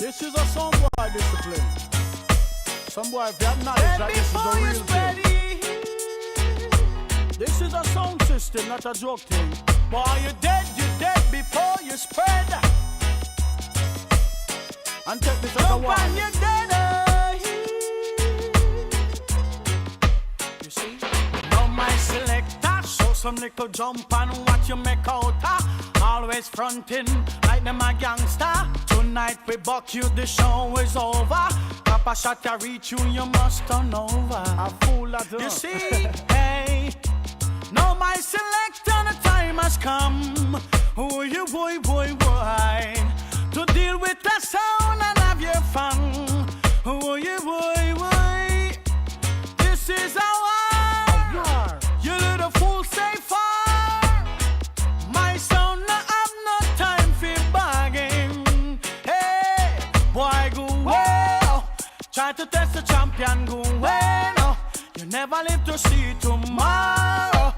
This is a some boy discipline. Some boy, if you have knowledge that this is a real thing. This is a sound system, not a joke thing. Boy, you dead before you spread. And take this as a warning. You dead. You see? Now my selector, show some little jump and what you make out. Always fronting like them a gangster. Tonight we buck you, the show is over. Papa shot to reach you, you must turn over. A fool at you see, hey. Now my selector, the time has come. Oh, you boy, to deal with the sound and have your fun. Oh, you boy, this is our you little fool, stay far. My sound, no have no time for bargain. Hey, boy, go well. Try to test the champion, go well. You never live to see tomorrow.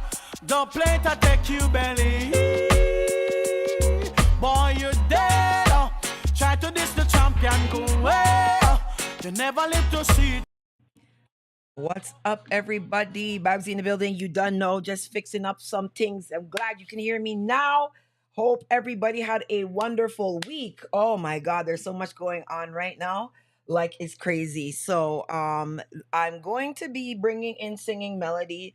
Don't play to take you belly. Boy, you dead. Try to diss the champion, go well. You never live to see it. What's up, everybody? Babsy in the building. You done know, just fixing up some things. I'm glad you can hear me now. Hope everybody had a wonderful week. Oh my God, there's so much going on right now. Like, it's crazy. So I'm going to be bringing in Singing Melody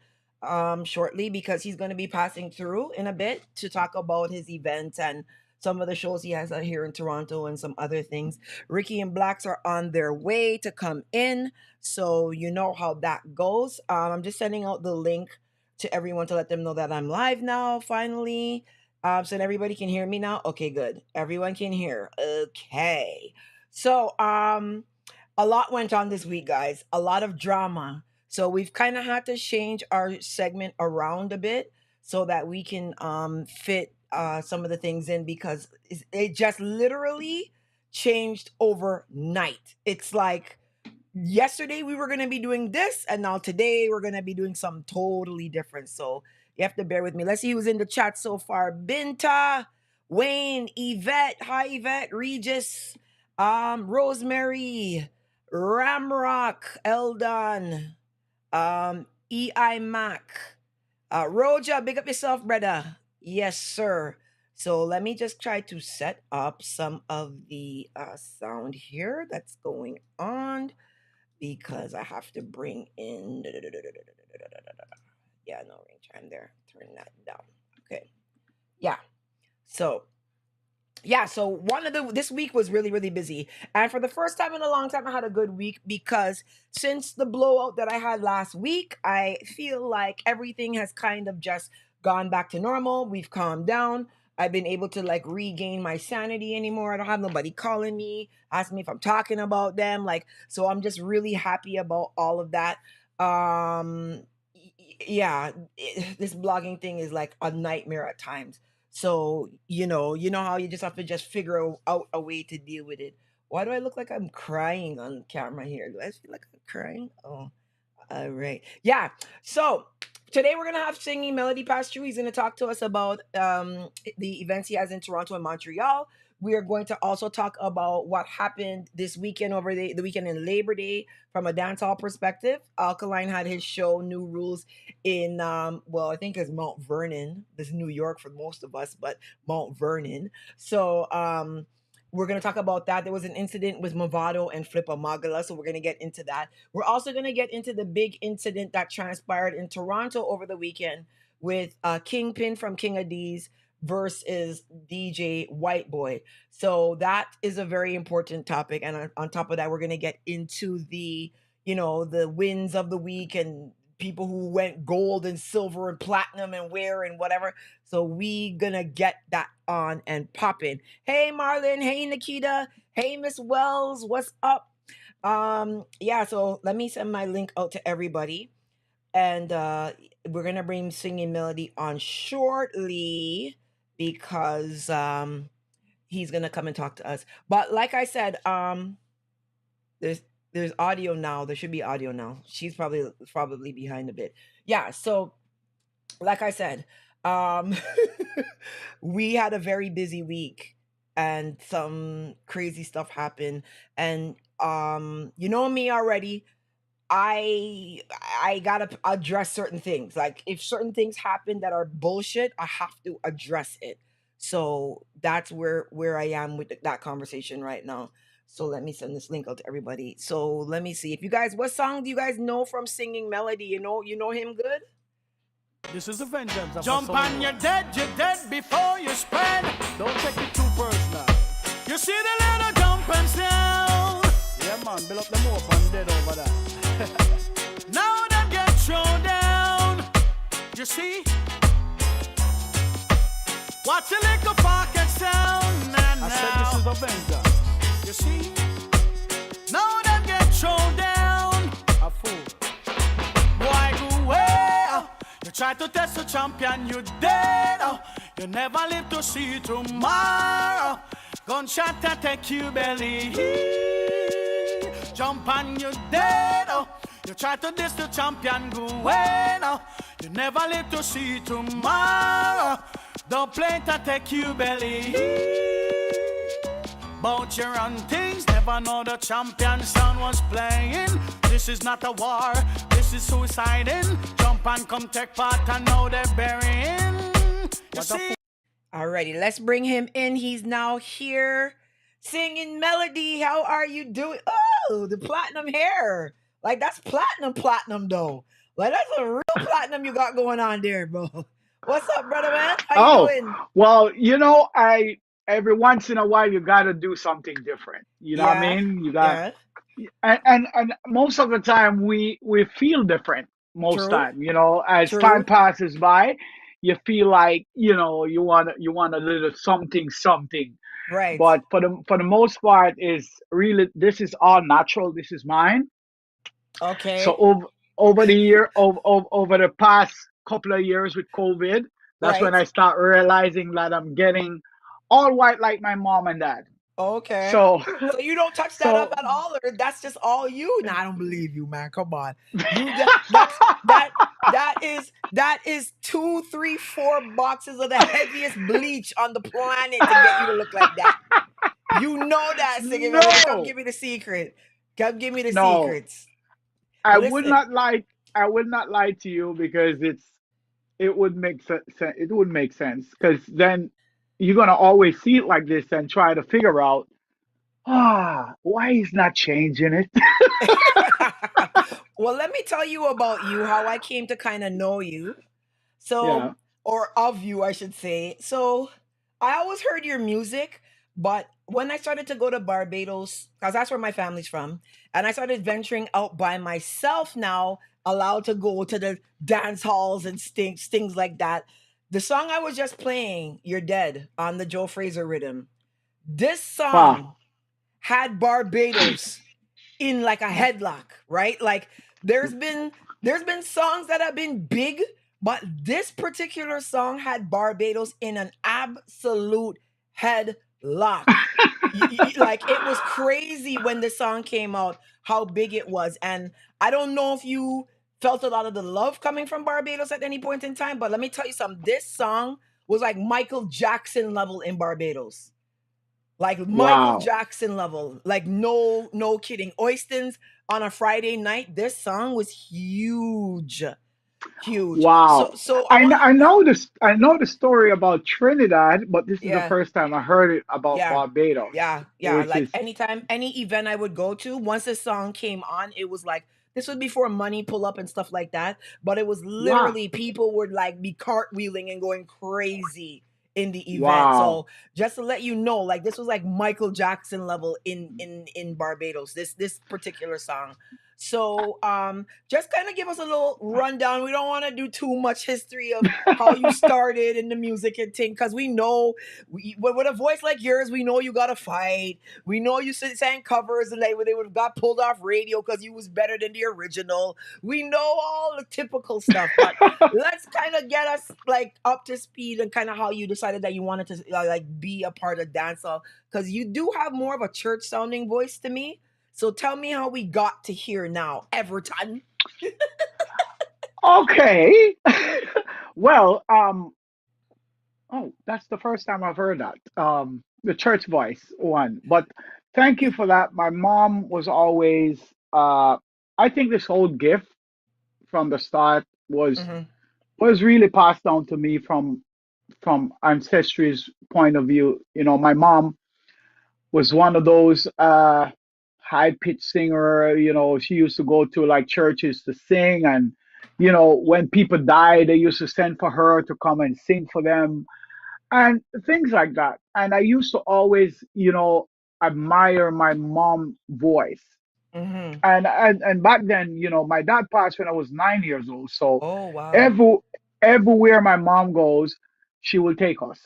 shortly because he's going to be passing through in a bit to talk about his event and some of the shows he has out here in Toronto and some other things. Ricky and Blacks are on their way to come in, so you know how that goes. I'm just sending out the link to everyone to let them know that I'm live now, finally. So that everybody can hear me now. Okay, good. Everyone can hear. Okay. So a lot went on this week, guys. A lot of drama. So we've kind of had to change our segment around a bit so that we can fit some of the things in because it just literally changed overnight. It's like yesterday we were going to be doing this and now today we're going to be doing something totally different. So you have to bear with me. Let's see who's in the chat so far. Binta, Wayne, Yvette, hi Yvette, Regis, Rosemary, Ramrock, Eldon, EI Mac, Roja, big up yourself, brother. Yes, sir. So let me just try to set up some of the sound here that's going on because I have to bring in. Yeah, no range. I'm there. Turn that down. Okay. Yeah. So this week was really, really busy. And for the first time in a long time, I had a good week because since the blowout that I had last week, I feel like everything has kind of just gone back to normal. We've calmed down. I've been able to like regain my sanity anymore. I don't have nobody calling me, asking me if I'm talking about them. So I'm just really happy about all of that. This blogging thing is like a nightmare at times. So, you know how you just have to just figure out a way to deal with it. Why do I look like I'm crying on camera here? Do I feel like I'm crying? Oh, all right. Yeah. So today we're going to have Singing Melody pass through. He's going to talk to us about the events he has in Toronto and Montreal. We are going to also talk about what happened this weekend over the weekend in Labor Day from a dancehall perspective. Alkaline had his show New Rules in, I think it's Mount Vernon. This is New York for most of us, but Mount Vernon. So we're going to talk about that. There was an incident with Movado and Flippa Magala, so we're going to get into that. We're also going to get into the big incident that transpired in Toronto over the weekend with Kingpin from King of D's versus DJ White Boy. So that is a very important topic. And on top of that, we're going to get into the wins of the week and people who went gold and silver and platinum and where and whatever. So we gonna get that on and popping. Hey Marlon, hey Nikita, hey Miss Wells, what's up? So let me send my link out to everybody. And we're gonna bring Singing Melody on shortly because he's gonna come and talk to us. But like I said, there's audio now. There should be audio now. She's probably behind a bit. Yeah. So, like I said, we had a very busy week, and some crazy stuff happened. And you know me already. I gotta address certain things. Like if certain things happen that are bullshit, I have to address it. So that's where I am with that conversation right now. So let me send this link out to everybody. So let me see if you guys, what song do you guys know from Singing Melody? You know him good. This is the vengeance of Jump on, you're dead before you spread. Don't take it too personal. You see the little jumping sound? Yeah, man, build up the mope and dead over there. Now that get thrown down, you see? Watch a little pocket sound. I said this is the vengeance. You see? Now that get thrown down, a fool. Boy, go away. You try to test the champion, you dead. You never live to see tomorrow. Gunshot to take you belly. Jump and you dead. You try to diss the champion, go away now. You never live to see tomorrow. Don't play to take you belly. Bout your own things, never know the champion sound was playing. This is not a war, this is suiciding. Jump and come take part and now they're burying. You see? Alrighty, let's bring him in. He's now here. Singing Melody, how are you doing? Oh, the platinum hair. Like that's platinum though. Like that's a real platinum you got going on there, bro. What's up, brother man? How you doing? Well, I every once in a while you got to do something different. You know what I Yeah, mean? You got yeah. and most of the time we feel different most True, time, as time true. passes by, you feel like, you want a little something. Right. But for the most part is really this is all natural. This is mine. So Okay. over the past couple of years with COVID, that's when Right. I start realizing that I'm getting all white like my mom and dad. Okay. So So you don't touch that up so at all, or that's just all you? Nah, I don't believe you, man. Come on. You that is 2, 3, 4 boxes of the heaviest bleach on the planet to get you to look like that. You know that, Singing Melody. Come no, give me the secret. Come give me the no, secrets. I would Listen. not lie. I would not lie to you because it would make sense. It would make sense because then you're gonna always see it like this and try to figure out why he's not changing it. Well, let me tell you about you, how I came to kind of know you. So, Yeah. or of you, I should say. So, I always heard your music, but when I started to go to Barbados, because that's where my family's from, and I started venturing out by myself now, allowed to go to the dance halls and things like that. The song I was just playing, You're Dead, on the Joe Fraser rhythm, this Huh. song had Barbados in like a headlock, right? Like there's been songs that have been big, but this particular song had Barbados in an absolute headlock. Like it was crazy when the song came out, how big it was. And I don't know if you felt a lot of the love coming from Barbados at any point in time, but let me tell you something. This song was like Michael Jackson level in Barbados, like Michael Wow. Jackson level. Like no kidding. Oystins on a Friday night. This song was huge, huge. So Wow. so I I know, want to. I know this. I know the story about Trinidad, but this is the Yeah, first time I heard it about yeah, Barbados, yeah. which Like is anytime, any event I would go to, once this song came on, it was like this was before money pull up and stuff like that. But it was wow, literally people would like be cartwheeling and going crazy in the event. wow, So just to let you know, like this was like Michael Jackson level in Barbados. This particular song. So just kind of give us a little rundown. We don't want to do too much history of how you started in the music and thing, because we know with a voice like yours, we know you got to fight. We know you sang covers and they would have got pulled off radio because you was better than the original. We know all the typical stuff, but let's kind of get us like up to speed and kind of how you decided that you wanted to like be a part of dancehall, because you do have more of a church sounding voice to me. So tell me how we got to here now, Everton. okay. Well, Oh, that's the first time I've heard that. The church voice one. But thank you for that. My mom was always I think this whole gift from the start Mm-hmm. was really passed down to me from ancestry's point of view. You know, my mom was one of those high pitched singer. You know, she used to go to like churches to sing, and you know, when people died, they used to send for her to come and sing for them and things like that. And I used to always, you know, admire my mom's voice. Mm-hmm. And back then, you know, my dad passed when I was 9 years old. So Oh wow. every everywhere my mom goes, she will take us.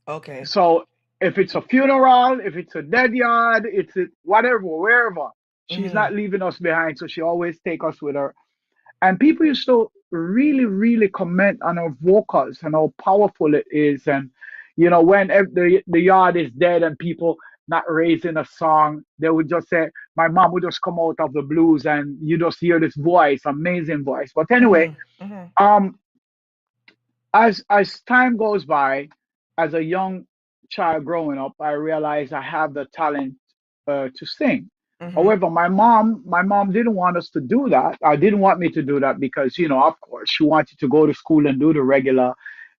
Okay. So if it's a funeral, if it's a dead yard, it's a, whatever, wherever, she's Mm-hmm. not leaving us behind. So she always take us with her. And people used to really, really comment on her vocals and how powerful it is. And, you know, when the yard is dead and people not raising a song, they would just say, my mom would just come out of the blues and you just hear this voice, amazing voice. But anyway, Mm-hmm. Mm-hmm. um, as time goes by, as a young child growing up, I realized I have the talent to sing. Mm-hmm. However, my mom didn't want us to do that. I didn't want me to do that because, you know, of course, she wanted to go to school and do the regular,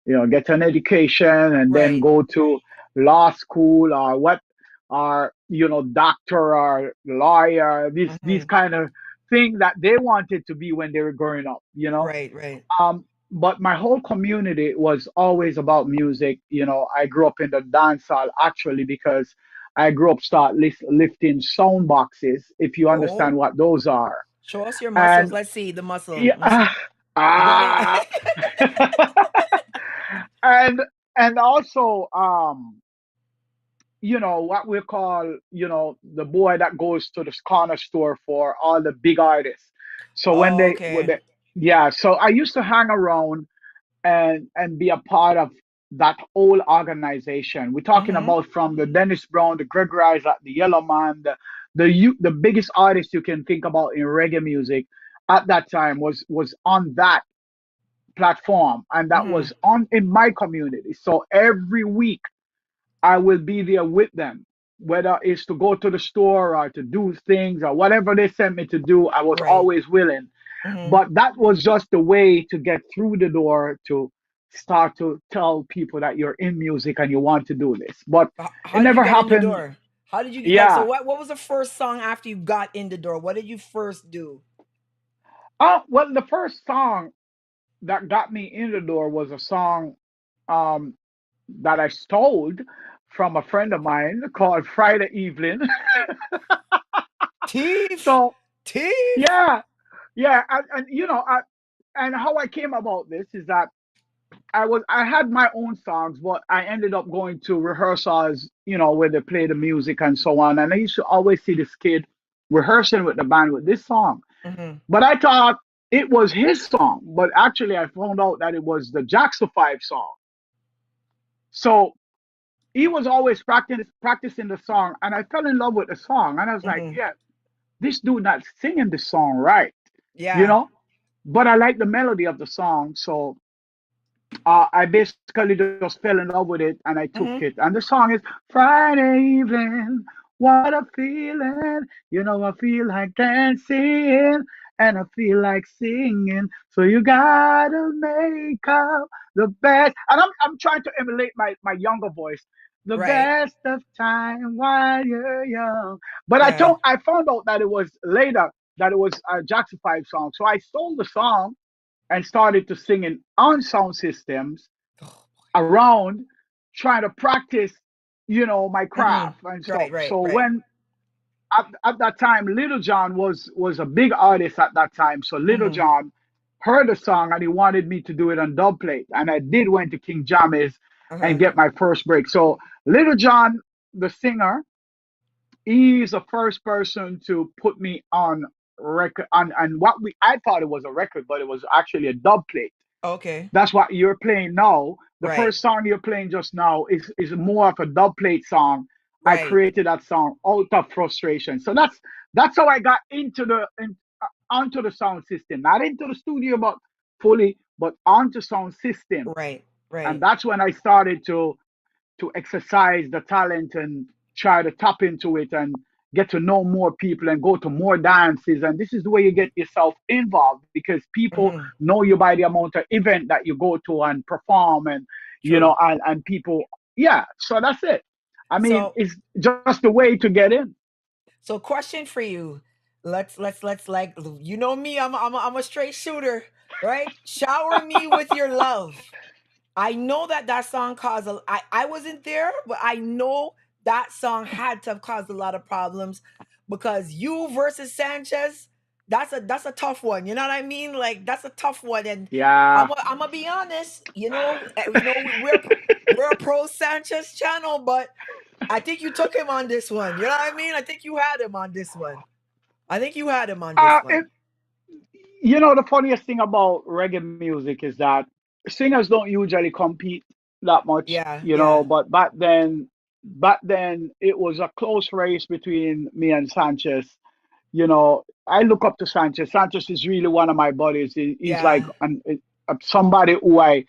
you know, get an education and then Right. go to law school or what, or you know, doctor or lawyer. These Mm-hmm. kind of things that they wanted to be when they were growing up. You know, Right. Right. but my whole community was always about music. You know, I grew up in the dance hall actually because I grew up start lifting sound boxes, if you understand Oh, what those are. show us your muscles. And Let's see the muscle. Muscle. yeah, Go ahead. ah, and and also you know what we call, you know, the boy that goes to the corner store for all the big artists. So Oh, when okay. they yeah, so I used to hang around and be a part of that whole organization. We're talking Mm-hmm. about from the Dennis Brown, the Greg Rice, the Yellow Man, the biggest artist you can think about in reggae music at that time was on that platform, and that Mm-hmm. was on in my community. So every week I will be there with them, whether it's to go to the store or to do things or whatever they sent me to do. I was Right. always willing, Mm-hmm. but that was just the way to get through the door to start to tell people that you're in music and you want to do this. But it How did you never get in the happened. door? How did you like? So Yeah. what? What was the first song after you got in the door? What did you first do? Well, the first song that got me in the door was a song um, that I stole from a friend of mine called Friday Evening. Thief. So, Thief. yeah, yeah. And you know, and how I came about this is that I had my own songs, but I ended up going to rehearsals, you know, where they play the music and so on. And I used to always see this kid rehearsing with the band with this song. Mm-hmm. But I thought it was his song, but actually I found out that it was the Jackson 5 song. So he was always practicing the song, and I fell in love with the song. And I was like, Mm-hmm. yeah, this dude not singing the song right, you Yeah. know? But I like the melody of the song, so I basically just fell in love with it and I took it. Mm-hmm. And the song is Friday evening, what a feeling. You know, I feel like dancing and I feel like singing. So you gotta make up the best. And I'm trying to emulate my younger voice. The Right. best of time while you're young. But Yeah. I found out that it was later that it was a Jackson 5 song. So I stole the song and started to singing on sound systems around trying to practice, you know, my Mm-hmm. craft and stuff. Right. Right. So Right. when at that time, Little John was a big artist at that time. So Little Mm-hmm. John heard the song and he wanted me to do it on dub plate, and I did went to King Jammy's and Uh-huh. get my first break. So Little John, the singer, he's the first person to put me on record on what we I thought it was a record, but it was actually a dub plate. Okay. That's what you're playing now. The Right. first song you're playing just now is more of a dub plate song. I Right. created that song out of frustration. So that's how I got onto the sound system, not into the studio, but fully, but onto sound system. Right. And Right. that's when I started to exercise the talent and try to tap into it and get to know more people and go to more dances. And this is the way you get yourself involved, because people Mm-hmm. know you by the amount of event that you go to and perform, and True. and people, yeah. So that's it. I mean, So it's just the way to get in. so question for you. Let's like you know me, I'm a straight shooter, right? Shower me with your love. I know that that song caused a. I wasn't there, but I know that song had to have caused a lot of problems because you versus Sanchez, that's a tough one. You know what I mean? Like that's a tough one, and Yeah. I'm gonna be honest. We're a pro Sanchez channel, but I think you took him on this one. You know what I mean? I think you had him on this one. I think you had him on this It, one. the funniest thing about reggae music is that singers don't usually compete that much, Yeah, yeah, but back then it was a close race between me and Sanchez. I look up to Sanchez. Sanchez is really one of my buddies. He's like yeah. somebody who I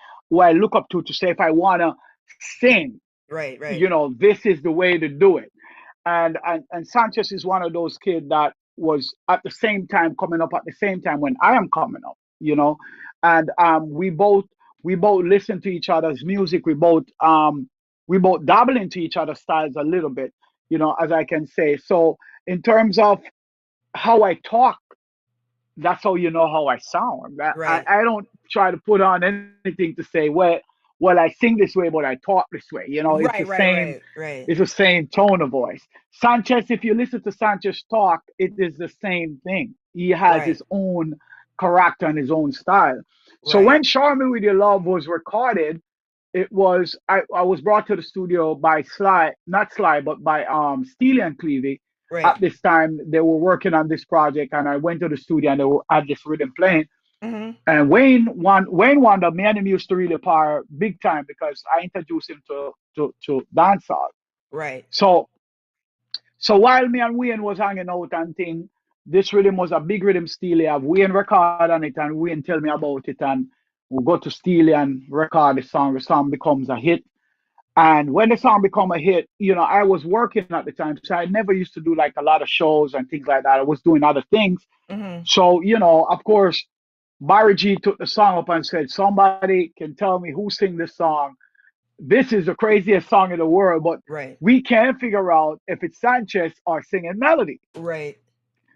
look up to say if I wanna sing, Right, right, this is the way to do it. And Sanchez is one of those kids that was at the same time coming up at the same time when I am coming up. And we both listen to each other's music. We both dabble into each other's styles a little bit, as I can say. So in terms of how I talk, that's how you know how I sound. I, right, I don't try to put on anything to say, well, I sing this way, but I talk this way. It's the right, right, same, right, right, it's the same tone of voice. Sanchez, if you listen to Sanchez talk, it is the same thing. He has right, his own character and his own style. So right, when Show Me With Your Love was recorded, I was brought to the studio by Sly, not Sly, but by Steely and Clevie. At right. this time, they were working on this project, and I went to the studio and had this rhythm playing. Mm-hmm. And Wayne Wonder, me and him used to really par big time because I introduced him to dancehall. Right. So so while me and Wayne was hanging out and thing, this rhythm was a big rhythm Steely have Wayne record on it, and Wayne tell me about it, and we go to Steely and record the song. The song becomes a hit. And when the song become a hit, I was working at the time, so I never used to do like a lot of shows and things like that. I was doing other things. Mm-hmm. So, of course, Barry G took the song up and said, somebody can tell me who sing this song. This is the craziest song in the world, but Right. we can't figure out if it's Sanchez or singing melody. Right.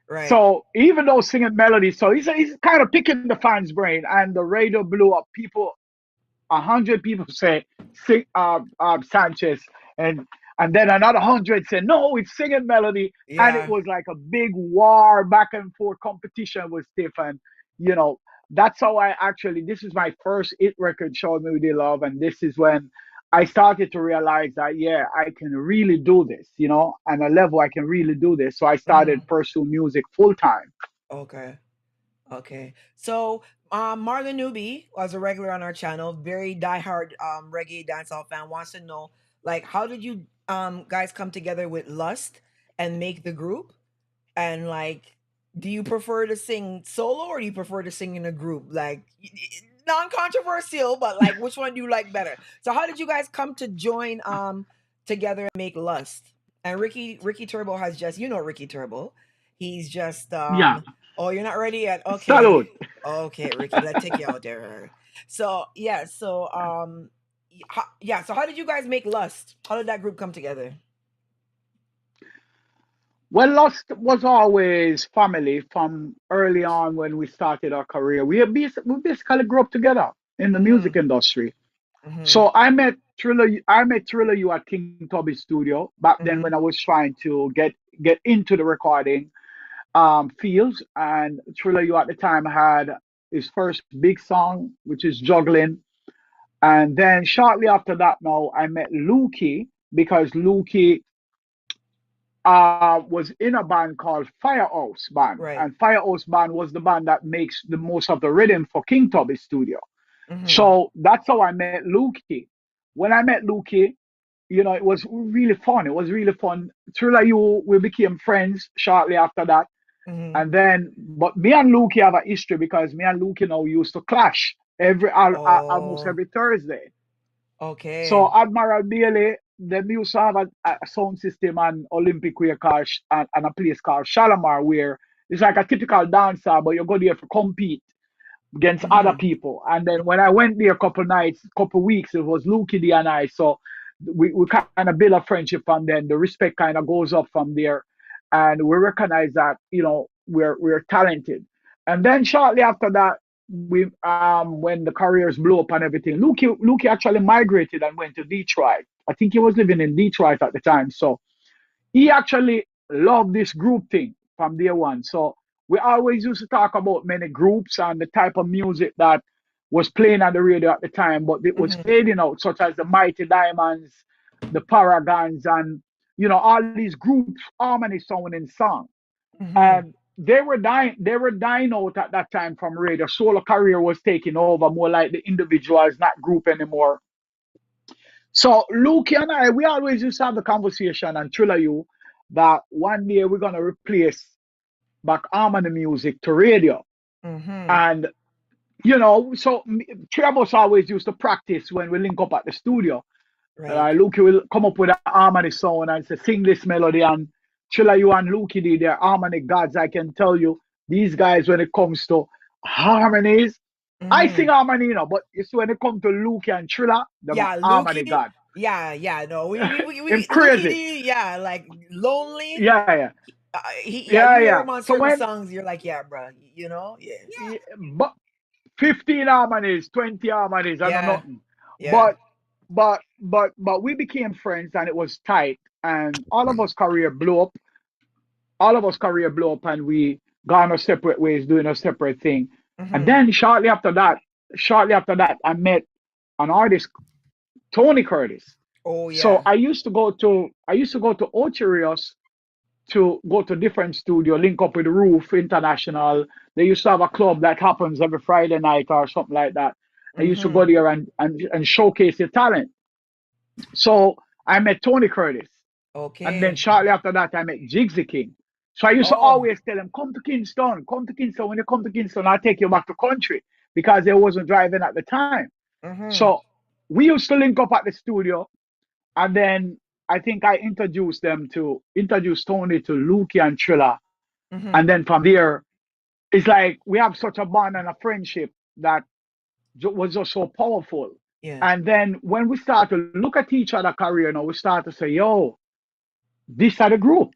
Right. So even though singing melody, so he's kind of picking the fans' brain, and the radio blew up. 100 people say Sanchez, and then another 100 said no, it's singing melody, and it Yeah. was like a big war, back and forth competition with Stefan. You know, that's how I actually. This is my first hit record, Show Me With Your Love, and this is when I started to realize that yeah, I can really do this. On a level I can really do this. So I Mm-hmm. started pursue music full time. Okay. Okay. So, Marlon Newby was a regular on our channel, very diehard reggae dancehall fan. Wants to know, like, how did you guys come together with Lust and make the group? And like, do you prefer to sing solo or do you prefer to sing in a group? Like, non-controversial, but like, which one do you like better? So, how did you guys come to join together and make Lust? And Ricky Turbo has just, Ricky Turbo. He's just Yeah, oh, you're not ready yet. Okay. salute. Okay, Ricky, let's take you out there. So, yeah, so yeah, so how did you guys make Lust? How did that group come together? Well, Lost was always family from early on when we started our career. We basically grew up together in the music Mhm. industry. Mhm. So I met Thriller you at King Tubby Studio back then when I Mhm. was trying to get into the recording field. And Thriller you at the time had his first big song, which is Juggling. And then shortly after that, now I met Lukey because Lukey was in a band called Firehouse Band, Right. and Firehouse Band was the band that makes the most of the rhythm for King Tubby Studio. Mhm. So that's how I met Lukey. When I met Lukey, it was really fun. It was really fun. Thriller, you we became friends shortly after that, Mhm. and then but me and Lukey have a history because me and Lukey now used to clash almost Oh, every Thursday. So Okay. Admiral Bailey, them used to have a sound system and Olympic way called and a place called Shalimar where it's like a typical dancer, but you go there to compete against other Mm-hmm. people. And then when I went there a couple nights, couple weeks, it was Luki D and I. So we kind of build a friendship from then. The respect kind of goes up from there. And we recognize that, we're talented. And then shortly after that, we when the careers blew up and everything, Luki actually migrated and went to Detroit. I think he was living in Detroit at the time. So he actually loved this group thing from day one. So we always used to talk about many groups and the type of music that was playing on the radio at the time, but it was Mm-hmm. fading out, such as the Mighty Diamonds, the Paragons, and all these groups harmony sounding song. Mm-hmm. And they were dying out at that time from radio. Solo career was taking over, more like the individuals, not group anymore. So Luke and I, we always used to have the conversation and thriller you that one day we're gonna replace back harmony music to radio. Mm-hmm. And so three of us always used to practice when we link up at the studio. Right. Luke will come up with an harmony song and say, sing this melody, and Chilla you and Luke did their harmony gods. I can tell you, these guys when it comes to harmonies, I Mm-hmm. sing harmony, but it's when it comes to Luke and Trilla, them a Yeah, harmony Lukey. god. Yeah, yeah. No, Him Lukey crazy. D. Yeah, like lonely. Yeah, yeah. Yeah, you Yeah, hear yeah. him on So certain when songs, you're like, yeah, bro. Yeah, but 15 harmonies, 20 harmonies, and no yeah, nothing. yeah. But we became friends and it was tight. And all of us career blew up and we gone our separate ways, doing a separate thing. And Mm-hmm. then shortly after that, I met an artist, Tony Curtis. Oh So yeah. I used to go to Ocherios to go to different studio, link up with Roof International. They used to have a club that happens every Friday night or something like that. I used to go Mm-hmm. there and showcase your talent. So I met Tony Curtis. And then Okay. shortly after that, I met Jigsy King. So I used to Oh. always tell him, come to Kingston, come to Kingston. When you come to Kingston, I'll take you back to country because they wasn't driving at the time. Mm-hmm. So we used to link up at the studio. And then I think I introduced Tony to Luki and Trilla. And Mm-hmm. then from there, it's like we have such a bond and a friendship that was just so powerful. Yeah. And then when we start to look at each other career now, we start to say, yo, this are the group.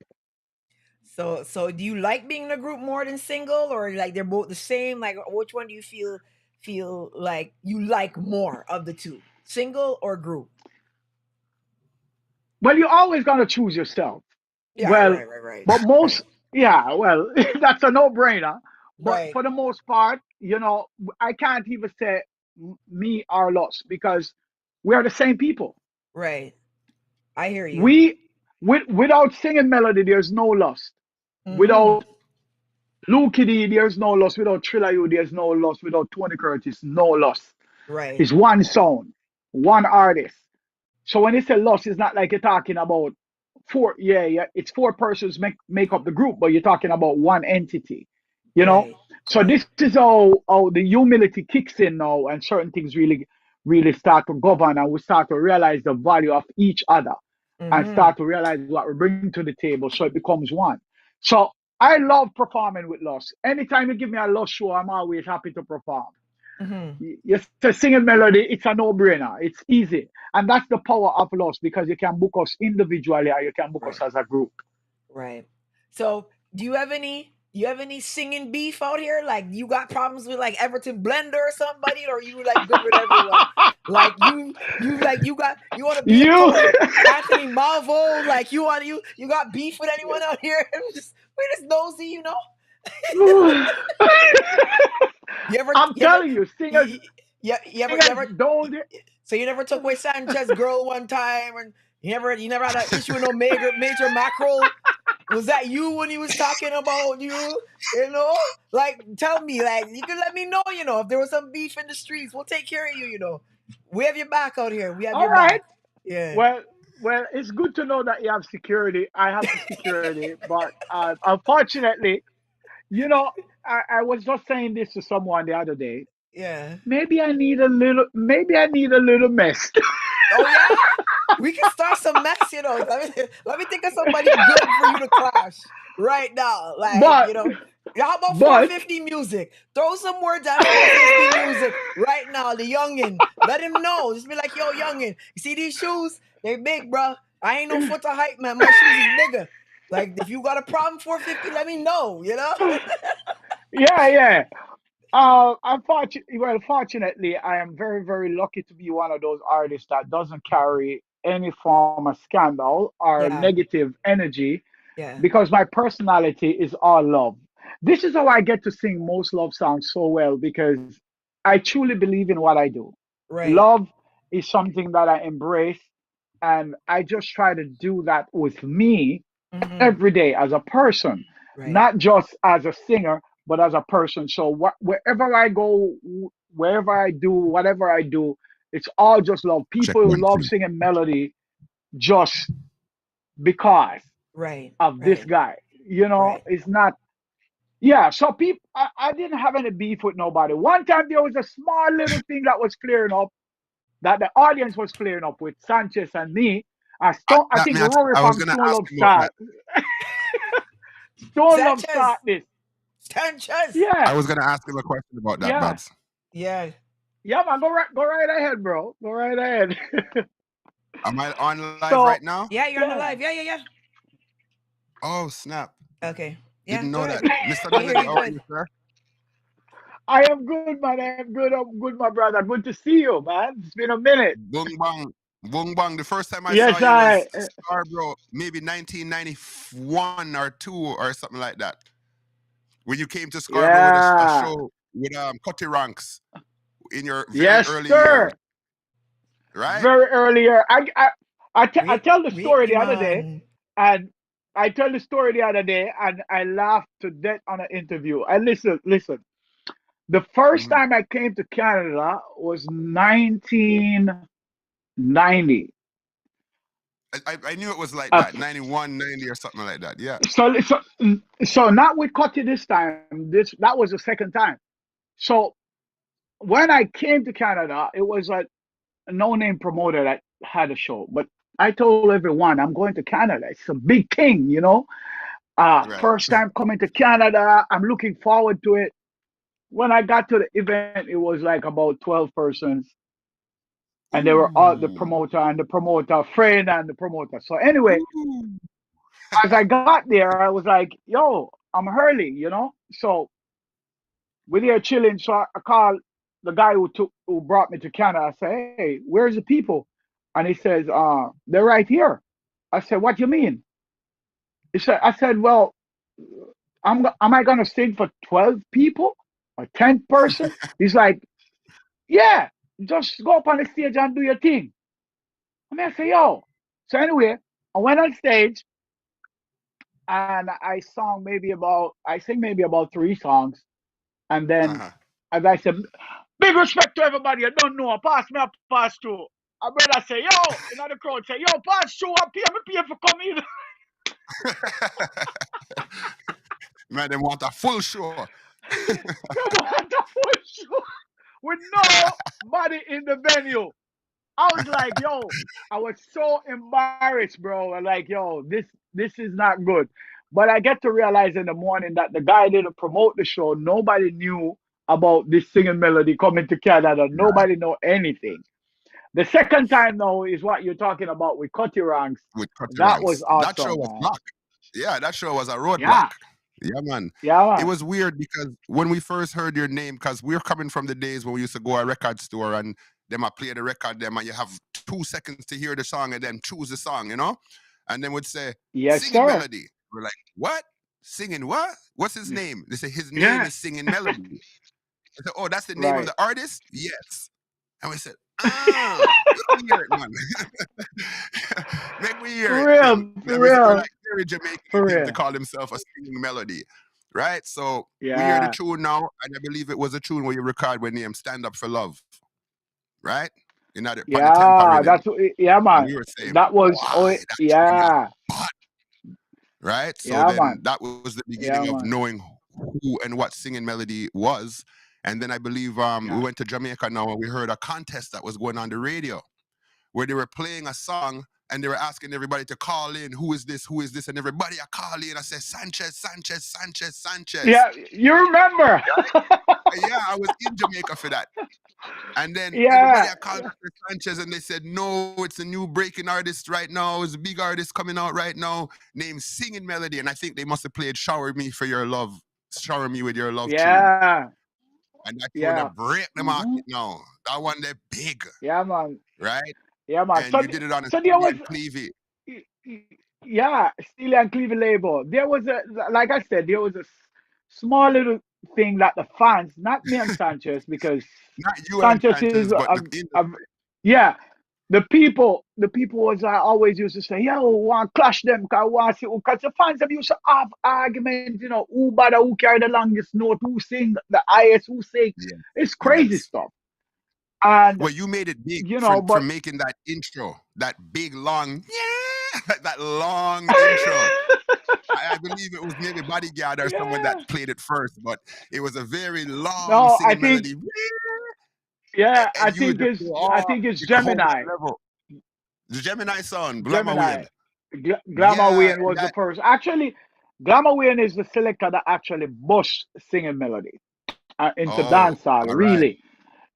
So do you like being in a group more than single, or like they're both the same? Like, which one do you feel like you like more of the two, single or group? Well, you're always gonna choose yourself. Yeah. Well, Right. but Right. most, yeah, well, that's a no-brainer. But Right. for the most part, I can't even say me or lost because we are the same people. Right. I hear you. We, without singing melody, there's no loss. Mm-hmm. Without Luke D, there's no loss. Without Trilla U, there's no loss. Without Tony Curtis, no loss. Right. It's one sound, one artist. So when you say loss, it's not like you're talking about four. Yeah, yeah, it's four persons make up the group, but you're talking about one entity. You know. Right. So Right. this is how the humility kicks in now, and certain things really start to govern, and we start to realize the value of each other, and Mm-hmm. start to realize what we bring to the table, so it becomes one. So I love performing with Lost. Anytime you give me a Lost show, I'm always happy to perform. Mm-hmm. You say singing melody, it's a no-brainer. It's easy. And that's the power of Lost because you can book us individually or you can book us Right. as a group. Right. So, do you have any singing beef out here? Like, you got problems with like Everton Blender or somebody, or you like good with everyone? Like you want to be a You Anthony Malvo? Like you got beef with anyone out here? We're just nosy. You ever I'm you ever telling you, you, you singers ever don't. so you never took away Sanchez girl one time, and you never had an issue with no major mackerel. Was that you when he was talking about you? Like tell me, like you can let me know. If there was some beef in the streets, we'll take care of you. We have your back out here. We have All your right. back. Yeah, Well, well, it's good to know that you have security. I have the security, but unfortunately, you know, I was just saying this to someone the other day. yeah. Maybe I need a little mess. Oh yeah, we can start some mess. Let me think of somebody good for you to clash right now. Like But how about but 450 music? Throw some words at 450 music right now. The youngin, let him know. Just be like, yo, youngin, you see these shoes? They're big, bro. I ain't no foot of hype, man. My shoes is bigger. Like if you got a problem 450, let me know. yeah, yeah. Unfortunately, I am very, very lucky to be one of those artists that doesn't carry any form of scandal or Yeah, negative energy yeah, because my personality is all love. This is how I get to sing most love songs so well because I truly believe in what I do. right. Love is something that I embrace, and I just try to do that with me Mm-hmm. every day as a person, Right, not just as a singer, but as a person. So wherever I go, wherever I do, whatever I do, it's all just love. Check People one, love two. singing melody just because right, of this right, guy. right. It's not. Yeah, so people, I didn't have any beef with nobody. One time there was a small little thing that was clearing up, that the audience was clearing up with Sanchez and me. I That think me, Rory I was from gonna Stone ask Love you about that. start. Stone Love Sanchez, start this. Sanchez. Yeah, I was gonna ask him a question about that, yeah, Babs. Yeah. yeah, man. Go right ahead, bro. Go right ahead. Am I on live right So now? Yeah, you're on the yeah, live. Yeah, yeah, yeah. Oh snap! Okay. Yeah, Didn't go know ahead. that. Mr. We hear Melody, you how are good. you, sir? I am good, man. I am good. I'm good, my brother. Good to see you, man. It's been a minute. Boom bang, boom bang. The first time I saw Yes, you I. was Scarborough, maybe 1991 or two or something like that. When you came to Scarborough with a Yeah. show with Cutty Ranks in your very Yes, early years, sir. right? Very earlier. I tell the story Beenie the other day, Man. and I tell the story the other day, and I laughed to death on an interview. And listen. The first Mhm. time I came to Canada was 1990. I knew it was like Uh, that, 91, 90 or something like that. Yeah. so, so, so not with Cutty this time. That was the second time. So when I came to Canada, it was a no-name promoter that had a show. But I told everyone I'm going to Canada. It's a big thing, Right. First time coming to Canada. I'm looking forward to it. When I got to the event, it was like about 12 persons, and they were all the Ooh. promoter and the promoter friend and the promoter. So anyway, Ooh. as I got there, I was like, "Yo, I'm early." So we're there chilling. So I called the guy who brought me to Canada. I said, "Hey, where's the people?" And he says, "They're right here." I said, "What do you mean?" I said, "Well, am I gonna sing for 12 people or 10 person?" He's like, "Yeah, just go up on the stage and do your thing." I say, "Yo." So anyway, I went on stage and I sing maybe about three songs, and then Uh-huh. as I said, big respect to everybody. I don't know. Pass me a pass through. A brother say, "Yo," in the crowd say, "Yo, pass through. I pay for coming." Man, they want a full show. They want a full show with nobody in the venue. I was like, "Yo," I was so embarrassed, bro. I'm like, "Yo, this is not good." But I get to realize in the morning that the guy didn't promote the show. Nobody knew about this singing melody coming to Canada. Right. Nobody know anything. The second time though is what you're talking about with Cutty Ranks. With Cutty That was Ranks. That show awesome, was man. blocked. Yeah, that show was a roadblock. Yeah, Yeah, man. yeah, It man. was weird because when we first heard your name, because we're coming from the days when we used to go to a record store and them I play the record them and you have 2 seconds to hear the song and then choose the song. And then would say, Yes, singing sir. melody. We're like, what? Singing what? What's his name? They say his name Yeah, is Singing Melody. I said, oh, that's the name of right. the artist? Yes. And we said, let me hear it, man. Make me hear For it. real, for And we said, we're real, like very Jamaican for in him to real. call himself a singing melody. Right? So we hear the Yeah, tune now, and I believe it was a tune where you record when name Stand Up for Love. Right? On the temper yeah. rhythm. Yeah, And man. we were saying, That was why oh that tune is yeah, hot. Right? So yeah, then man. that was the beginning Yeah, of man. knowing who and what singing melody was. And then I believe we Yeah. went to Jamaica now and we heard a contest that was going on the radio. where they were playing a song and they were asking everybody to call in, who is this, and everybody I call in. I said, Sanchez, Sanchez, Sanchez, Sanchez. Yeah, you remember? Yeah, I was in Jamaica for that. And then everybody Yeah, I called Mr. Sanchez and they said, no, it's a new breaking artist right now. It's a big artist coming out right now named Singing Melody. And I think they must have played Shower Me for Your Love, Shower Me with Your Love tune. yeah, And that tune yeah. that break the market now. That one they big, Yeah, man. right? Yeah, man. And you did it on a So there was, and Clevie. yeah, Steely and Cleavy label. There was like I said, there was a small little thing that the fans, not me and Sanchez, because Not you and Sanchez is, Sanchez, but the industry. yeah, the people was always used to say, yo, want clash them, cause the fans them used to have arguments, who better, who carry the longest note, who sing the highest, who sing. Yeah. It's crazy Yes. stuff. And Well, you made it big but for making that intro, that big long, that long intro. I believe it was maybe Bodyguard or someone that played it first, but it was a very long no, singing melody. Yeah, And you would just go, I think it's you could hold that Gemini. level. The Gemini sound, Glamour Gemini. Wayne. Glamour Yeah, Wayne was the first. Actually, Glamour Wayne is the selector that actually pushed singing melody into Oh, dancehall, all right. really.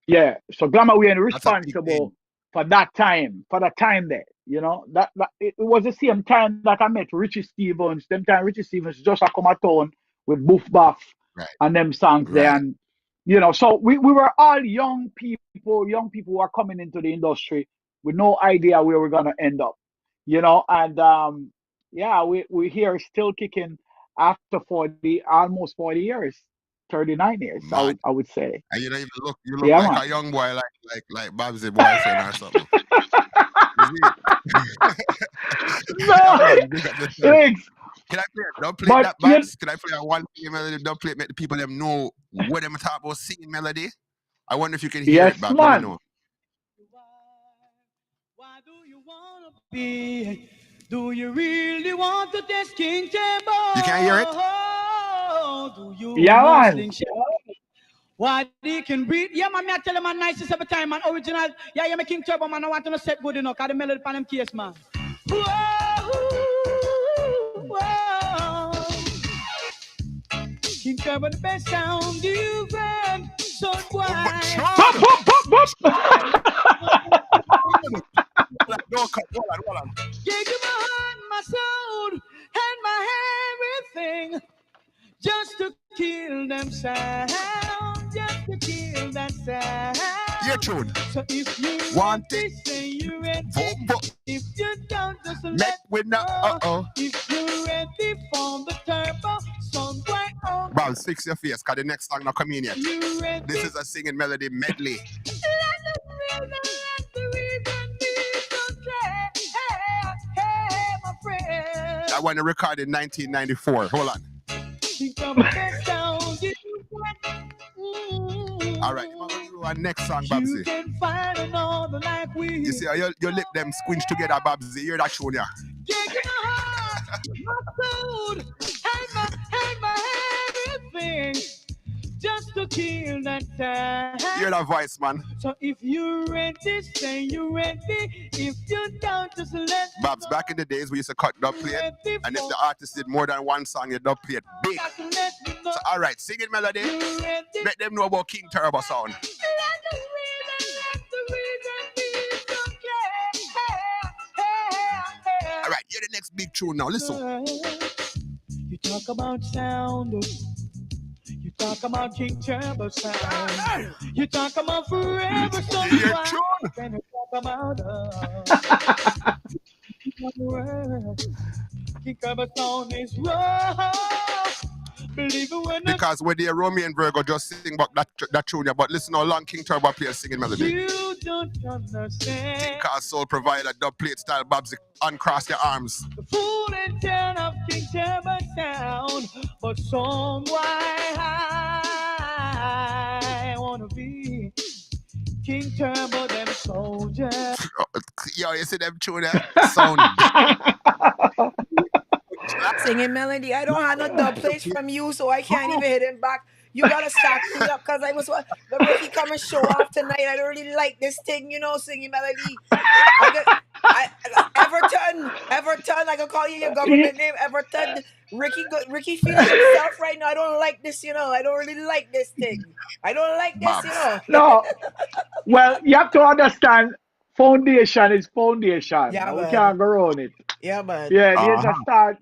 Yeah. So Glamour Wayne That's a big thing. responsible for that time, there. That it was the same time that I met Richie Stevens. Them time Richie Stevens just a come a town with Boof Buff Right. and them songs there. Right. And so we were all young people who are coming into the industry with no idea where we're gonna end up. And we here still kicking after almost 40 years, 39 years, Mad. I would say. And you don't even look, you Yeah, look like man. a young boy, like Babs' boyfriend or something. You see? No, Yeah, man, big up yourself. thanks. Can I play it? Don't play But that, Babs. Can I play a one singing melody? Don't play it, make the people them know what them talk about singing melody. I wonder if you can hear yes, it, Babs. Let me man. know. Why do you want to be? Do you really want to test King Chamber? You can't hear it? Do you Yeah, man. sling shit? Why they can breathe? Yeah, man, I tell them man nicest every time, man. Original. Yeah, you're making Turbo, man. I want to set good enough. Cause the melody pan them case, man. Whoa, whoa. King Turbo, the best sound you've had. So why? Bop, bop, bop, bop. Don't cut. Hold on. Gave you my heart, my soul, and my everything. Just to kill them sound. Just to kill that sound. Your tune. So if you Want ready, it? say you ready. Vote. If you don't, just Make let with no. go. If you ready for the turbo, somewhere on. Babs, fix your face, because the next song not coming yet. You ready? This is a singing melody medley. Let the reason be so clear. Hey, my friend. That one recorded in 1994. Hold on. All right, our next song, Babsy. You see, your lip them squinch together, Babsy. You hear that tune, yeah? Just to kill that time. Hear that voice, man. So if you ready, say you ready. If you don't, just let Babs, back in the days we used to cut dub plate, and if the artist did more than one song, you dub plate big. So all right, singing melody. Let them know about King Turbo sound. All right, hear the next big tune now. Listen. You talk about sound. You talk about King Turbo sound. You talk about forever so Can you talk about King Turbo sound is rough. Believe it when because when the Romeo and Virgo just sing about that tune, but listen how long King Turbo plays singing melody. You don't understand. Because soul provider dub plate style Babsy uncross your arms. The fool and turn of King Turbo sound, but some why I wanna be King Turbo, them soldiers. Yo, you see them tune there? Sound. Singing melody. I don't have no dub plates from you, so I can't even hit him back. You gotta start clean up because I was the Ricky come and show off tonight. I don't really like this thing, singing melody. I got I Everton. I can call you your government name, Everton. Ricky feeling himself right now. I don't like this, I don't really like this thing. I don't like this, Babs. No, well, you have to understand, foundation is foundation. Yeah, We can't man. go around it. Yeah, man. Yeah, Uh-huh.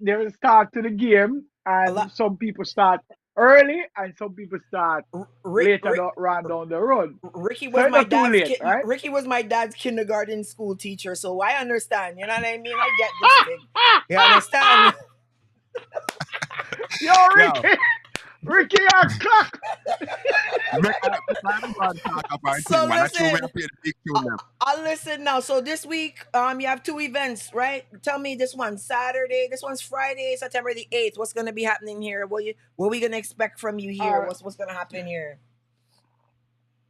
there's a start to the game, A and lot. some people start early, and some people start Rick, later run down the road. Ricky So was it's my not too dad's late, right? Ricky was my dad's kindergarten school teacher, so I understand. You know what I mean? I get this thing. You understand? Yo, Yo, Ricky, our clock. I'm going to talk about So thing, man. That's true. We listen, have played the big tune now. I'll listen now. So this week, you have two events, right? Tell me this one Saturday. This one's Friday, September the 8th. What's gonna be happening here? What we gonna expect from you here? Uh, What's gonna happen here?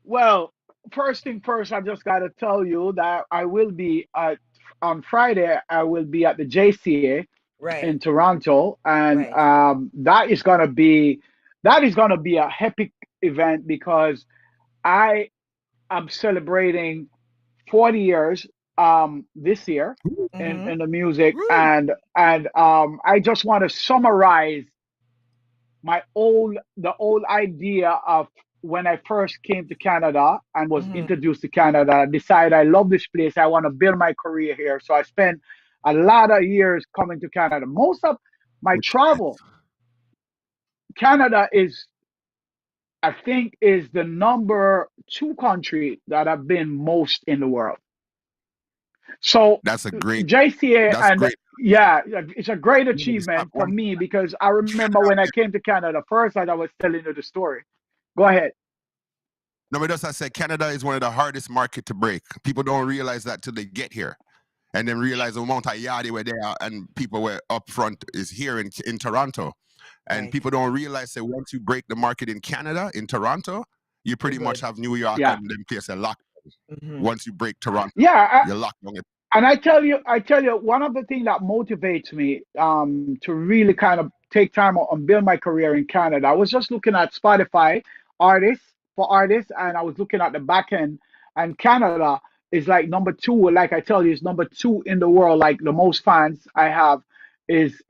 well, first thing first, I just got to tell you that I will be on Friday. I will be at the JCA Right, in Toronto, and right. that is gonna be a epic event because I am celebrating 40 years this year Mm-hmm. in the music, Woo. and I just want to summarize the old idea of when I first came to Canada and was Mm-hmm. introduced to Canada. I decided I love this place. I want to build my career here. So I spent a lot of years coming to Canada. Most of my travel, Canada is, I think, is the number two country that I've been most in the world. So That's a great. JCA, That's and great. yeah, it's a great Let me stop achievement for one. me because I remember when I came to Canada first, as I was telling you the story. Go ahead. No, but as I said, Canada is one of the hardest market to break. People don't realize that till they get here, and then realize the amount of yardie where they are, and people were up front is here in Toronto, and Right. people don't realize that once you break the market in Canada, in Toronto, you You're pretty much good. have New York Yeah, and them places locked. Mm-hmm. Once you break Toronto, yeah. you're locked on it. And I tell you, one of the things that motivates me to really kind of take time out and build my career in Canada. I was just looking at Spotify artists artists, and I was looking at the back end, and Canada is like number two. Like I tell you, is number two in the world. Like the most fans I have is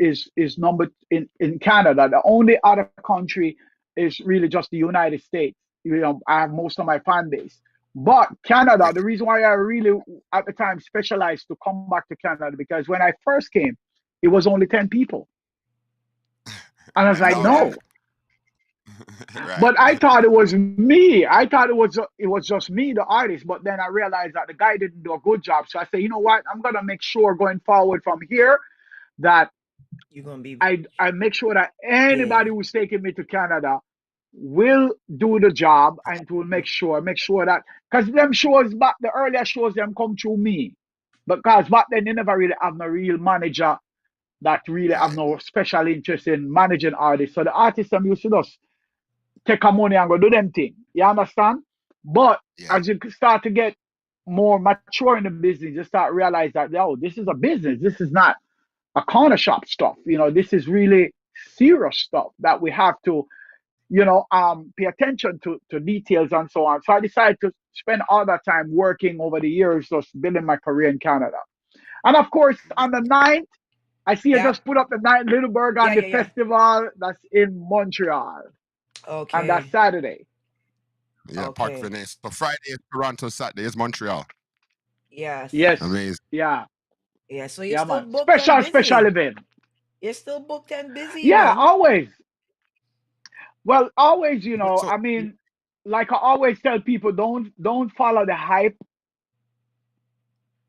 number in Canada. The only other country is really just the United States. I have most of my fan base. But Canada, Yes, the reason why I really at the time specialized to come back to Canada because when I first came, it was only 10 people. And I was I like, know that. Okay. no. Right. But I thought it was me. I thought it was just me, the artist. But then I realized that the guy didn't do a good job. So I said, you know what? I'm gonna make sure going forward from here that You're gonna be I make sure that yeah. anybody who's taking me to Canada will do the job and will make sure that because them shows back the earlier shows them come through me because back then they never really have no real manager that really have Right. no special interest in managing artists. So the artists them used to just take a money and go do them thing. You understand? But Yeah. as you start to get more mature in the business, you start realize that oh, this is a business. This is not a corner shop stuff. This is really serious stuff that we have to pay attention to details and so on. So I decided to spend all that time working over the years, just building my career in Canada. And of course, on the 9th, I see you Yeah. just put up the 9th Littleburg on Yeah, the yeah, yeah. festival that's in Montreal, and that's Okay. Saturday. Yeah. Park Okay. Venice. So Friday is Toronto, Saturday is Montreal. Yes. Yes, Amazing. yeah, Yeah. So you're yeah, still man. booked and Special busy. event. You're still booked and busy, Yeah, man. always. Well, always. So I mean, like I always tell people, don't follow the hype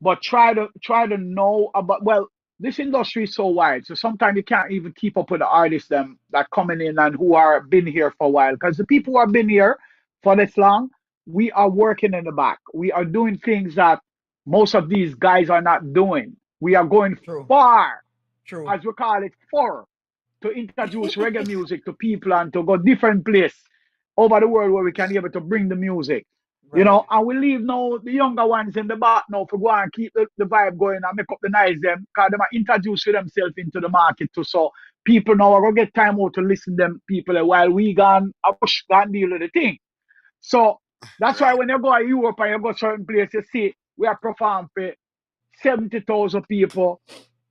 but try to know about this industry is so wide so sometimes you can't even keep up with the artists them that coming in and who are been here for a while because the people who have been here for this long we are working in the back we are doing things that most of these guys are not doing we are going True. far True. as we call it far to introduce reggae music to people and to go different place over the world where we can yeah. be able to bring the music. Right. And we leave now the younger ones in the back now for go and keep the vibe going and make up the nice them because they might introduce themselves into the market too. So people now are gonna get time out to listen to them people while we gone deal with the thing. So that's why Right. when you go to Europe and you go certain places, you see we are performing for 70,000 people.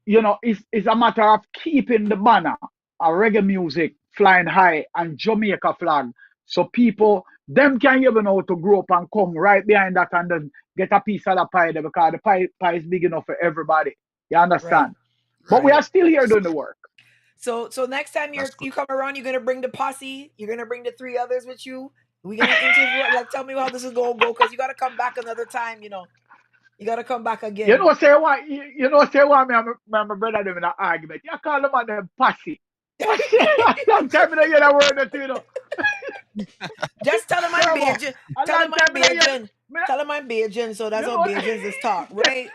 It's a matter of keeping the banner of reggae music flying high and Jamaica flag. So people, them can even know to grow up and come right behind that and then get a piece of the pie there because the pie is big enough for everybody. You Right. understand? But we Right. are still here That's doing the work. So next time that's good. you come around, you're gonna bring the posse. You're gonna bring the 3 others with you. We're gonna interview. Like, tell me how this is gonna go, because you gotta come back another time. You gotta come back You again. know, say what? Say what? Me and my brother them in an argument. You call them on them pussy. Long time I don't hear that word, Just tell them I'm Turbo. Bajan. A Tell long them I'm time I don't hear. Bajan. Tell them I'm Bajan. So that's You how know, Bajans is talk, right?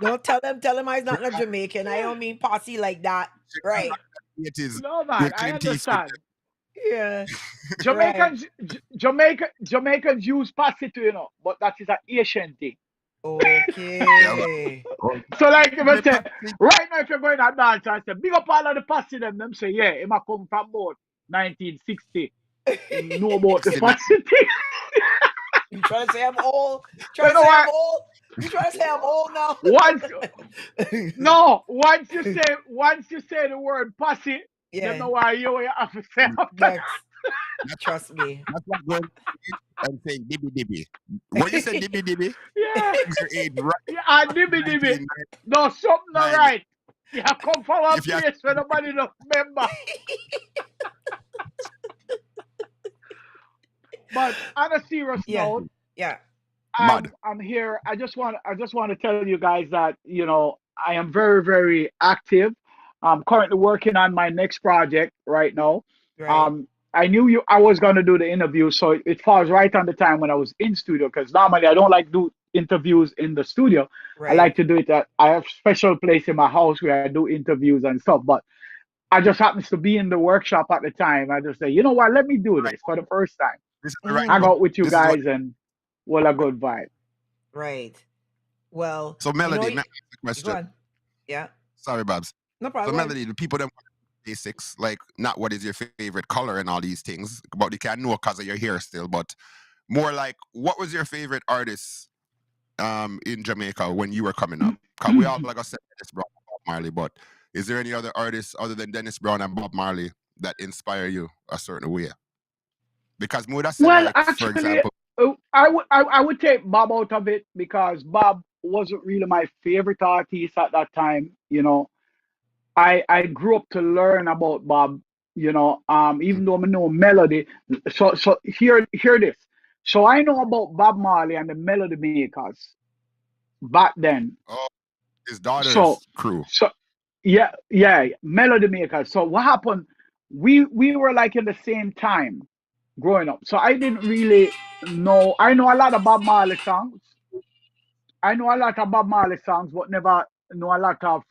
Don't tell them. Tell them I'm not a Jamaican. I don't mean posse like that, right? It is no man, with I Clint Eastwood. understand. Yeah, right. Jamaicans use pussy too, but that is an Asian thing. Yeah, Okay. well, So like if I the say, passing- right now if you're going to dance, I say, big up all of the pussy them say, yeah, it might come from about 1960. Him know about the 69. pussy thing. You trying to say I'm old? You Trying to know say I'm what? old? You trying to say I'm old now? Once once you say the word pussy, them Yeah, know why you have to say after that. next. That's Trust me. like going and saying dibby dibby. When you say dibby dibby, Yeah. your age right Yeah, dibby. No, something not 1999. right. You come from a If you place where nobody don't remember. But on a serious Yeah, note, yeah. mad. I'm here. I just want to tell you guys that I am very very active. I'm currently working on my next project right now. Right, Um, I knew I was gonna do the interview, so it falls right on the time when I was in studio. Because normally I don't like do interviews in the studio. I right. like to do it at I have special place in my house where I do interviews and stuff. But I just happens to be in the workshop at the time. I just say, you know what, let me do Right. this for the first time. This is the right Mm-hmm. Hang one. out with you This is what. guys and well a good vibe. Right. Well, So Melody, let me ask you a go question. on. Yeah, Sorry, Babs. no So problem. Go on. Melody, the people that want basics, like not what is your favorite color and all these things, but you can know because of your hair still, but more like what was your favorite artist in Jamaica when you were coming up? Because we all like I said Dennis Brown and Bob Marley, but is there any other artists other than Dennis Brown and Bob Marley that inspire you a certain way? Because would I say Well, like for actually, example, I would take Bob out of it because Bob wasn't really my favorite artist at that time. I grew up to learn about Bob. mm, Even though I know melody. So hear this. So I know about Bob Marley and the Melody Makers back then. oh, his So daughter's crew, so yeah, Melody Makers. So what happened? We were like in the same time growing up. So I didn't really know. I know a lot of Bob Marley songs. I know a lot of Bob Marley songs, but never know a lot of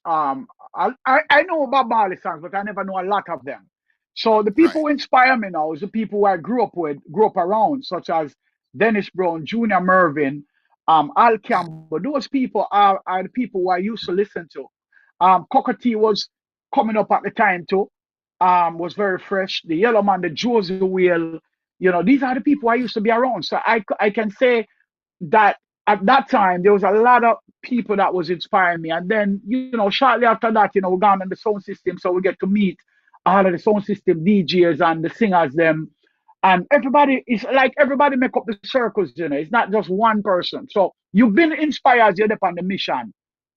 I know Bob Marley songs, but I never know a lot of them. So the people right? who inspire me now is the people who I grew up around, such as Dennis Brown, Junior Mervin, Al Right. Campbell. Those people are the people who I used to listen to. Cocoa Tea was coming up at the time too. Was very fresh. The Yellow Man, the Josie Whale, these are the people I used to be around. So I can say that at that time there was a lot of people that was inspiring me. And then, shortly after that, we gone on the sound system, so we get to meet all of the sound system DJs and the singers them. And everybody is like everybody make up the circles, It's not just one person. So you've been inspired, you're up on the mission.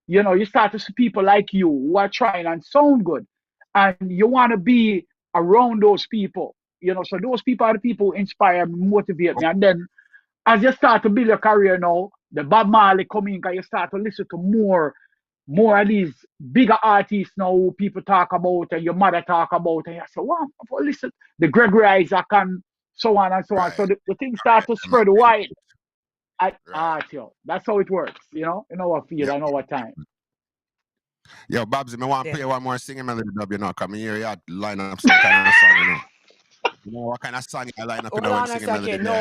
You start to see people like you who are trying and sound good. And you want to be around those people. So those people are the people who inspire me, motivate me. And then as you start to build your career now, the Bob Marley coming, because you start to listen to more of these bigger artists now who people talk about and your mother talk about, and you say, wow, listen, the Gregory Isaac and so on and so on. So Right. the things start to Am I spread ready? wide at Right. yo. That's how it works, in our field Yep. and our time. Yo, Babs, I want to Yeah. play one more singing melody dub, come here, you line up some kind of song, You know what kind of song you line up, Hold when on a singing melody second. there, No,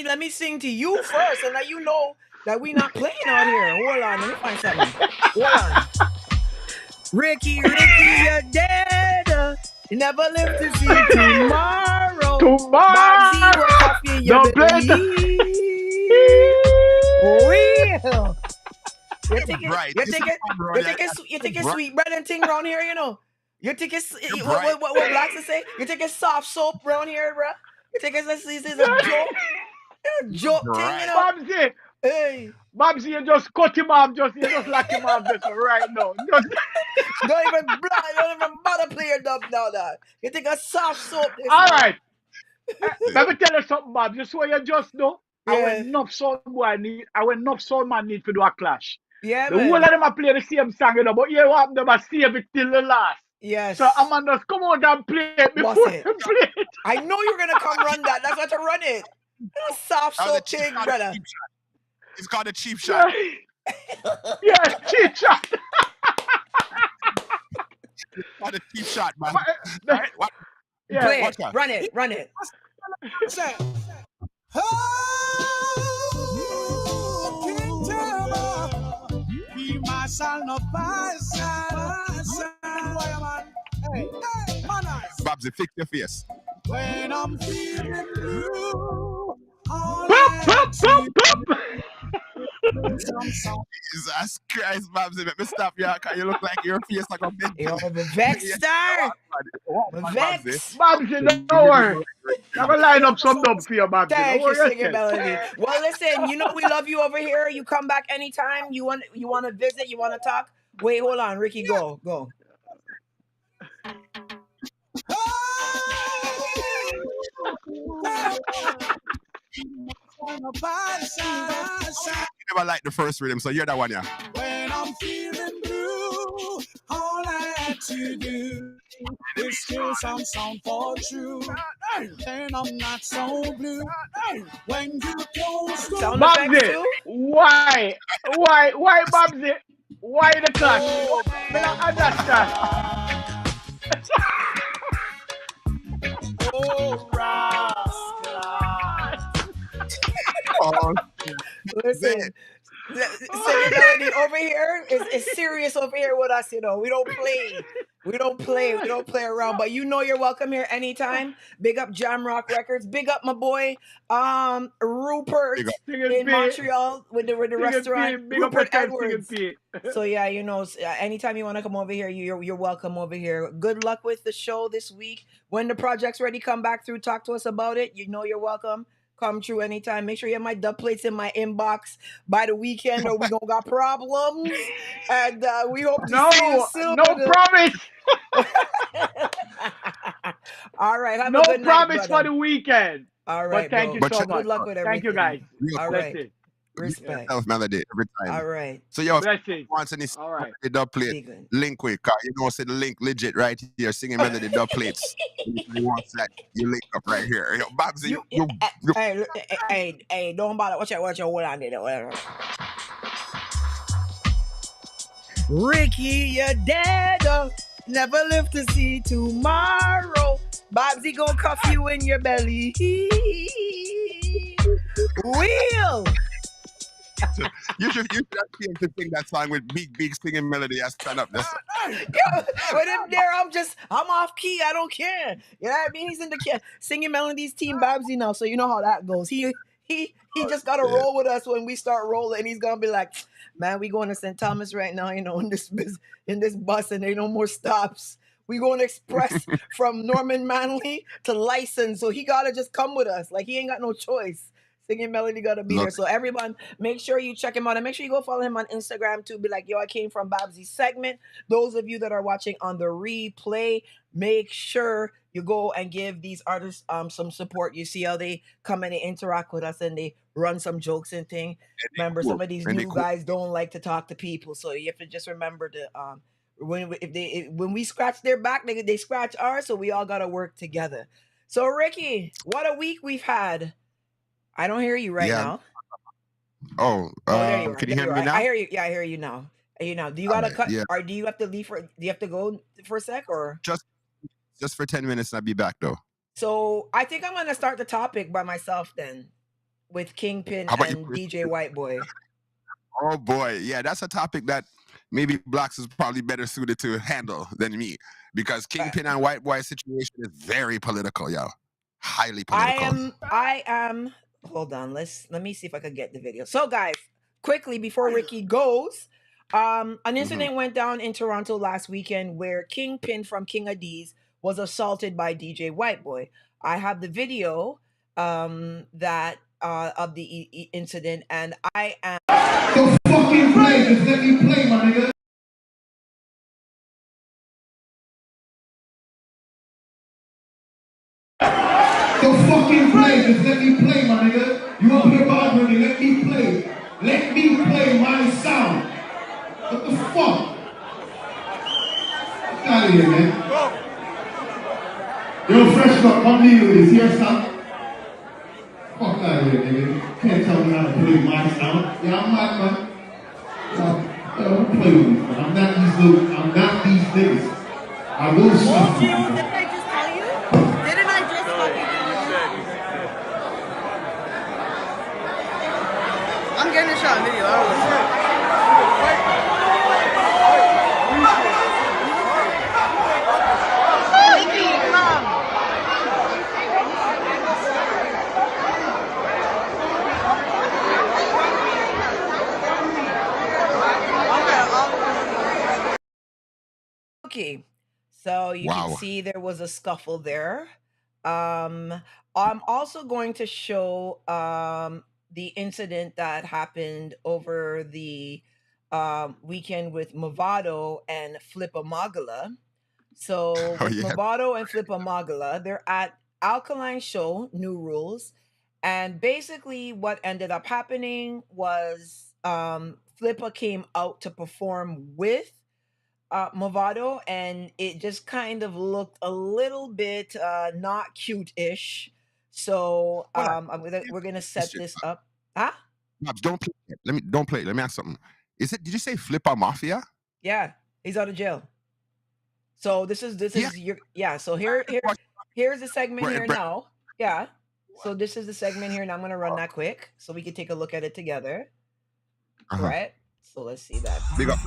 let me sing to you first, and let you know that we not playing out here. Hold on, let me find something. Hold on. Ricky, you're there. Never live to see tomorrow. Babsy Tomorrow, will coffee in your the belly. Real. You think it, Bright. you This think is it, fun, bro. you think it's, you think it's Bright. sweet bread and thing round here, you know. You think it's You're what, bright. what blacks to say? You think it's soft soap round here, bro? You think it's a joke, joke thing, you Bright. know? Babsy, Hey, Babsy, you just cut him off, you just lock him off just right now. Just, don't even bother play your dub now, that. You think a soft soap this all now? right. Let me tell you something, Bob. Just what you just know. Yeah, I went enough sound man need to do a clash. yeah, The whole of man. them are play the same song, you know, but you what them are save it till the last. So Yes, I'm gonna just come out and play it boss before it. them play it. I know you're gonna come run that. That's why to run it. A soft That was a soap cheap thing, shot. brother. It's called a cheap shot. Yeah, cheap shot. It's called a cheap shot, man. The- Right? What? yeah. Play Watch it. that. Run it. Run it. Say, oh, King Jamaica, be my son of my son. Why am I? Hey, manners. Babsy, fix your face. When I'm feeling blue, all Pop, I pop, see pop, pop. is some song. Jesus Christ, Babsy, let me stop you. Cause you look like your face like a big. Yo, the Vex star. The Babsy. Vex. Babsy, don't worry. I'm gonna line up some dub for you, Babsy. Don't Thank you, worry Singing yourself. Melody. Well, listen, you know we love you over here. You come back anytime. You want to visit, you want to talk. Wait, hold on, Ricky, go. You never liked the first rhythm, so you're that one, yeah. When I'm feeling blue, all I had to do is kill some sound for true. Then I'm not so blue. When you close the Sound effects Babsy, too? why, Babsy? Why the clash? Me not understand. oh, rascal. Oh, Listen, Singing Melody over here is serious over here with us, you know. We don't play. We don't play around. But you know you're welcome here anytime. Big up Jamrock Records. Big up my boy Rupert Big up. Singing in P. Montreal with the restaurant. Big up Rupert yourself, Singing Edwards. P. So yeah, you know, anytime you want to come over here, you're welcome over here. Good luck with the show this week. When the project's ready, come back through, talk to us about it. You know you're welcome. Come through anytime. Make sure you have my dub plates in my inbox by the weekend, or we gonna got problems. And we hope to see you soon. No promise. All right, have No a good night, promise for brother. the weekend. All right, But thank you bro. so check- much. Good luck with Thank you, everything. guys. Real All quick. right, Blessings. respect. Self melody every time. All right, So yo, if Blessings. you want any All right. the dub plate, be good. link quick. You know, say the link legit right here. Singing melody dub plates. If you want that, you link up right here. Yo, Babsy, you Hey, don't bother. Watch out, hold on there. Whatever. Ricky, you're dead. Never live to see tomorrow. Babsy gonna cuff you in your belly. Will. you should have came to sing that song with big singing melody. I stand up. That's Yo, with him there, I'm off key. I don't care. You know what I mean? He's in the key. Singing Melody's team Babsy now, so you know how that goes. He just gotta roll with us when we start rolling. He's gonna be like, man, we going to St. Thomas right now, you know, in this bus, and there ain't no more stops. We going express from Norman Manley to License, so he gotta just come with us. Like he ain't got no choice. Singing Melody gotta be there. So everyone, make sure you check him out and make sure you go follow him on Instagram too. Be like, yo, I came from Babsy's segment. Those of you that are watching on the replay, make sure you go and give these artists some support. You see how they come and they interact with us and they run some jokes and thing. Remember, some of these new guys don't like to talk to people, so you have to just remember to when we scratch their back, they scratch ours. So we all gotta work together. So Ricky, what a week we've had. I don't hear you right now. Oh, there you are. can you hear me now? I hear you. Yeah, I hear you now. Do you gotta cut? Yeah. Or do you have to leave do you have to go for a sec or? Just for 10 minutes and I'll be back though. So I think I'm gonna start the topic by myself then, with Kingpin and DJ Whiteboy. Oh boy, yeah, that's a topic that maybe Blacks is probably better suited to handle than me, because Kingpin and White Boy situation is very political, yo. Highly political. I am hold on, let me see if I could get the video. So guys, quickly before Ricky goes, an incident went down in Toronto last weekend where Kingpin from King of D's was assaulted by DJ White Boy. I have the video that of the incident, and I am The fucking play, just let me play, my nigga. The fucking play, just let me play, my nigga. You open your mouth with me, let me play. Let me play my sound. What the fuck? Get out of here, man. Yo, fresh up, come deal with this, here, son. Fuck out of here, nigga. Can't tell me how to play my sound. Yeah, I'm not, man. Don't play with me, man. I'm not these niggas. I will stop you. Didn't I just tell you? Didn't I just tell you? I'm getting a shot video. I don't know. Okay, so you can Wow. see there was a scuffle there. I'm also going to show the incident that happened over the weekend with Movado and Flippa Magala. So Oh with yeah. Movado and Flippa Magala, they're at Alkaline Show, New Rules. And basically what ended up happening was Flippa came out to perform with Movado, and it just kind of looked a little bit not cute-ish. So Hold on. we're gonna set Question. this up. Huh? Mobs, don't play it. Don't play it. Let me ask something. Did you say Flipper Mafia? Yeah, he's out of jail. So this Yeah. is your So here's the segment here now. Yeah. So this is the segment here, and I'm gonna run that quick so we can take a look at it together. Right? So let's see that. Big up.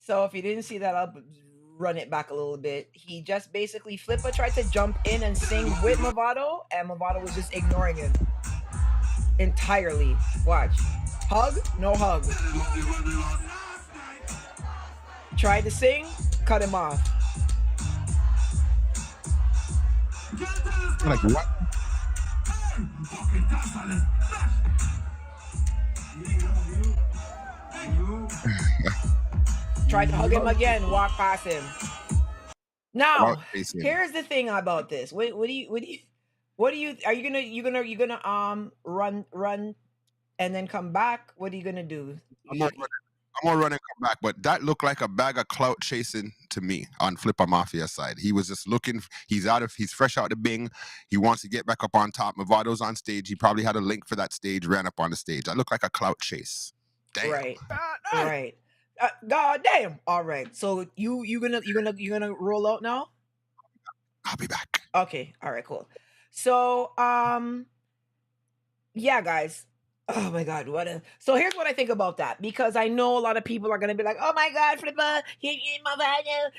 So if you didn't see that, I'll run it back a little bit. He just basically Flippa tried to jump in and sing with Movado, and Movado was just ignoring him entirely. Watch. Hug, no hug. Tried to sing, cut him off. Like what? Tried to hug him again, walk past him. Now, About facing. here's the thing about this. What do you are you gonna run and then come back? What are you gonna do? I'm gonna run and come back, but that looked like a bag of clout chasing to me on Flipper Mafia side. He was just looking. He's fresh out the Bing. He wants to get back up on top. Mavado's on stage. He probably had a link for that stage. Ran up on the stage. That looked like a clout chase. Damn. Right. Right. God damn. All right. So you gonna roll out now? I'll be back. Okay. All right. Cool. So yeah, guys. Oh my God, so here's what I think about that, because I know a lot of people are gonna be like, "Oh my God, Flipper, he my value."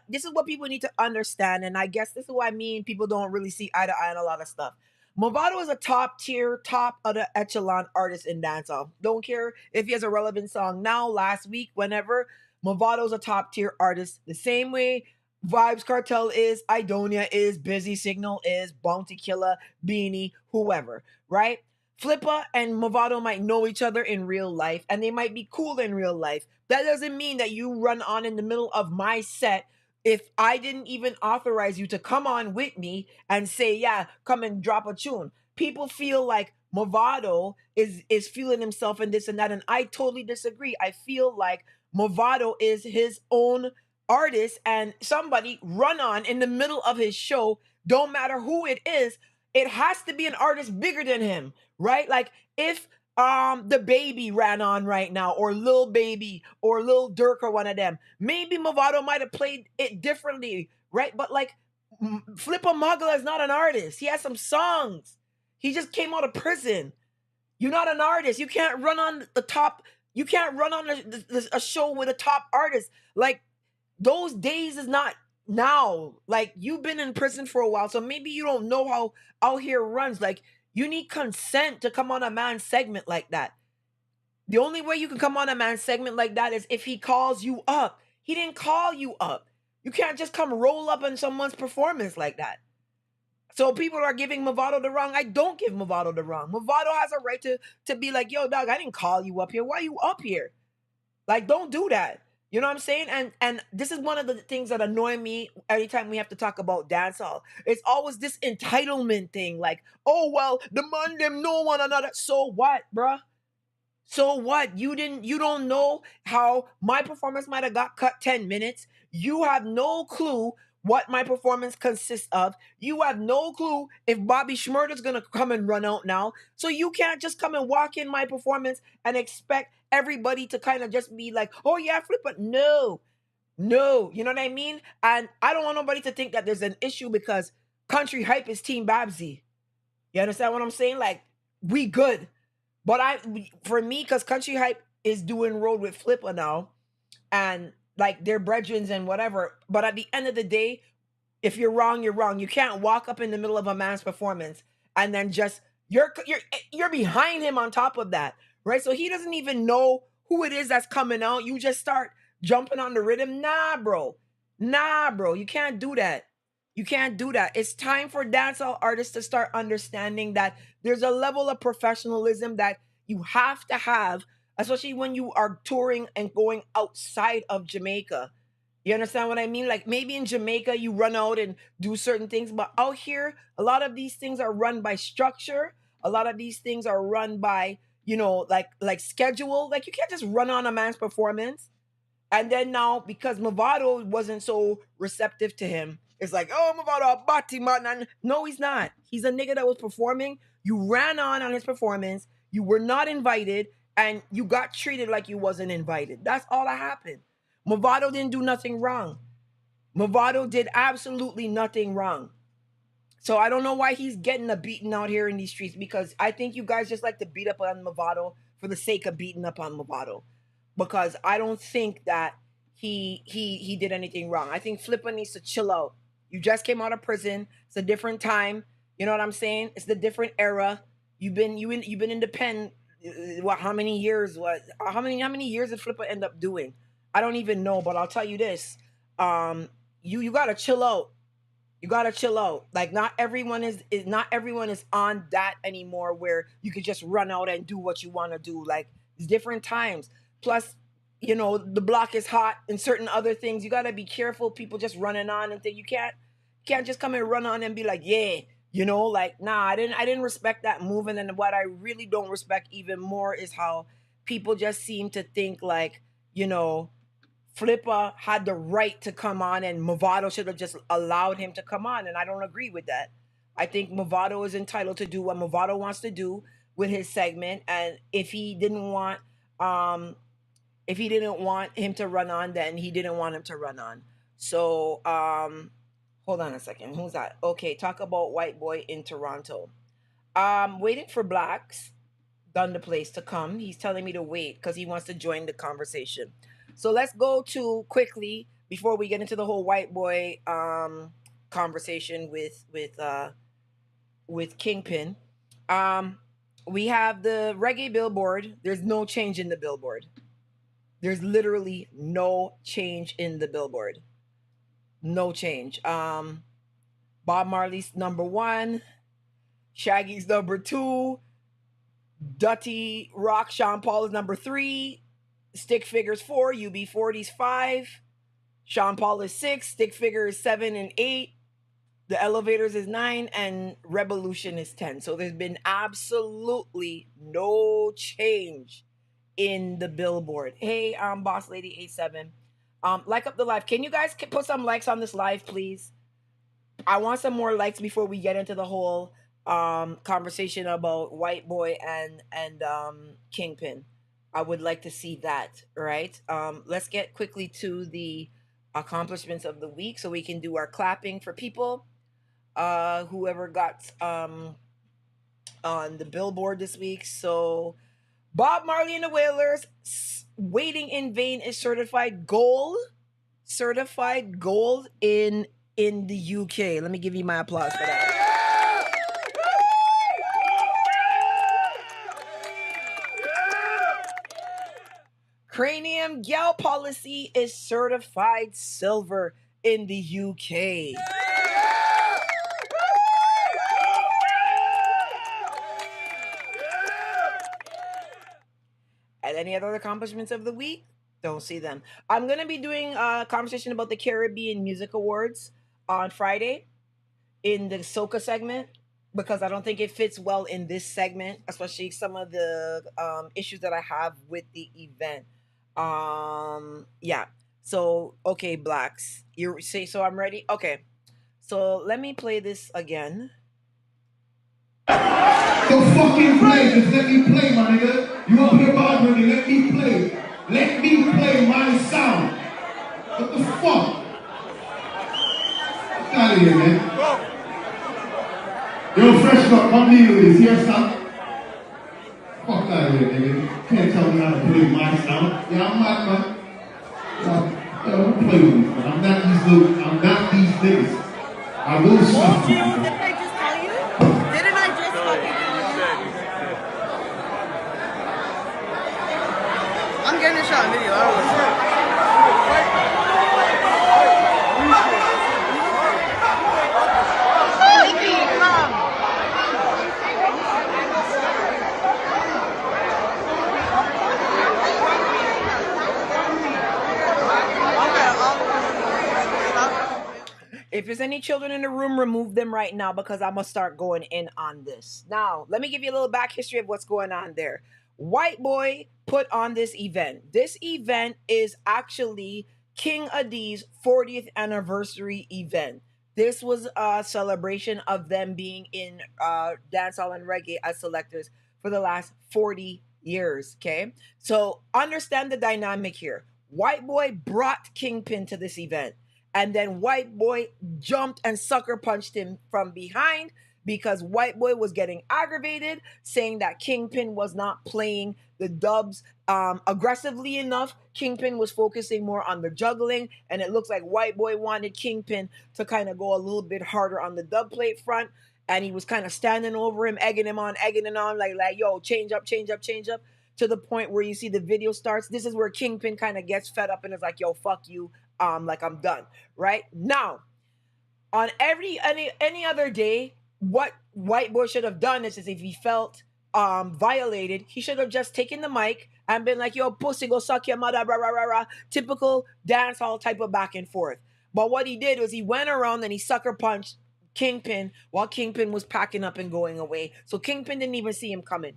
This is what people need to understand, and I guess this is what I mean. People don't really see eye to eye on a lot of stuff. Movado is a top tier, top of the echelon artist in dancehall. Don't care if he has a relevant song now, last week, whenever. Movado's a top tier artist. The same way Vibes Cartel is, Idonia is, Busy Signal is, Bounty Killer, Beanie, whoever, right? Flippa and Movado might know each other in real life, and they might be cool in real life. That doesn't mean that you run on in the middle of my set if I didn't even authorize you to come on with me and say, yeah, come and drop a tune. People feel like Movado is feeling himself and this and that, and I totally disagree. I feel like Movado is his own artist, and somebody run on in the middle of his show, don't matter who it is, it has to be an artist bigger than him, right? Like if the baby ran on right now, or Lil Baby or Lil Durk or one of them, maybe Movado might have played it differently, right? But like Flippa Mugla is not an artist. He has some songs. He just came out of prison. You're not an artist. You can't run on the top. You can't run on a show with a top artist. Like those days is not now. Like you've been in prison for a while, so maybe you don't know how out here runs. Like you need consent to come on a man's segment like that. The only way you can come on a man's segment like that is if he calls you up. He didn't call you up. You can't just come roll up on someone's performance like that. So people are giving Movado the wrong. I don't give Movado the wrong. Movado has a right to be like, yo, dog, I didn't call you up here. Why are you up here? Like, don't do that. You know what I'm saying? And this is one of the things that annoy me anytime we have to talk about dancehall. It's always this entitlement thing. Like, oh, well, the man them know one another. So what, bruh? So what? You don't know how my performance might have got cut 10 minutes. You have no clue what my performance consists of. You have no clue if Bobby Schmurder's gonna come and run out now. So you can't just come and walk in my performance and expect everybody to kind of just be like, oh yeah, flip it. No, you know what I mean? And I don't want nobody to think that there's an issue because Country Hype is Team Babsy. You understand what I'm saying? Like, we good. But for me, because Country Hype is doing road with Flippa now, and like they're brethrens and whatever. But at the end of the day, if you're wrong, you're wrong. You can't walk up in the middle of a man's performance and then just you're behind him on top of that, right? So he doesn't even know who it is that's coming out. You just start jumping on the rhythm. Nah, bro. You can't do that. You can't do that. It's time for dancehall artists to start understanding that there's a level of professionalism that you have to have, especially when you are touring and going outside of Jamaica. You understand what I mean? Like maybe in Jamaica you run out and do certain things, but out here, a lot of these things are run by structure. A lot of these things are run by, like schedule. Like you can't just run on a man's performance. And then now, because Movado wasn't so receptive to him, it's like, oh, Movado, a batty man. And no, he's not. He's a nigga that was performing. You ran on his performance. You were not invited, and you got treated like you wasn't invited. That's all that happened. Movado didn't do nothing wrong. Movado did absolutely nothing wrong. So I don't know why he's getting a beating out here in these streets, because I think you guys just like to beat up on Movado for the sake of beating up on Movado. Because I don't think that he did anything wrong. I think Flippa needs to chill out. You just came out of prison. It's a different time. You know what I'm saying? It's the different era. You've been in the pen. What? How many years? How many years did Flippa end up doing? I don't even know. But I'll tell you this. You gotta chill out. You gotta chill out. Like not everyone is on that anymore, where you could just run out and do what you want to do. Like it's different times. Plus, the block is hot and certain other things. You gotta be careful. People just running on and think you can't just come and run on and be like, yeah, like, nah, I didn't respect that move. And then what I really don't respect even more is how people just seem to think like, Flippa had the right to come on and Movado should have just allowed him to come on. And I don't agree with that. I think Movado is entitled to do what Movado wants to do with his segment. And if he didn't want him to run on, then he didn't want him to run on. So, hold on a second. Who's that? Okay, talk about White Boy in Toronto. Waiting for Blacks, Done the Place, to come. He's telling me to wait because he wants to join the conversation. So let's go to quickly, before we get into the whole White Boy conversation with Kingpin. We have the reggae billboard. There's no change in the billboard. There's literally no change in the billboard. No change. Bob Marley's number 1. Shaggy's number 2. Dutty Rock Sean Paul is number 3. Stick Figures 4. UB40's 5. Sean Paul is 6. Stick Figure is 7 and 8. The Elevators is 9 and Revolution is 10. So there's been absolutely no change in the billboard. Hey, Boss Lady 87. Like up the live. Can you guys put some likes on this live, please? I want some more likes before we get into the whole conversation about White Boy and Kingpin. I would like to see that, right? Let's get quickly to the accomplishments of the week so we can do our clapping for people. Whoever got on the billboard this week. So Bob Marley and the Wailers, Waiting in Vain is certified gold. Certified gold in the UK. Let me give you my applause for that. Cranium Gal Policy is certified silver in the UK. And any other accomplishments of the week? Don't see them. I'm going to be doing a conversation about the Caribbean Music Awards on Friday in the Soca segment because I don't think it fits well in this segment, especially some of the issues that I have with the event. Yeah. So, okay, Blacks. You say so I'm ready? Okay. So let me play this again. Don't fucking play, just let me play, my nigga. You up here bothering me, let me play. Let me play my sound. What the fuck? Get out of here, man. Yo, fresh up, come deal with this, here, son. Fuck out of here, nigga. Can't tell me how to play my sound. Yeah, I'm mad, man. Yo, don't play with me, man. I'm not these niggas. I will suffer. Didn't I just tell you? Didn't I just fucking tell you? I'm getting a shot video. I don't know. If there's any children in the room, remove them right now because I'm going to start going in on this. Now, let me give you a little back history of what's going on there. White Boy put on this event. This event is actually King Adi's 40th anniversary event. This was a celebration of them being in dancehall and reggae as selectors for the last 40 years, okay? So understand the dynamic here. White Boy brought Kingpin to this event. And then White Boy jumped and sucker punched him from behind because White Boy was getting aggravated, saying that Kingpin was not playing the dubs aggressively enough. Kingpin was focusing more on the juggling, and it looks like White Boy wanted Kingpin to kind of go a little bit harder on the dub plate front, and he was kind of standing over him, egging him on, like, yo, change up, to the point where you see the video starts. This is where Kingpin kind of gets fed up and is like, yo, fuck you. Like I'm done, right? Now, on any other day, what White Boy should have done is if he felt violated, he should have just taken the mic and been like, yo, pussy, go suck your mother, rah, rah, rah, rah. Typical dance hall type of back and forth. But what he did was he went around and he sucker punched Kingpin while Kingpin was packing up and going away. So Kingpin didn't even see him coming.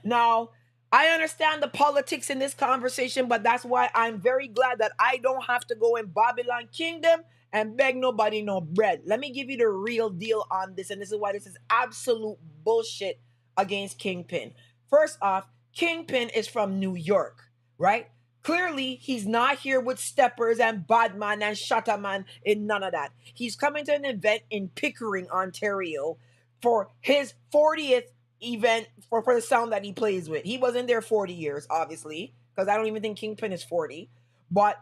Now, I understand the politics in this conversation, but that's why I'm very glad that I don't have to go in Babylon Kingdom and beg nobody no bread. Let me give you the real deal on this, and this is why this is absolute bullshit against Kingpin. First off, Kingpin is from New York, right? Clearly, he's not here with Steppers and Badman and Shutterman in none of that. He's coming to an event in Pickering, Ontario for his 40th event for the sound that he plays with. He wasn't there 40 years, obviously, because I don't even think Kingpin is 40. But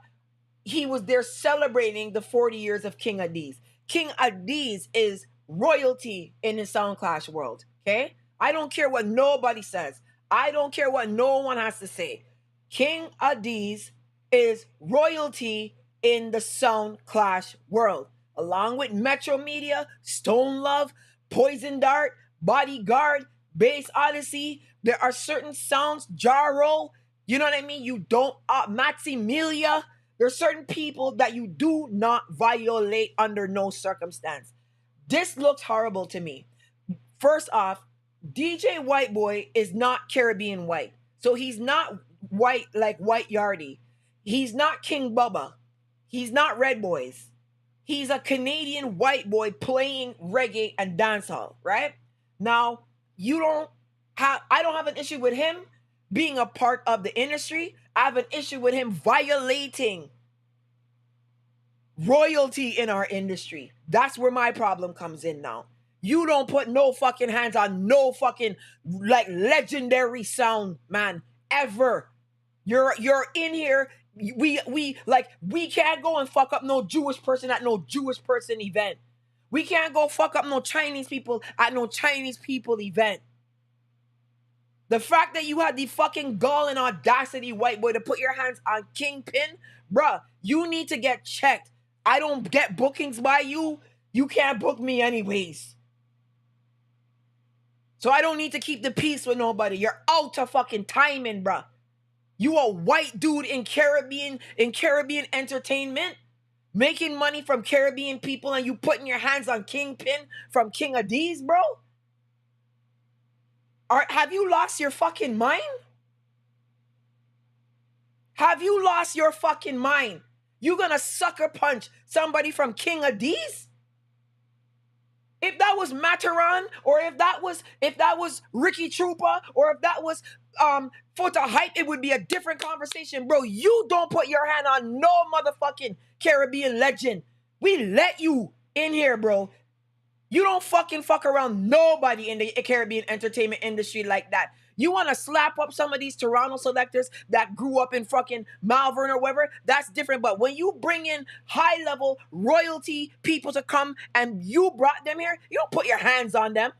he was there celebrating the 40 years of King Adiz. King Adiz is royalty in the Sound Clash world, okay? I don't care what nobody says. I don't care what no one has to say. King Adiz is royalty in the Sound Clash world, along with Metro Media, Stone Love, Poison Dart, Bodyguard, Bass Odyssey. There are certain sounds, Jarro, you know what I mean? You don't, Maximilia, There's certain people that you do not violate under no circumstance. This looks horrible to me. First off, DJ White Boy is not Caribbean white. So he's not white like White Yardie. He's not King Bubba. He's not Red Boys. He's a Canadian white boy playing reggae and dancehall, right? Now, I don't have an issue with him being a part of the industry. I have an issue with him violating royalty in our industry. That's where my problem comes in now. You don't put no fucking hands on no fucking like legendary sound, man, ever. You're in here. We can't go and fuck up no Jewish person at no Jewish person event. We can't go fuck up no Chinese people at no Chinese people event. The fact that you had the fucking gall and audacity, white boy, to put your hands on Kingpin, bruh, you need to get checked. I don't get bookings by you. You can't book me anyways. So I don't need to keep the peace with nobody. You're out of fucking timing, bruh. You a white dude in Caribbean entertainment, making money from Caribbean people, and you putting your hands on Kingpin from King of D's, bro? Have you lost your fucking mind? Have you lost your fucking mind? You gonna sucker punch somebody from King of D's? If that was Mataran, or if that was Ricky Trooper, or if that was Foot of Hype, it would be a different conversation, bro. You don't put your hand on no motherfucking Caribbean legend. We let you in here, bro. You don't fucking fuck around nobody in the Caribbean entertainment industry like that. You want to slap up some of these Toronto selectors that grew up in fucking Malvern or whatever, that's different. But when you bring in high-level royalty people to come and you brought them here, you don't put your hands on them.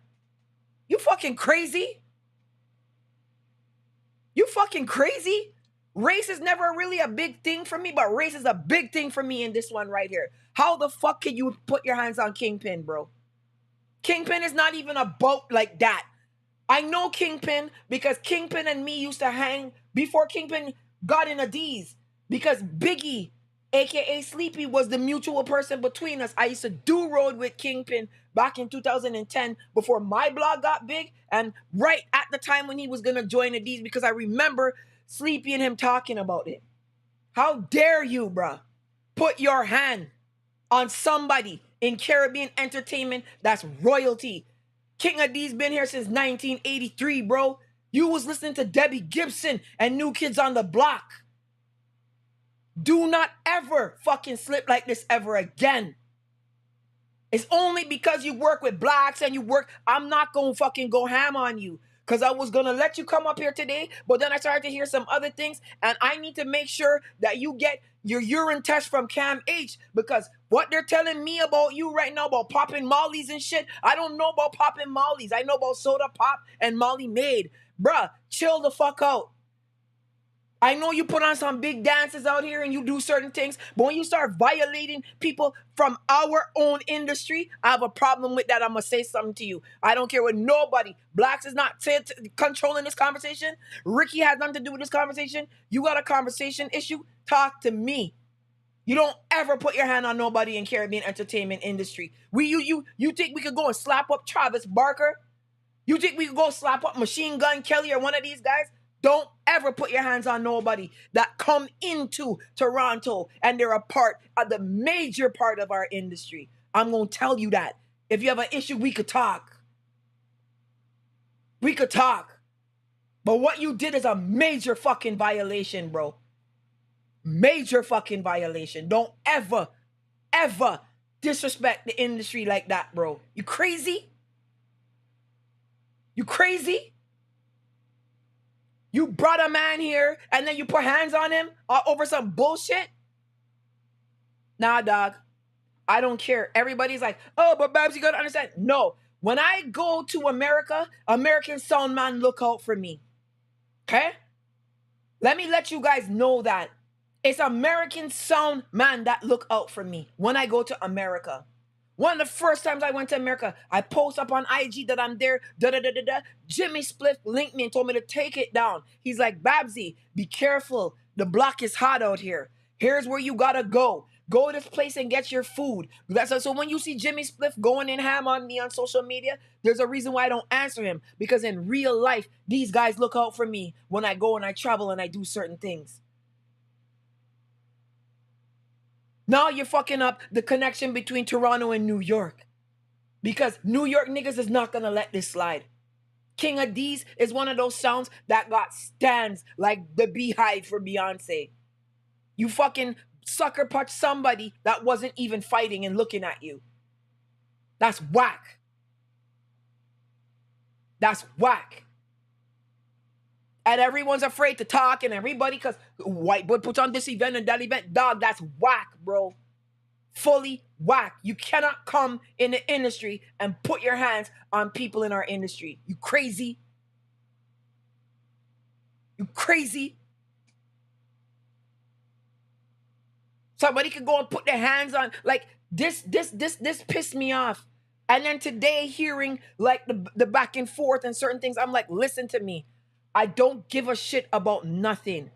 You fucking crazy? You fucking crazy? Race is never really a big thing for me, but race is a big thing for me in this one right here. How the fuck can you put your hands on Kingpin, bro? Kingpin is not even a boat like that. I know Kingpin because Kingpin and me used to hang before Kingpin got in a D's, because Biggie, aka Sleepy, was the mutual person between us. I used to do road with Kingpin back in 2010 before my blog got big, and right at the time when he was gonna join the D's, because I remember Sleepy and him talking about it. How dare you, bruh, put your hand on somebody in Caribbean entertainment that's royalty. King of D's been here since 1983, bro. You was listening to Debbie Gibson and New Kids on the Block. Do not ever fucking slip like this ever again. It's only because you work with blacks and I'm not gonna fucking go ham on you. Because I was gonna let you come up here today, but then I started to hear some other things, and I need to make sure that you get your urine test from Cam H, because what they're telling me about you right now about popping mollies and shit, I don't know about popping mollies. I know about soda pop and Molly Maid. Bruh, chill the fuck out. I know you put on some big dances out here and you do certain things, but when you start violating people from our own industry, I have a problem with that. I'm going to say something to you. I don't care what nobody. Blacks is not controlling this conversation. Ricky has nothing to do with this conversation. You got a conversation issue? Talk to me. You don't ever put your hand on nobody in Caribbean entertainment industry. You think we could go and slap up Travis Barker? You think we could go slap up Machine Gun Kelly or one of these guys? Don't ever put your hands on nobody that come into Toronto and they're a part of the major part of our industry. I'm going to tell you that. If you have an issue, we could talk. We could talk. But what you did is a major fucking violation, bro. Major fucking violation. Don't ever, ever disrespect the industry like that, bro. You crazy? You crazy? You brought a man here and then you put hands on him over some bullshit? Nah, dog. I don't care. Everybody's like, oh, but Babs, you gotta understand. No. When I go to America, American sound man look out for me. Okay? Let me let you guys know that. It's American sound man that look out for me when I go to America. One of the first times I went to America, I post up on IG that I'm there, Jimmy Spliff linked me and told me to take it down. He's like, Babsy, be careful. The block is hot out here. Here's where you gotta go. Go to this place and get your food. So when you see Jimmy Spliff going in ham on me on social media, there's a reason why I don't answer him. Because in real life, these guys look out for me when I go and I travel and I do certain things. Now you're fucking up the connection between Toronto and New York. Because New York niggas is not gonna let this slide. King of D's is one of those sounds that got stands like the Beehive for Beyonce. You fucking sucker punch somebody that wasn't even fighting and looking at you. That's whack. That's whack. And everyone's afraid to talk and everybody, because white boy puts on this event and that event. Dog, that's whack, bro. Fully whack. You cannot come in the industry and put your hands on people in our industry. You crazy? You crazy? Somebody could go and put their hands on, like, this pissed me off. And then today, hearing like the back and forth and certain things, I'm like, listen to me. I don't give a shit about nothing.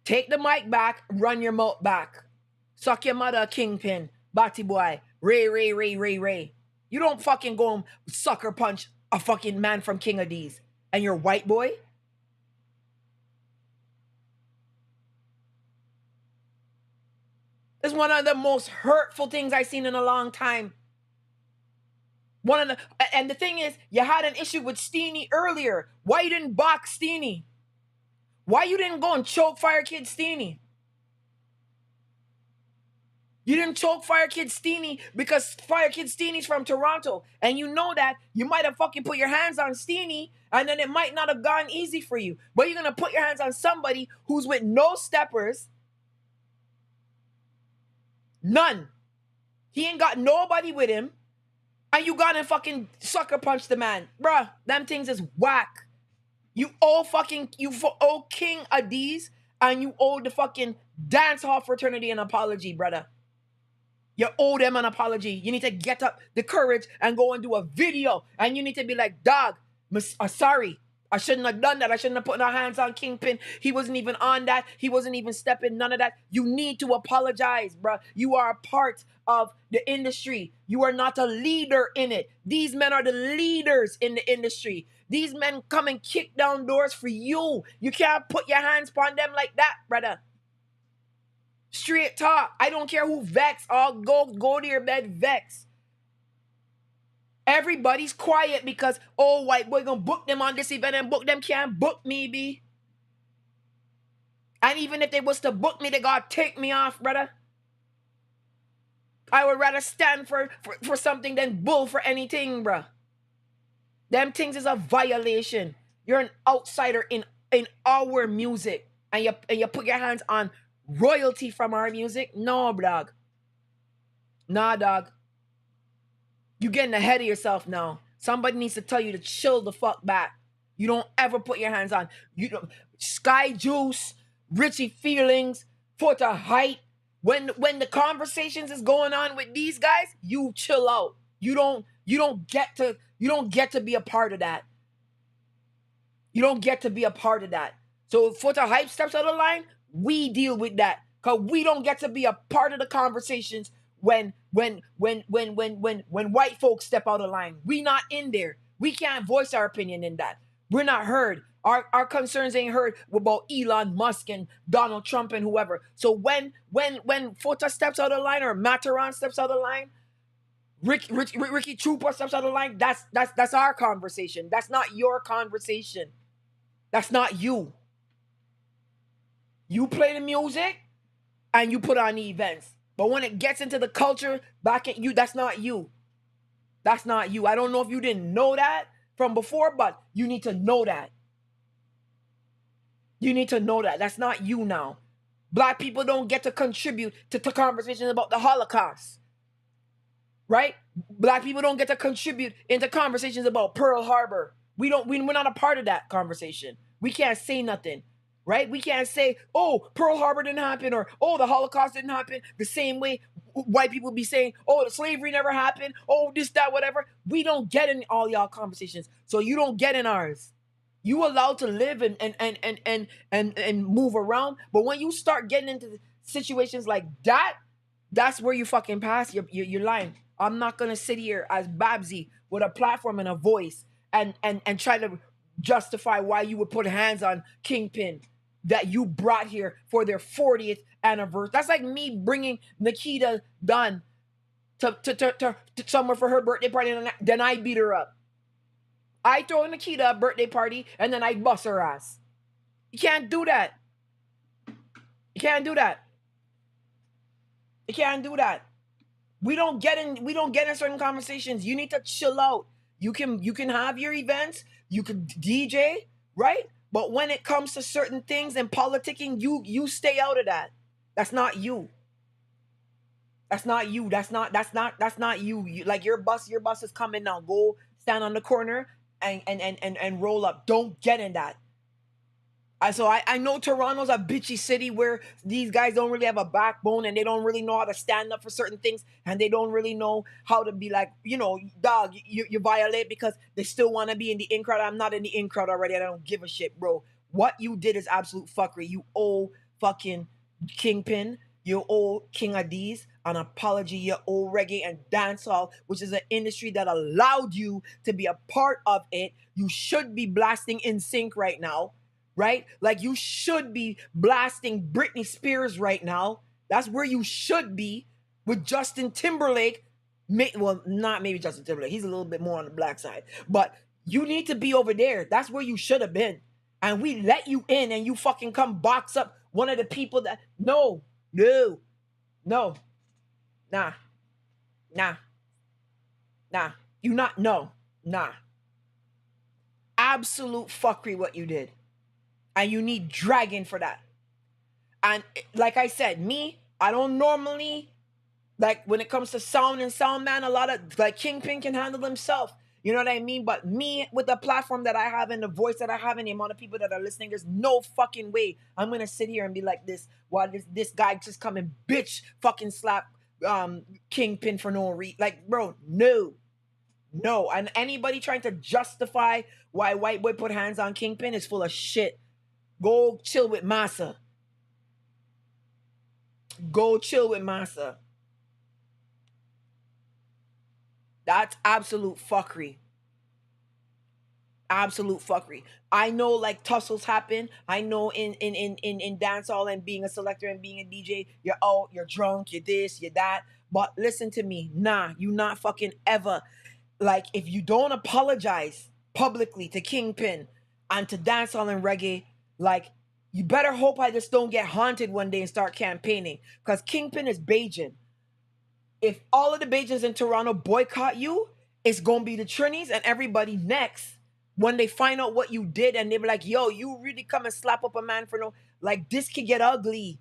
Take the mic back, run your mouth back. Suck your mother, Kingpin, Batty Boy, Ray. You don't fucking go and sucker punch a fucking man from King of D's. And you're white boy? It's one of the most hurtful things I've seen in a long time. And the thing is, you had an issue with Steenie earlier. Why you didn't box Steenie? Why you didn't go and choke Fire Kid Steenie? You didn't choke Fire Kid Steenie because Fire Kid Steenie's from Toronto. And you know that you might have fucking put your hands on Steenie and then it might not have gone easy for you. But you're going to put your hands on somebody who's with no steppers. None. He ain't got nobody with him. And you got and fucking sucker punch the man. Bruh, them things is whack. You owe King of D's and you owe the fucking dance hall fraternity an apology, brother. You owe them an apology. You need to get up the courage and go and do a video. And you need to be like, dog, sorry. I shouldn't have done that. I shouldn't have put our hands on Kingpin. He wasn't even on that. He wasn't even stepping, none of that. You need to apologize, bro. You are a part of the industry. You are not a leader in it. These men are the leaders in the industry. These men come and kick down doors for you. You can't put your hands upon them like that, brother. Straight talk. I don't care who vex. I'll go to your bed vex. Everybody's quiet because, oh, white boy gonna book them on this event and book them can't book me, B. And even if they was to book me, they gotta take me off, brother. I would rather stand for something than bull for anything, bruh. Them things is a violation. You're an outsider in our music. And you put your hands on royalty from our music? No, dog. Nah, dog. You're getting ahead of yourself now. Somebody needs to tell you to chill the fuck back. You don't ever put your hands on. You don't, Sky Juice, Richie Feelings, Foot of Height. When the conversations is going on with these guys, you chill out. You don't get to be a part of that. You don't get to be a part of that. So if Foot of Hype steps out of line, we deal with that. Cause we don't get to be a part of the conversations when white folks step out of line. We not in there. We can't voice our opinion in that. We're not heard. Our concerns ain't heard about Elon Musk and Donald Trump and whoever. So when Fota steps out of line or Mataran steps out of line, Ricky Trooper steps out of line, that's our conversation. That's not your conversation. That's not you. You play the music and you put on the events. But when it gets into the culture back at you, that's not you. That's not you. I don't know if you didn't know that from before, but you need to know that. You need to know that. That's not you now. Black people don't get to contribute to conversations about the Holocaust. Right? Black people don't get to contribute into conversations about Pearl Harbor. We're not a part of that conversation. We can't say nothing. Right? We can't say, oh, Pearl Harbor didn't happen, or, oh, the Holocaust didn't happen, the same way white people be saying, oh, the slavery never happened, oh, this, that, whatever. We don't get in all y'all conversations, so you don't get in ours. You allowed to live and move around, but when you start getting into situations like that, that's where you fucking pass. You're lying. I'm not gonna sit here as Babsy with a platform and a voice and try to justify why you would put hands on Kingpin that you brought here for their 40th anniversary. That's like me bringing Nikita Dunn to somewhere for her birthday party, and then I beat her up. I throw Nikita a birthday party and then I bust her ass. You can't do that. You can't do that. You can't do that. We don't get in certain conversations. You need to chill out. You can have your events, you can DJ, right? But when it comes to certain things and politicking, you stay out of that. That's not you. That's not you. That's not you. Like your bus is coming now. Go stand on the corner and roll up. Don't get in that. So I know Toronto's a bitchy city where these guys don't really have a backbone and they don't really know how to stand up for certain things, and they don't really know how to be like, dog, you violate because they still want to be in the in crowd. I'm not in the in crowd already. I don't give a shit, bro. What you did is absolute fuckery. You owe fucking Kingpin, you owe King Adiz an apology. You owe reggae and dancehall, which is an industry that allowed you to be a part of it. You should be blasting In Sync right now. Right? Like you should be blasting Britney Spears right now. That's where you should be with Justin Timberlake. Well, not maybe Justin Timberlake. He's a little bit more on the black side. But you need to be over there. That's where you should have been. And we let you in and you fucking come box up one of the people that... No. Nah. You not... No. Nah. Absolute fuckery what you did. And you need Dragon for that. And like I said, I don't normally, like when it comes to sound and sound man, a lot of, like Kingpin can handle himself. You know what I mean? But me, with the platform that I have and the voice that I have and the amount of people that are listening, there's no fucking way I'm going to sit here and be like this while this guy just come and bitch fucking slap Kingpin for no reason. Like, bro, no. And anybody trying to justify why White Boy put hands on Kingpin is full of shit. Go chill with Massa. That's absolute fuckery. I know like tussles happen. I know in dancehall and being a selector and being a DJ, you're out, you're drunk, you're this, you're that. But listen to me. Nah, you not fucking ever. Like if you don't apologize publicly to Kingpin and to dancehall and reggae, like, you better hope I just don't get haunted one day and start campaigning. Because Kingpin is Bajan. If all of the Bajans in Toronto boycott you, it's going to be the Trinis and everybody next. When they find out what you did and they be like, yo, you really come and slap up a man for no... Like, this could get ugly.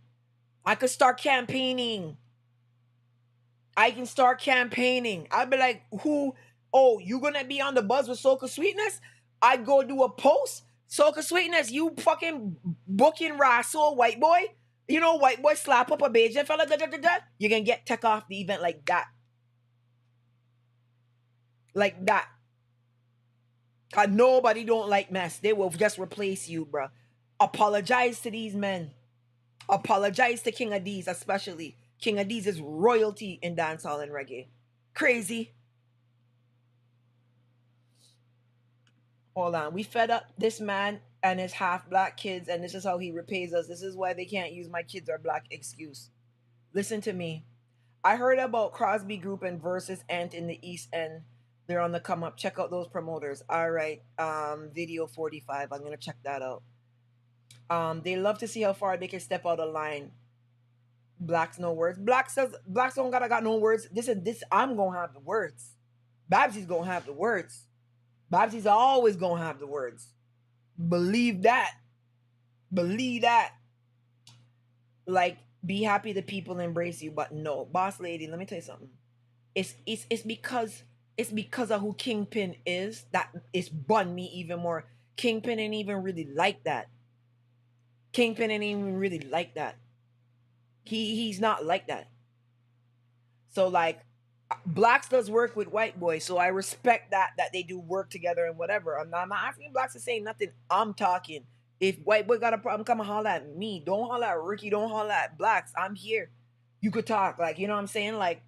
I could start campaigning. I'd be like, who... Oh, you going to be on the buzz with Soca Sweetness? I'd go do a post... Soca Sweetness, you fucking booking Rasso, White Boy. You know, White Boy slap up a Bajan fella, you can get tech off the event like that. Like that. Cause nobody don't like mess. They will just replace you, bro. Apologize to these men. Apologize to King Adiz, especially. King Adiz is royalty in dancehall and reggae. Crazy. Hold on, we fed up this man and his half-black kids, and this is how he repays us. This is why they can't use my kids are black excuse. Listen to me. I heard about Crosby Group and Versus Ant in the East End. They're on the come up. Check out those promoters. All right, video 45. I'm gonna check that out. They love to see how far they can step out of line. Blacks no words. Blacks don't got no words. This. I'm gonna have the words. Babsy's gonna have the words. Babsy's always gonna have the words. Believe that. Like, be happy the people embrace you, but no, boss lady. Let me tell you something. It's because of who Kingpin is that it's bun me even more. Kingpin ain't even really like that. He's not like that. So like, blacks does work with white boys, so I respect that they do work together and whatever. I'm not asking blacks to say nothing. I'm talking If white boy got a problem, come and holler at me. Don't holler at Ricky. Don't holler at blacks. I'm here. You could talk. Like, you know what I'm saying? Like,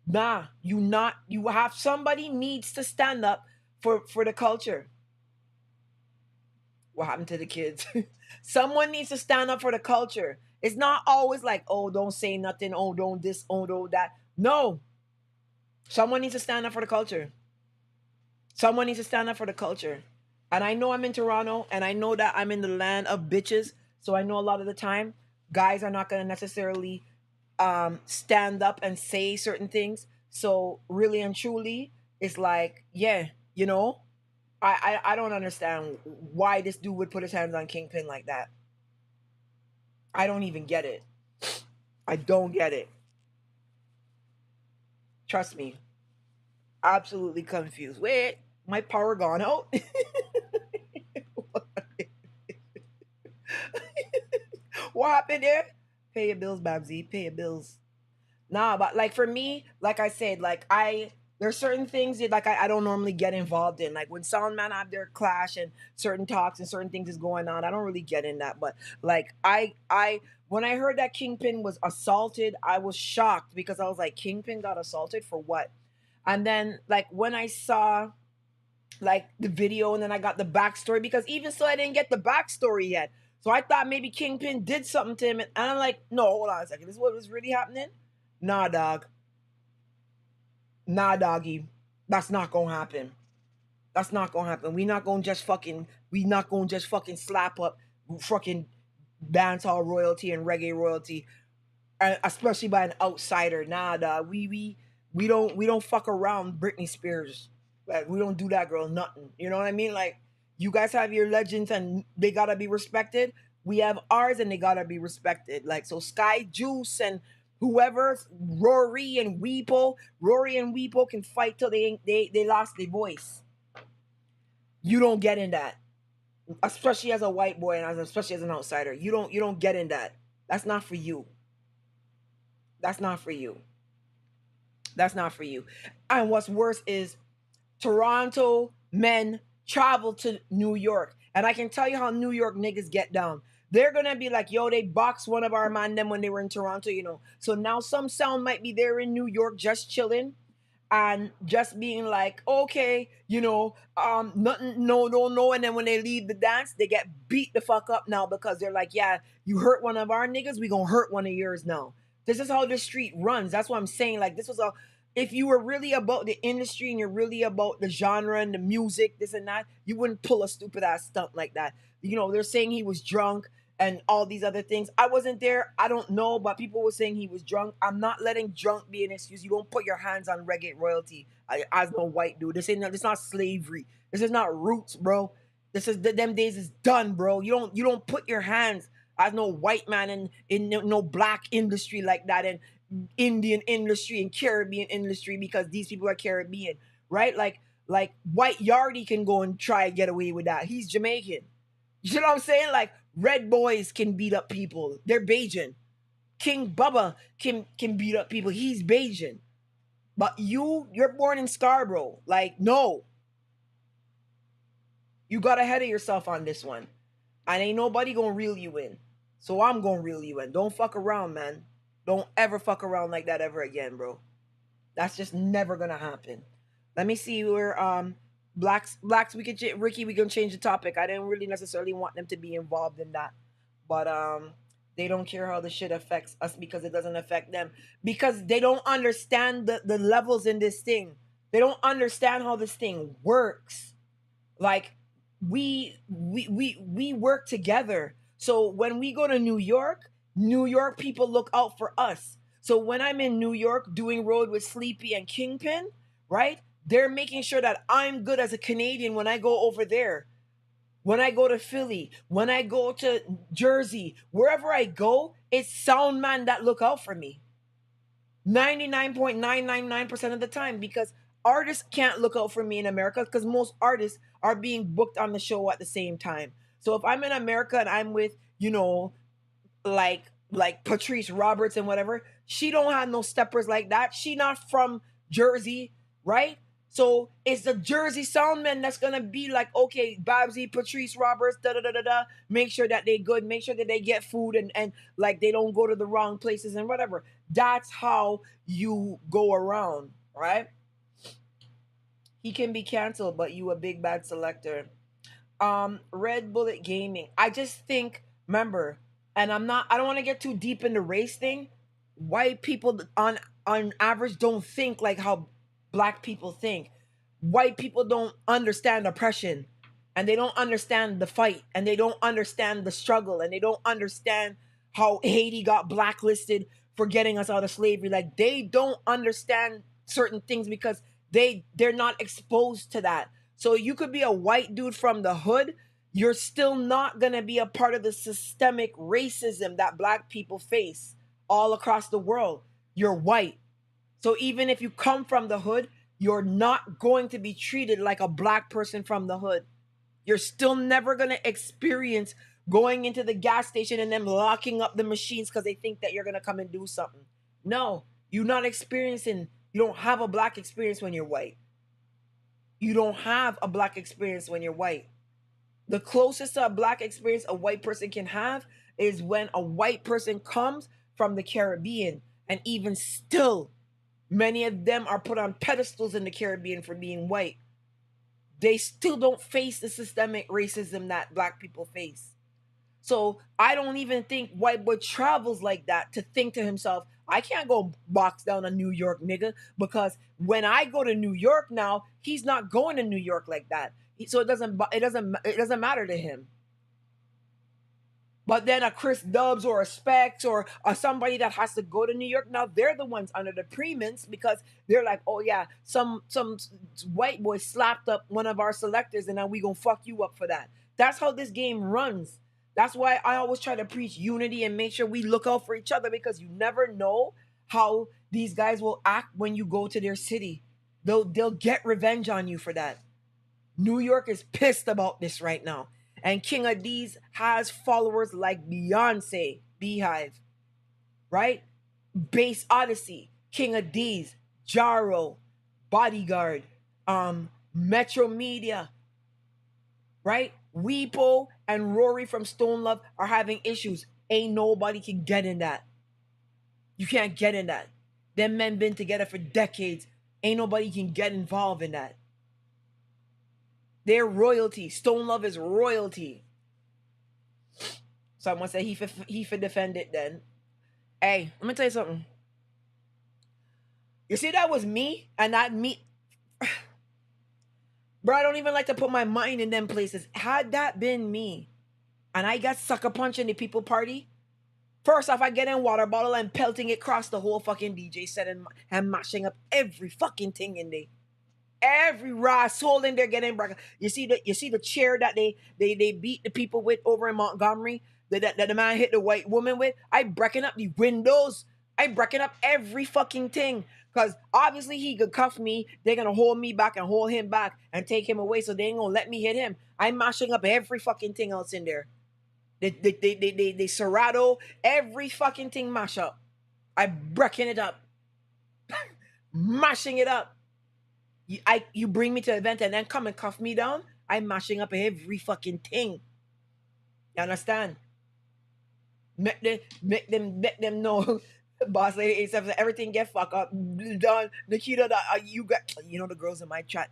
nah, you have somebody needs to stand up for the culture. What happened to the kids? Someone needs to stand up for the culture. It's not always like, oh, don't say nothing, oh, don't this, oh, don't that. No. Someone needs to stand up for the culture. Someone needs to stand up for the culture. And I know I'm in Toronto, and I know that I'm in the land of bitches. So I know a lot of the time, guys are not going to necessarily stand up and say certain things. So really and truly, it's like, yeah, you know, I don't understand why this dude would put his hands on Kingpin like that. I don't even get it. I don't get it. Trust me. Absolutely confused. Wait, my power gone out? What happened there? Pay your bills, Babsy. Pay your bills. Nah, but like for me, like I said, like there's certain things that like I don't normally get involved in. Like when Soundman have their clash and certain talks and certain things is going on, I don't really get in that. But like I when I heard that Kingpin was assaulted, I was shocked because I was like, Kingpin got assaulted for what? And then like when I saw like the video and then I got the backstory, because even so I didn't get the backstory yet. So I thought maybe Kingpin did something to him, and I'm like, no, hold on a second. This is what was really happening? Nah, dog. Nah, doggy. That's not gonna happen. That's not gonna happen. We not gonna just fucking slap up fucking dancehall royalty and reggae royalty, especially by an outsider. Nah, dog. We don't fuck around Britney Spears. Like we don't do that girl nothing. You know what I mean? Like you guys have your legends and they gotta be respected. We have ours and they gotta be respected. Like so Sky Juice and whoever, Rory and Weepo can fight till they lost their voice. You don't get in that. Especially as a white boy and especially as an outsider. You don't get in that. That's not for you. That's not for you. That's not for you. And what's worse is Toronto men travel to New York. And I can tell you how New York niggas get down. They're gonna be like, yo, they boxed one of our man them when they were in Toronto, you know. So now some sound might be there in New York just chilling and just being like, okay, you know, nothing, no. And then when they leave the dance, they get beat the fuck up now because they're like, yeah, you hurt one of our niggas, we gonna hurt one of yours now. This is how the street runs. That's what I'm saying. Like, this was a, if you were really about the industry and you're really about the genre and the music, this and that, you wouldn't pull a stupid ass stunt like that. You know, they're saying he was drunk and all these other things. I wasn't there. I don't know, but people were saying he was drunk. I'm not letting drunk be an excuse. You don't put your hands on reggae royalty as no white dude. This not slavery. This is not roots, bro. This is them days is done, bro. You don't put your hands as no white man in no black industry like that and Indian industry and Caribbean industry because these people are Caribbean, right? Like White Yardie can go and try to get away with that. He's Jamaican. You know what I'm saying? Like Red Boys can beat up people. They're Bajan. King Bubba can beat up people. He's Bajan. But you're born in Scarborough. Like, no. You got ahead of yourself on this one. And ain't nobody gonna reel you in. So I'm gonna reel you in. Don't fuck around, man. Don't ever fuck around like that ever again, bro. That's just never gonna happen. Let me see where blacks we could Ricky, we can change the topic. I didn't really necessarily want them to be involved in that. But they don't care how the shit affects us because it doesn't affect them. Because they don't understand the levels in this thing. They don't understand how this thing works. Like we work together. So when we go to New York people look out for us. So when I'm in New York doing road with Sleepy and Kingpin, right? They're making sure that I'm good as a Canadian when I go over there. When I go to Philly, when I go to Jersey, wherever I go, it's sound man that look out for me. 99.999% of the time, because artists can't look out for me in America because most artists are being booked on the show at the same time. So if I'm in America and I'm with, you know, like Patrice Roberts and whatever, she don't have no steppers like that. She not from Jersey, right? So it's the Jersey Soundmen that's gonna be like, okay, Babsy, Patrice Roberts, da da da da da. Make sure that they good. Make sure that they get food and like they don't go to the wrong places and whatever. That's how you go around, right? He can be canceled, but you a big bad selector. Red Bullet Gaming. I just think, remember, and I don't want to get too deep in the race thing. White people on average don't think like how black people think. White people don't understand oppression, and they don't understand the fight, and they don't understand the struggle, and they don't understand how Haiti got blacklisted for getting us out of slavery. Like they don't understand certain things because they're not exposed to that. So you could be a white dude from the hood, you're still not going to be a part of the systemic racism that black people face all across the world. You're white. So even if you come from the hood, you're not going to be treated like a black person from the hood. You're still never going to experience going into the gas station and them locking up the machines because they think that you're going to come and do something. No, you're not experiencing, you don't have a black experience when you're white. You don't have a black experience when you're white. The closest to a black experience a white person can have is when a white person comes from the Caribbean. And even still, many of them are put on pedestals in the Caribbean for being white. They still don't face the systemic racism that black people face. So I don't even think white boy travels like that to think to himself, I can't go box down a New York nigga because when I go to New York now, he's not going to New York like that. So it doesn't matter to him. But then a Chris Dubs or a Specs or somebody that has to go to New York, now they're the ones under the pretense because they're like, oh yeah, some white boy slapped up one of our selectors and now we gonna fuck you up for that. That's how this game runs. That's why I always try to preach unity and make sure we look out for each other because you never know how these guys will act when you go to their city. They'll get revenge on you for that. New York is pissed about this right now. And King of D's has followers like Beyonce, Beehive, right? Bass Odyssey, King of D's, Jaro, Bodyguard, Metro Media, right? Weepo and Rory from Stone Love are having issues. Ain't nobody can get in that. You can't get in that. Them men been together for decades. Ain't nobody can get involved in that. They're royalty. Stone Love is royalty. Someone said he for defend it then. Hey, let me tell you something. You see, that was me and not me. Bro, I don't even like to put my mind in them places. Had that been me and I got sucker punched in the people party, first off, I get in water bottle and pelting it across the whole fucking DJ set and mashing up every fucking thing in there. Every raw soul in there getting broken. You see the chair that they beat the people with over in Montgomery that the man hit the white woman with. I breaking up the windows. I breaking up every fucking thing. Because obviously he could cuff me. They're going to hold me back and hold him back and take him away. So they ain't going to let me hit him. I'm mashing up every fucking thing else in there. They Serato. Every fucking thing mash up. I'm breaking it up. Mashing it up. You bring me to an event and then come and cuff me down. I'm mashing up every fucking thing. You understand? Make them know. Boss lady 87, everything get fucked up. Done. Nikita, you got, the girls in my chat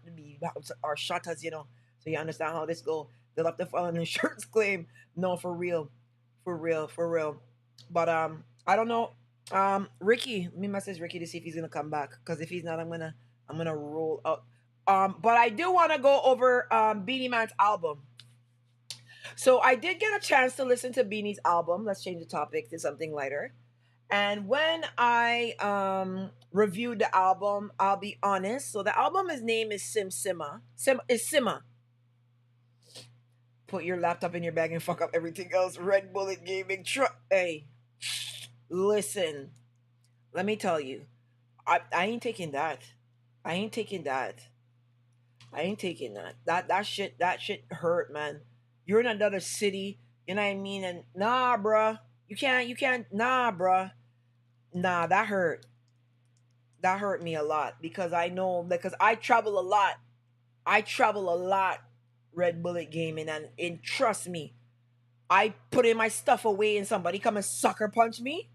are shutters, So you understand how this go. They'll have to file an insurance claim. No, for real. But I don't know. Ricky, let me message Ricky to see if he's gonna come back. Because if he's not, I'm gonna roll up. But I do want to go over Beenie Man's album. So I did get a chance to listen to Beanie's album. Let's change the topic to something lighter. And when I reviewed the album, I'll be honest. So the album's name is Simma. Simma. Put your laptop in your bag and fuck up everything else. Red Bullet Gaming truck. Hey, listen. Let me tell you. I ain't taking that. I ain't taking that. That shit hurt, man. You're in another city, you know what I mean? And nah, bruh. You can't, nah, bruh. Nah, that hurt. That hurt me a lot because I know, because I travel a lot. I travel a lot, Red Bullet Gaming, and trust me, I put in my stuff away and somebody come and sucker punch me.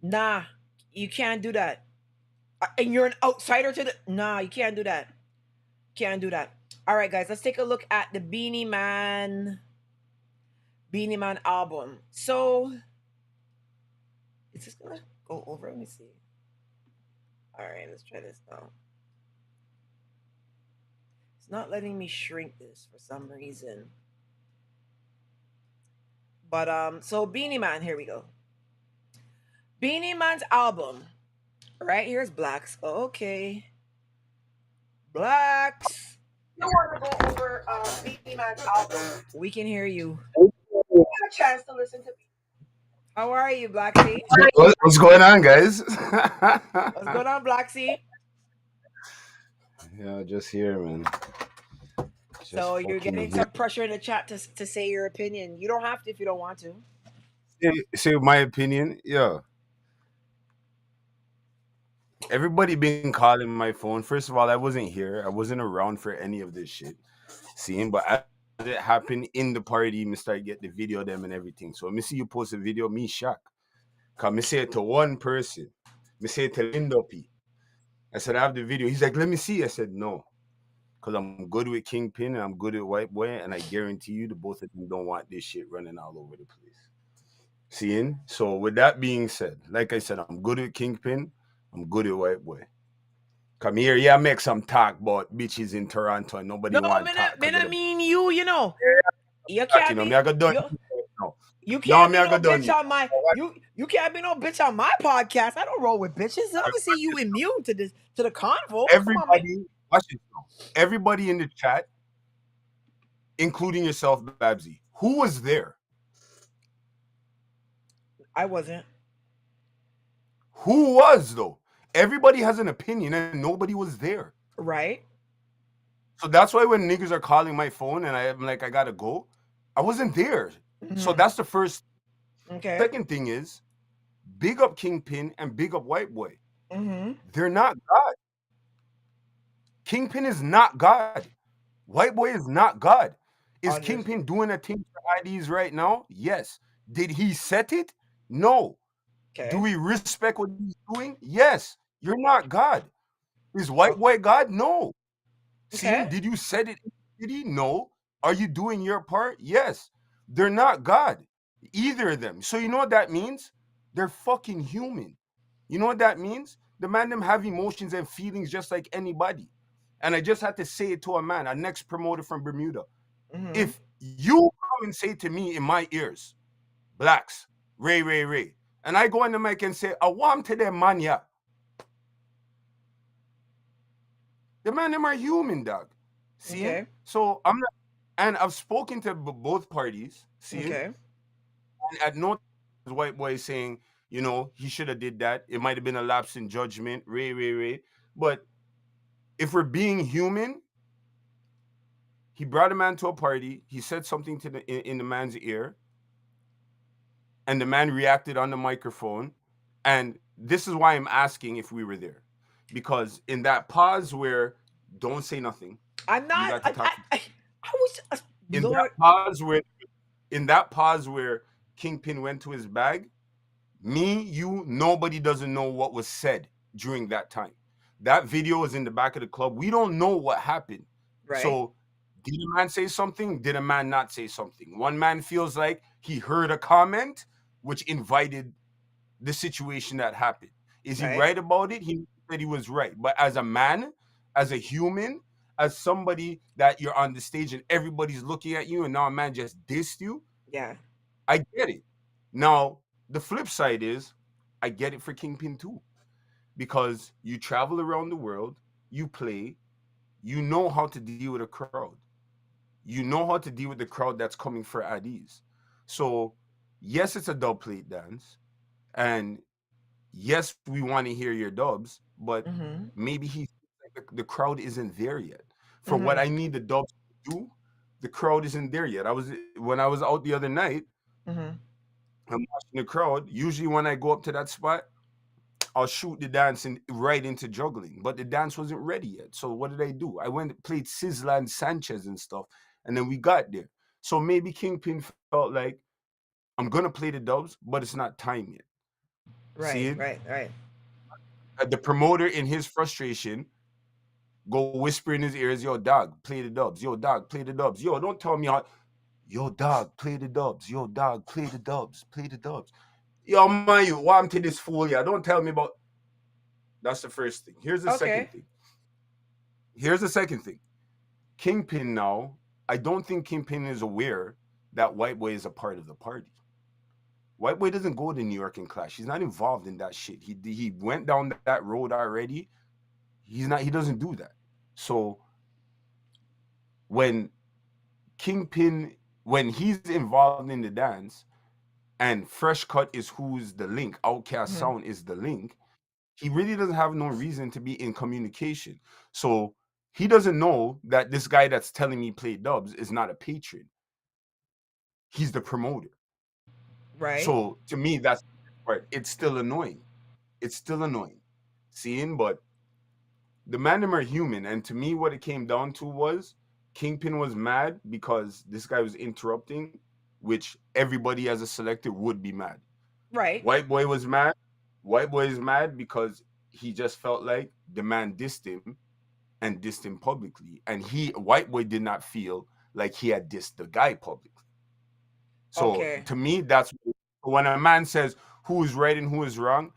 Nah, you can't do that. And you're an outsider to the. Nah, you can't do that. Can't do that. All right, guys, let's take a look at the Beenie Man album. So, is this gonna go over? Let me see. All right, let's try this now. It's not letting me shrink this for some reason. But so Beenie Man, here we go. Beenie Man's album. Right here's Blacks. Okay. Blacks. You want to go over Beenie Man's album? We can hear you. You have a chance to listen to me. How are you, Blacksy? What's going on, guys? What's going on, Blacksy? Yeah, just here, man. So you're fucking getting here. some pressure in the chat to say your opinion. You don't have to if you don't want to. Say my opinion. Yeah, everybody been calling my phone. First of all, I wasn't here. I wasn't around for any of this shit. Seeing, but as it happened in the party, me start get the video of them and everything. So me see you post a video, me shock. Cause me say it to one person. Me say it to Lindo P. I said I have the video. He's like, let me see. I said no. Because I'm good with Kingpin and I'm good at White Boy, and I guarantee you the both of them don't want this shit running all over the place. Seeing? So with that being said, like I said, I'm good with Kingpin, I'm good at White Boy. Come here, yeah, make some talk about bitches in Toronto and nobody No, want me to talk. not mean you. You know, you You can't know, be. me I got done. You No, can't me be I no got done. bitch on my you can't be no bitch on my podcast. I don't roll with bitches. Obviously, you immune to this to the convo. Come on, man. Everybody, watch it now. Everybody in the chat, including yourself, Babsy, who was there? I wasn't. Who was though? Everybody has an opinion and nobody was there. Right. So that's why when niggas are calling my phone and I'm like, I gotta go, I wasn't there. So that's the first. Okay. Second thing is, big up Kingpin and big up White Boy. Mm-hmm. They're not God. Kingpin is not God. White Boy is not God. Is Kingpin doing a thing for IDs right now? Yes. Did he set it? No. Okay. Do we respect what he's doing? Yes. You're not God. Is White Boy God? No. Okay. See, did you set it? Did he? No. Are you doing your part? Yes. They're not God. Either of them. So you know what that means? They're fucking human. You know what that means? The man them have emotions and feelings just like anybody. And I just had to say it to a man, a next promoter from Bermuda. Mm-hmm. If you come and say to me in my ears, Blacks, Ray, and I go on the mic and say, I want to them man, yeah. The man them are human, dog. See? Okay. So I'm not, and I've spoken to both parties. See? Okay. And at no time White Boy saying, you know, he should have did that. It might have been a lapse in judgment. Ray. But if we're being human, he brought a man to a party. He said something to in the man's ear, and the man reacted on the microphone. And this is why I'm asking if we were there, because in that pause where don't say nothing, I'm not. you got to talk. I was. In that pause where Kingpin went to his bag, me, you, nobody doesn't know what was said during that time. That video is in the back of the club. We don't know what happened. Right. So did a man say something? Did a man not say something? One man feels like he heard a comment which invited the situation that happened. Is he right about it? He said he was right. But as a man, as a human, as somebody that you're on the stage and everybody's looking at you and now a man just dissed you. Yeah. I get it. Now, the flip side is I get it for Kingpin too. Because you travel around the world, you play, you know how to deal with a crowd. You know how to deal with the crowd that's coming for IDs. So, yes, it's a dub plate dance. And yes, we want to hear your dubs, but maybe the crowd isn't there yet. For what I need the dubs to do, the crowd isn't there yet. When I was out the other night, I'm watching the crowd. Usually when I go up to that spot, I'll shoot the dance right into juggling. But the dance wasn't ready yet. So what did I do? I went and played Sizzla and Sanchez and stuff, and then we got there. So maybe Kingpin felt like, I'm gonna play the dubs, but it's not time yet. See Right, it? right, right. The promoter in his frustration go whisper in his ears, yo, dog, play the dubs. Yo, dog, play the dubs. Yo, don't tell me how. Yo, dog, play the dubs. Yo, dog, play the dubs. Play the dubs. Yo, man, you want to this fool? Yeah, don't tell me about. That's the first thing. Here's the second Okay. thing. Here's the second thing. Kingpin now, I don't think Kingpin is aware that White Boy is a part of the party. White Boy doesn't go to New York and clash. He's not involved in that shit. He went down that road already. He's not. He doesn't do that. So when Kingpin, when he's involved in the dance, and Fresh Cut is who's the link, Outcast Mhm. Sound is the link, he really doesn't have no reason to be in communication. So he doesn't know that this guy that's telling me play dubs is not a patron. He's the promoter. Right. So to me, that's the part. It's still annoying. It's still annoying. Seeing, but the man them are human. And to me, what it came down to was Kingpin was mad because this guy was interrupting, which everybody as a selector would be mad. Right. White Boy was mad. White Boy is mad because he just felt like the man dissed him and dissed him publicly. And White Boy did not feel like he had dissed the guy publicly. So Okay. to me, that's when a man says who is right and who is wrong.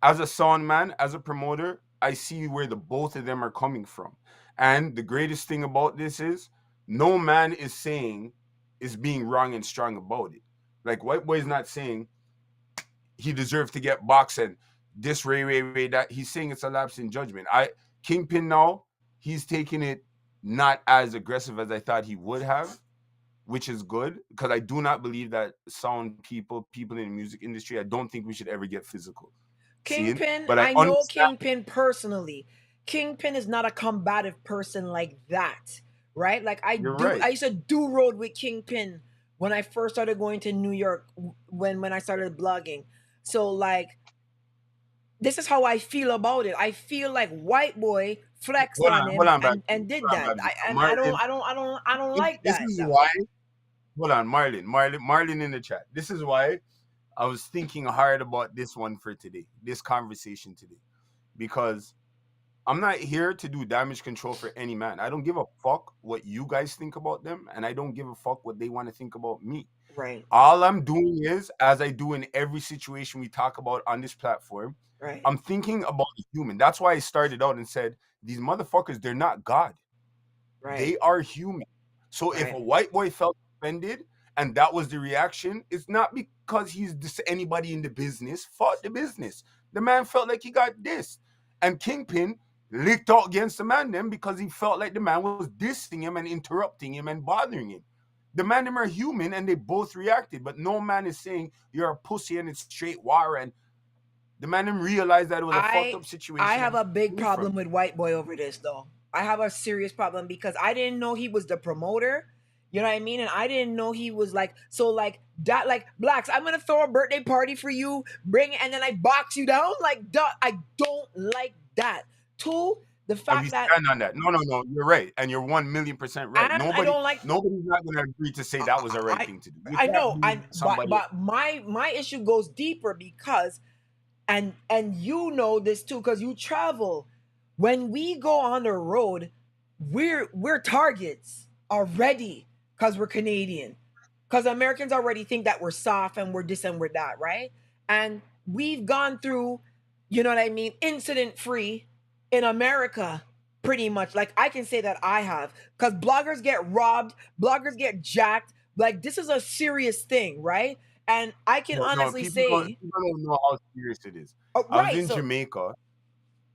As a sound man, as a promoter, I see where the both of them are coming from. And the greatest thing about this is no man is saying is being wrong and strong about it. Like White Boy is not saying he deserves to get boxed and this Ray that he's saying it's a lapse in judgment. Kingpin now, he's taking it not as aggressive as I thought he would have, which is good because I do not believe that sound people in the music industry, I don't think we should ever get physical. Seeing, Kingpin, but I I know understand. Kingpin personally. Kingpin is not a combative person like that, right? Like You're right. I used to do road with Kingpin when I first started going to New York when I started blogging. So like this is how I feel about it. I feel like White Boy flexed on Hold him on, Babs. and did Hold on, that. Babs. And Marlon, I don't like this that is that why. way. Hold on, Marlon in the chat. This is why I was thinking hard about this one for today, this conversation today, because I'm not here to do damage control for any man. I don't give a fuck what you guys think about them, and I don't give a fuck what they want to think about me. Right. All I'm doing is, as I do in every situation we talk about on this platform, Right. I'm thinking about the human. That's why I started out and said, these motherfuckers, they're not God. Right. They are human. So if Right. a white boy felt offended and that was the reaction, it's not because he's anybody in the business. Fuck the business. The man felt like he got dissed. And Kingpin licked out against the man then because he felt like the man was dissing him and interrupting him and bothering him. The man them are human and they both reacted, but no man is saying you're a pussy and it's straight war. And the man them realized that it was a fucked I up I situation have and a big moved from problem it. with White Boy over this though. I have a serious problem because I didn't know he was the promoter. You know what I mean? And I didn't know he was like so like that like Blacks, I'm gonna throw a birthday party for you, bring and then I box you down. Like duh, I don't like that. Two, the And we fact that stand on that. No, you're right, and you're 1,000,000% right. and I don't like Nobody's not going to agree to say that was the right I thing to do. You I can't know be I somebody. but my issue goes deeper because and you know this too because you travel when we go on the road we're targets already because we're Canadian because Americans already think that we're soft and we're this and we're that, right? And we've gone through, you know what I mean, incident free in America pretty much. Like I can say that I have because bloggers get robbed, bloggers get jacked. Like this is a serious thing, right? And I can No, honestly say people don't know how serious it is. oh, I was right. in So, Jamaica.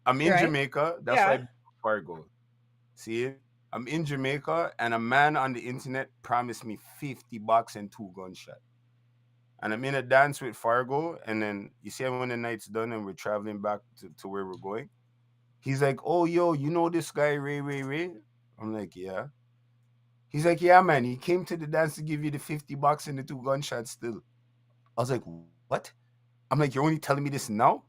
I'm in right. Jamaica. That's why Yeah. I Fargo. See, I'm in Jamaica, and a man on the internet promised me $50 and 2 gunshots. And I'm in a dance with Fargo, and then you see when the night's done and we're traveling back to where we're going. He's like, "Oh, yo, you know this guy Ray? I'm like, "Yeah." He's like, "Yeah, man. He came to the dance to give you the $50 and the 2 gunshots still." I was like, "What?" I'm like, "You're only telling me this now?"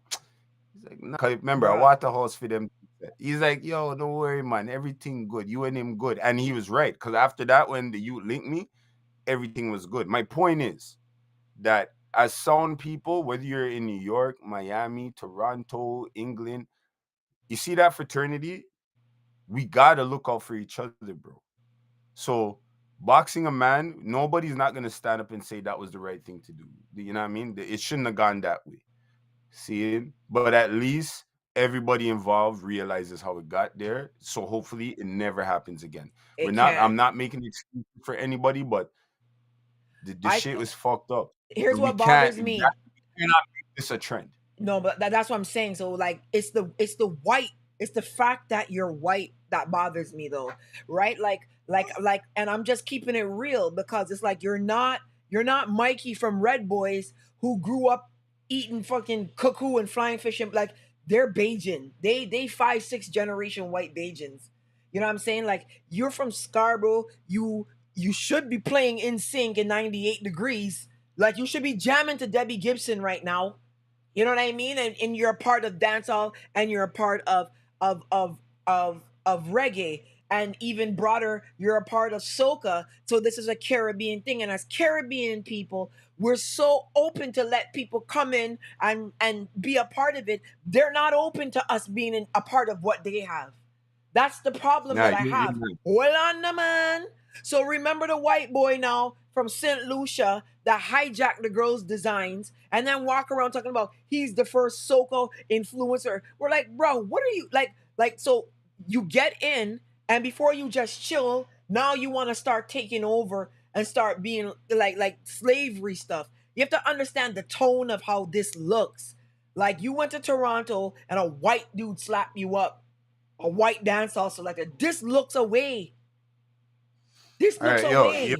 He's like, no. Remember, I Bruh. bought the house for them. He's like, yo, don't worry, man. Everything good. You and him good. And he was right. Because after that, when the youth linked me, everything was good. My point is that as sound people, whether you're in New York, Miami, Toronto, England, you see that fraternity, we got to look out for each other, bro. So boxing a man, nobody's not going to stand up and say that was the right thing to do. You know what I mean? It shouldn't have gone that way. See? But at least everybody involved realizes how it got there. So hopefully it never happens again. It I'm can't. not making excuses for anybody, but the I shit was fucked up. Here's We what bothers cannot me. make this a trend. No, but that's what I'm saying. So like it's the fact that you're white that bothers me though. Right? Like and I'm just keeping it real because it's like you're not Mikey from Red Boys who grew up eating fucking cuckoo and flying fish and like they're Bajan. They 5-6 generation white Bajans. You know what I'm saying? Like you're from Scarborough, you should be playing in sync in 98 degrees. Like you should be jamming to Debbie Gibson right now. You know what I mean? And you're a part of dancehall and you're a part of of of reggae and even broader, you're a part of soca. So this is a Caribbean thing. And as Caribbean people, we're so open to let people come in and be a part of it. They're not open to us being a part of what they have. That's the problem Nah, that I have. Hold on, the man. So remember the white boy now from St. Lucia that hijacked the girls' designs and then walk around talking about he's the first soca influencer. We're like, bro, what are you like? So you get in, and before you just chill, now you want to start taking over and start being like slavery stuff. You have to understand the tone of how this looks. Like you went to Toronto and a white dude slapped you up, a white dancehall selector. This looks away. This All looks right, yo, away.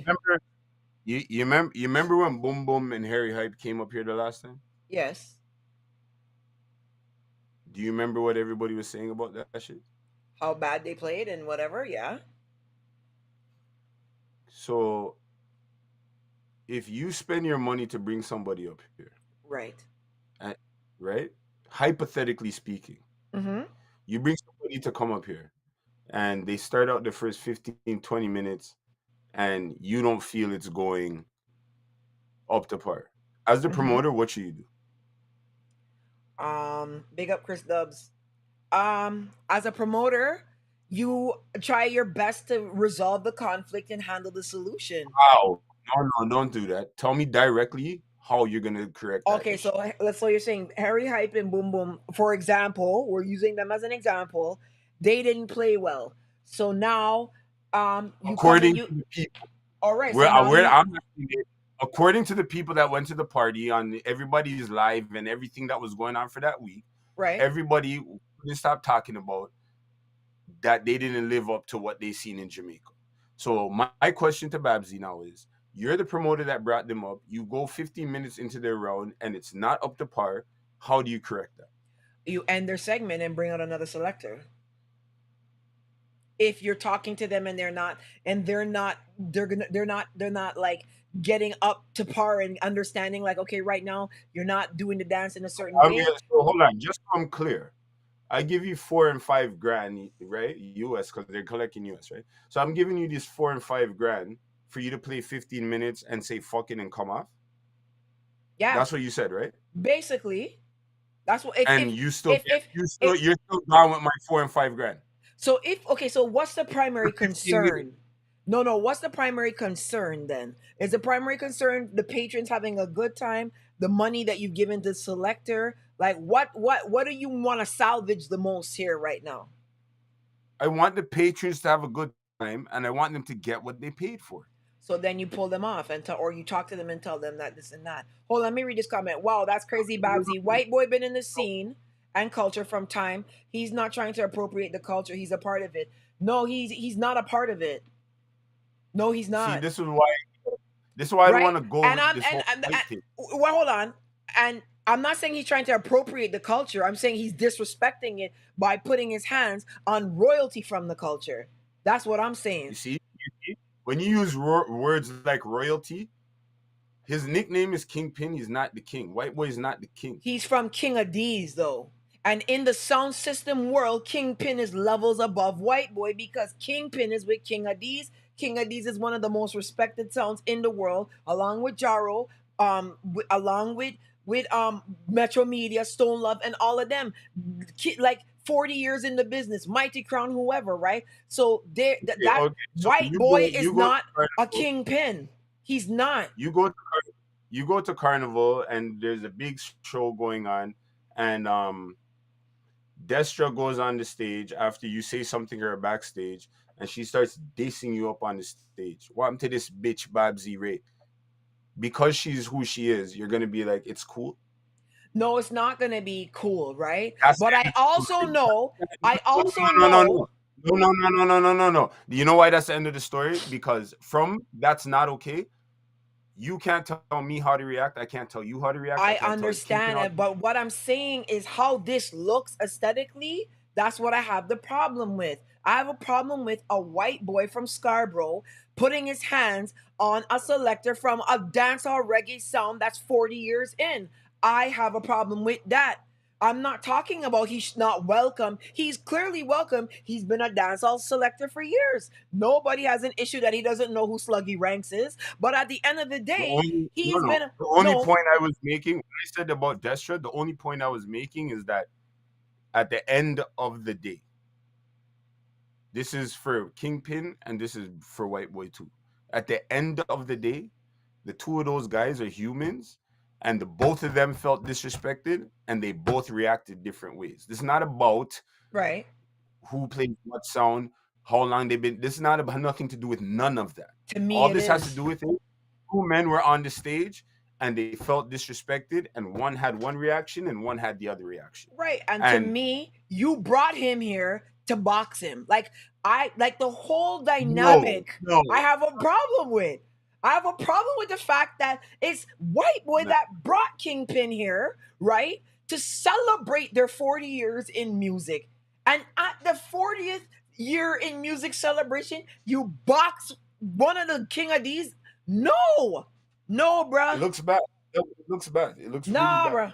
you remember when Boom Boom and Harry Hype came up here the last time? Yes. Do you remember what everybody was saying about that shit? How bad they played and whatever, yeah. So if you spend your money to bring somebody up here, Right. right? Hypothetically speaking, Mm-hmm. you bring somebody to come up here and they start out the first 15, 20 minutes and you don't feel it's going up to par. As the Mm-hmm. promoter, what should you do? Big up Chris Dubs. As a promoter, you try your best to resolve the conflict and handle the solution. How? No, don't do that. Tell me directly how you're gonna correct that Okay, issue. so you're saying Harry Hype and Boom Boom, for example, we're using them as an example. They didn't play well, so now you come and According you. to the people, All right, so where now you. I'm asking it, according to the people that went to the party on everybody's live and everything that was going on for that week, Right. everybody couldn't stop talking about that they didn't live up to what they seen in Jamaica. So my question to Babsy now is, you're the promoter that brought them up. You go 15 minutes into their round and it's not up to par. How do you correct that? You end their segment and bring out another selector. If you're talking to them and they're not like getting up to par and understanding like, okay, right now you're not doing the dance in a certain I mean, way. so hold on, just so I'm clear. I give you 4 and 5 grand, right? US, because they're collecting US, right? So I'm giving you this 4 and 5 grand for you to play 15 minutes and say fucking and come off. Yeah, That's what you said, right? basically that's what And if you're still down with my 4 and 5 grand. so if okay, so what's the primary 15 minutes. concern? No, what's the primary concern then? Is the primary concern the patrons having a good time, the money that you've given to selector? Like what do you want to salvage the most here right now? I want the patrons to have a good time and I want them to get what they paid for. So then you pull them off or you talk to them and tell them that this and that. Hold on, let me read this comment. Wow, that's crazy, Babsy. White boy been in the scene and culture from time. He's not trying to appropriate the culture. He's a part of it. No, he's not a part of it. No, he's not. See, this is why I don't want to go And with I'm this whole thing. well, hold on. And I'm not saying he's trying to appropriate the culture. I'm saying he's disrespecting it by putting his hands on royalty from the culture. That's what I'm saying. You see? When you use words like royalty, his nickname is Kingpin. He's not the king. White boy is not the king. He's from King of D's though. And in the sound system world, Kingpin is levels above White Boy because Kingpin is with King Addies. King Addies is one of the most respected sounds in the world, along with Jaro, along with Metro Media, Stone Love, and all of them. Like 40 years in the business, Mighty Crown, whoever, right? So that Okay. So White Boy is you go to not a Carnival. Kingpin. He's not. You go to Carnival, and there's a big show going on, and Destra goes on the stage after you say something to her backstage, and she starts dissing you up on the stage. What happened to this bitch Babsy Ray? Because she's who she is, you're gonna be like, it's cool. No, it's not gonna be cool, right? That's But the end of the story. I also No, no, no, know. no, no, no, no, no, no, no, no. Do you know why that's the end of the story? Because from that's not okay. You can't tell me how to react. I can't tell you how to react. I I can't tell Kingpin understand how to. it, but what I'm saying is how this looks aesthetically. That's what I have the problem with. I have a problem with a white boy from Scarborough putting his hands on a selector from a dancehall reggae sound that's 40 years in. I have a problem with that. I'm not talking about he's not welcome. He's clearly welcome. He's been a dancehall selector for years. Nobody has an issue that he doesn't know who Sluggy Ranks is. But at the end of the day, No, he's no. been The only no. point I was making when I said about Destra, the only point I was making is that at the end of the day, this is for Kingpin and this is for White Boy too. At the end of the day, the two of those guys are humans, and both of them felt disrespected, and they both reacted different ways. This is not about Right. who plays what sound, how long they've been. This is not about nothing to do with none of that. To me, All it this has to is. do with it. Two men were on the stage and they felt disrespected, and one had one reaction and one had the other reaction. Right. And to And me, you brought him here to box him. Like the whole no, dynamic no, I have a problem with. I have a problem with the fact that it's White Boy no. that brought Kingpin here, right? To celebrate their 40 years in music. And at the 40th year in music celebration, you box one of the King of these. No. No, It bruh. looks bad. It looks bad. It looks really Nah, bad. bruh.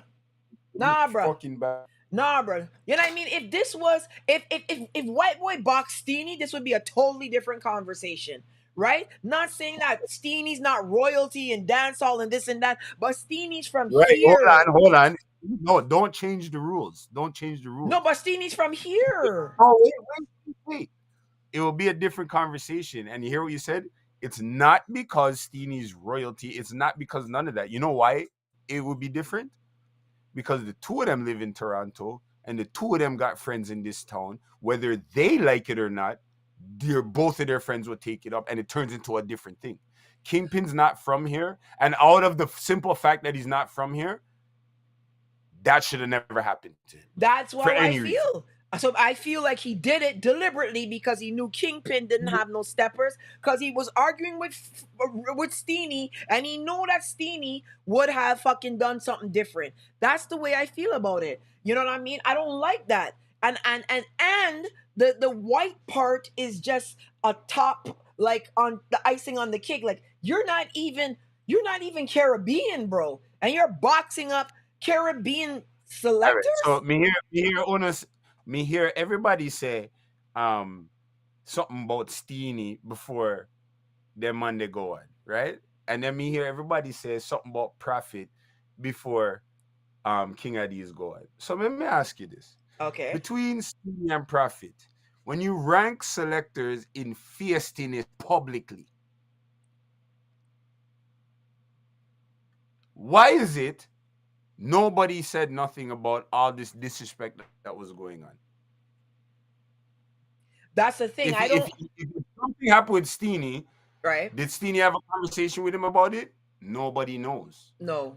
It Nah, looks bruh. fucking bad. Nah, bro. You know what I mean? If this was if White Boy boxed Steenie, this would be a totally different conversation. Right? Not saying that Steenie's not royalty and dancehall and this and that, but Steenie's from Right. here. Hold on. No, don't change the rules. Don't change the rules. No, but Steenie's from here. No, wait. It will be a different conversation. And you hear what you said? It's not because Steenie's royalty. It's not because none of that. You know why it would be different? Because the two of them live in Toronto and the two of them got friends in this town. Whether they like it or not, both of their friends will take it up and it turns into a different thing. Kingpin's not from here. And out of the simple fact that he's not from here, that should have never happened to him. That's For what I any reason. feel. So I feel like he did it deliberately because he knew Kingpin didn't have no steppers because he was arguing with Steenie and he knew that Steenie would have fucking done something different. That's the way I feel about it. You know what I mean? I don't like that. And the white part is just a top, like on the icing on the cake. Like you're not even Caribbean, bro, and you're boxing up Caribbean selectors. All right. So me hear everybody say something about Steenie before them Monday go on, right? And then me hear everybody say something about Prophet before King Addies go on. So let me ask you this. Okay. Between Steenie and Prophet, when you rank selectors in feistiness publicly, why is it nobody said nothing about all this disrespect that was going on? That's the thing. If something happened with Steenie, right? Did Steenie have a conversation with him about it? Nobody knows. No.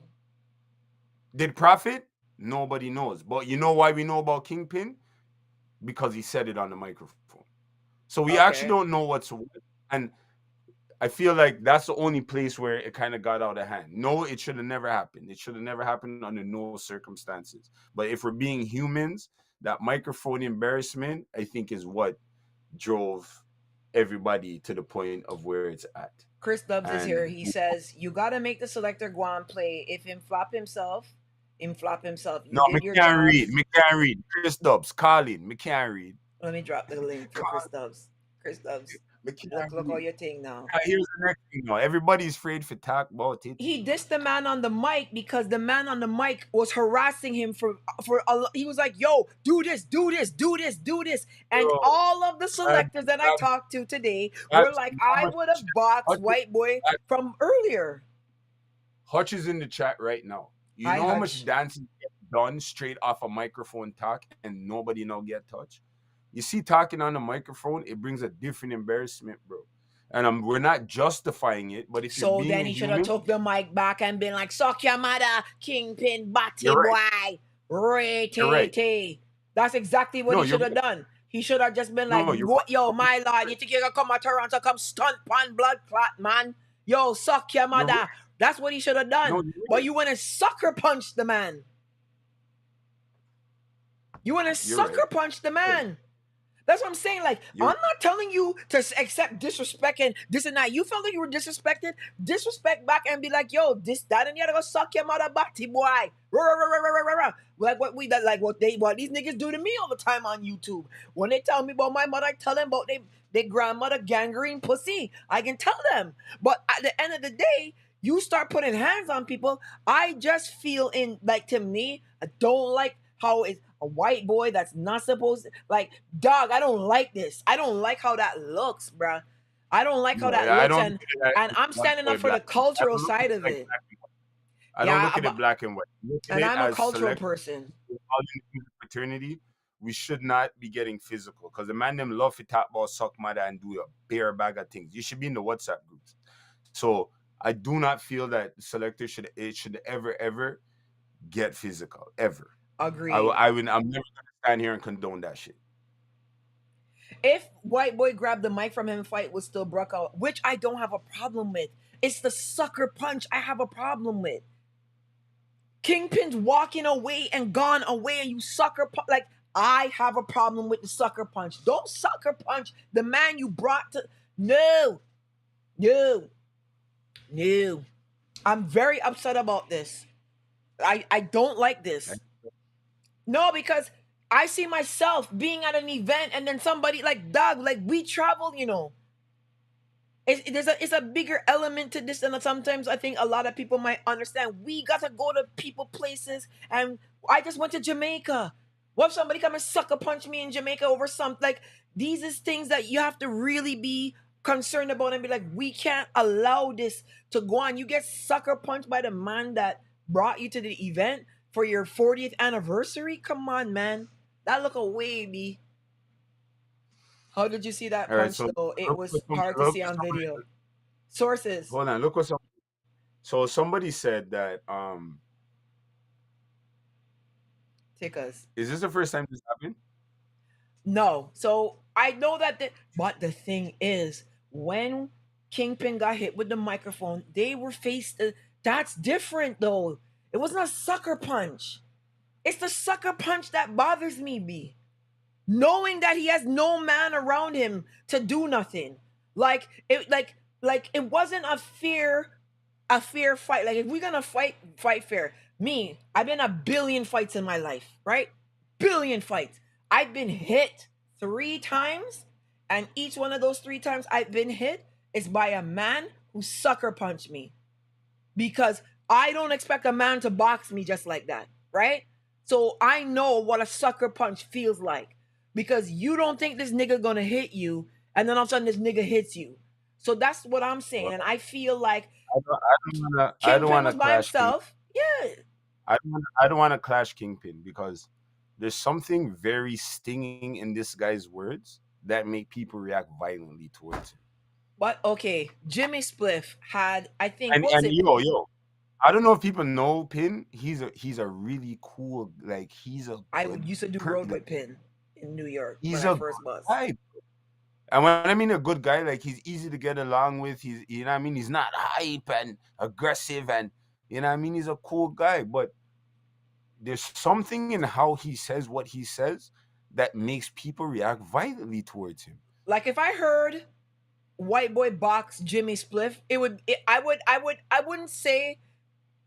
Did Prophet? Nobody knows. But you know why we know about Kingpin? Because he said it on the microphone. So we actually don't know what's what. And I feel like that's the only place where it kind of got out of hand. No, it should have never happened. It should have never happened under no circumstances. But if we're being humans, that microphone embarrassment, I think, is what drove everybody to the point of where it's at. Chris Dubs is here. He says, you got to make the selector go and play. If him flop himself, Him flop himself. You No, did me your can't job. read. Me can't read. Chris Dubs, Colin, me can't read. Let me drop the link for Chris Stubbs. Chris Stubbs, Me can't look all read. your thing now. Here's the next thing now. Everybody's afraid to talk about it. He dissed the man on the mic because the man on the mic was harassing him he was like, yo, do this, do this, do this, do this. And Bro, all of the selectors that I talked to today were like, I would have boxed White Boy from earlier. Hutch is in the chat right now. You Hi, know how Hutch. much dancing gets done straight off a microphone talk and nobody now get touched? You see, talking on the microphone, it brings a different embarrassment, bro. And we're not justifying it, but if you're So being then he should have human, took the mic back and been like, suck your mother, Kingpin, Batty You're Boy, Ray You're right. Tay. That's exactly what No, he you're should have right. done. He should have just been like, No, you're what, yo, my lord, you think you're gonna come to Toronto, come stunt pan blood clot, man? Yo, suck your mother. right. That's what he should have done. No, you're But right. you went and sucker punched the man. You went and You're sucker right. punched the man. That's what I'm saying. Like, You're- I'm not telling you to accept disrespect and this and that. You felt like you were disrespected. Disrespect back and be like, yo, this, that, and the other go suck your mother, Batty Boy. Like what these niggas do to me all the time on YouTube. When they tell me about my mother, I tell them about their grandmother gangrene pussy. I can tell them. But at the end of the day, you start putting hands on people. I just feel to me, I don't like how it's a white boy that's not supposed to, like, dog, I don't like this. I don't like how that looks, bruh. I don't like how that looks, and I'm standing up for the cultural side of it. I don't look at it black and white. And I'm a cultural person. Fraternity, we should not be getting physical because the man them love to talk about suck mother and do a bare bag of things. You should be in the WhatsApp groups. So I do not feel that selectors should ever get physical ever. Agreed. I'm never gonna stand here and condone that shit. If White Boy grabbed the mic from him, fight was still broke out, which I don't have a problem with. It's the sucker punch I have a problem with. Kingpin's walking away and gone away, and you sucker punch. Like, I have a problem with the sucker punch. Don't sucker punch the man you brought to. No. I'm very upset about this. I don't like this. No, because I see myself being at an event and then somebody like, dog, like we travel, you know. It's a bigger element to this, and sometimes I think a lot of people might understand. We got to go to people places, and I just went to Jamaica. What if somebody come and sucker punch me in Jamaica over something? Like, these is things that you have to really be concerned about and be like, we can't allow this to go on. You get sucker punched by the man that brought you to the event for your 40th anniversary? Come on, man. That look away, B. How did you see that punch, though? It was hard to see on video. Sources. Hold on, look what so somebody said that Take us. is this the first time this happened? No. So I know that but the thing is, when Kingpin got hit with the microphone, they were faced. That's different, though. It wasn't a sucker punch. It's the sucker punch that bothers me, B. Knowing that he has no man around him to do nothing. Like it wasn't a fair fight. Like, if we're gonna fight fair. Me, I've been a billion fights in my life, right? Billion fights. I've been hit 3 times, and each one of those 3 times I've been hit is by a man who sucker punched me. Because I don't expect a man to box me just like that, right? So I know what a sucker punch feels like. Because you don't think this nigga gonna hit you, and then all of a sudden this nigga hits you. So that's what I'm saying. And I feel like I don't want to by clash himself. Kingpin. Yeah. I don't want to clash Kingpin because there's something very stinging in this guy's words that make people react violently towards him. But okay, Jimmy Spliff had, I think, yo, I don't know if people know Pin. He's a really cool, like, I used to do road with Pin in New York. He's when a I first was. guy. And when I mean a good guy, like, he's easy to get along with. He's, you know what I mean? He's not hype and aggressive, and, you know what I mean? He's a cool guy. But there's something in how he says what he says that makes people react violently towards him. Like, if I heard White Boy box Jimmy Spliff, I wouldn't say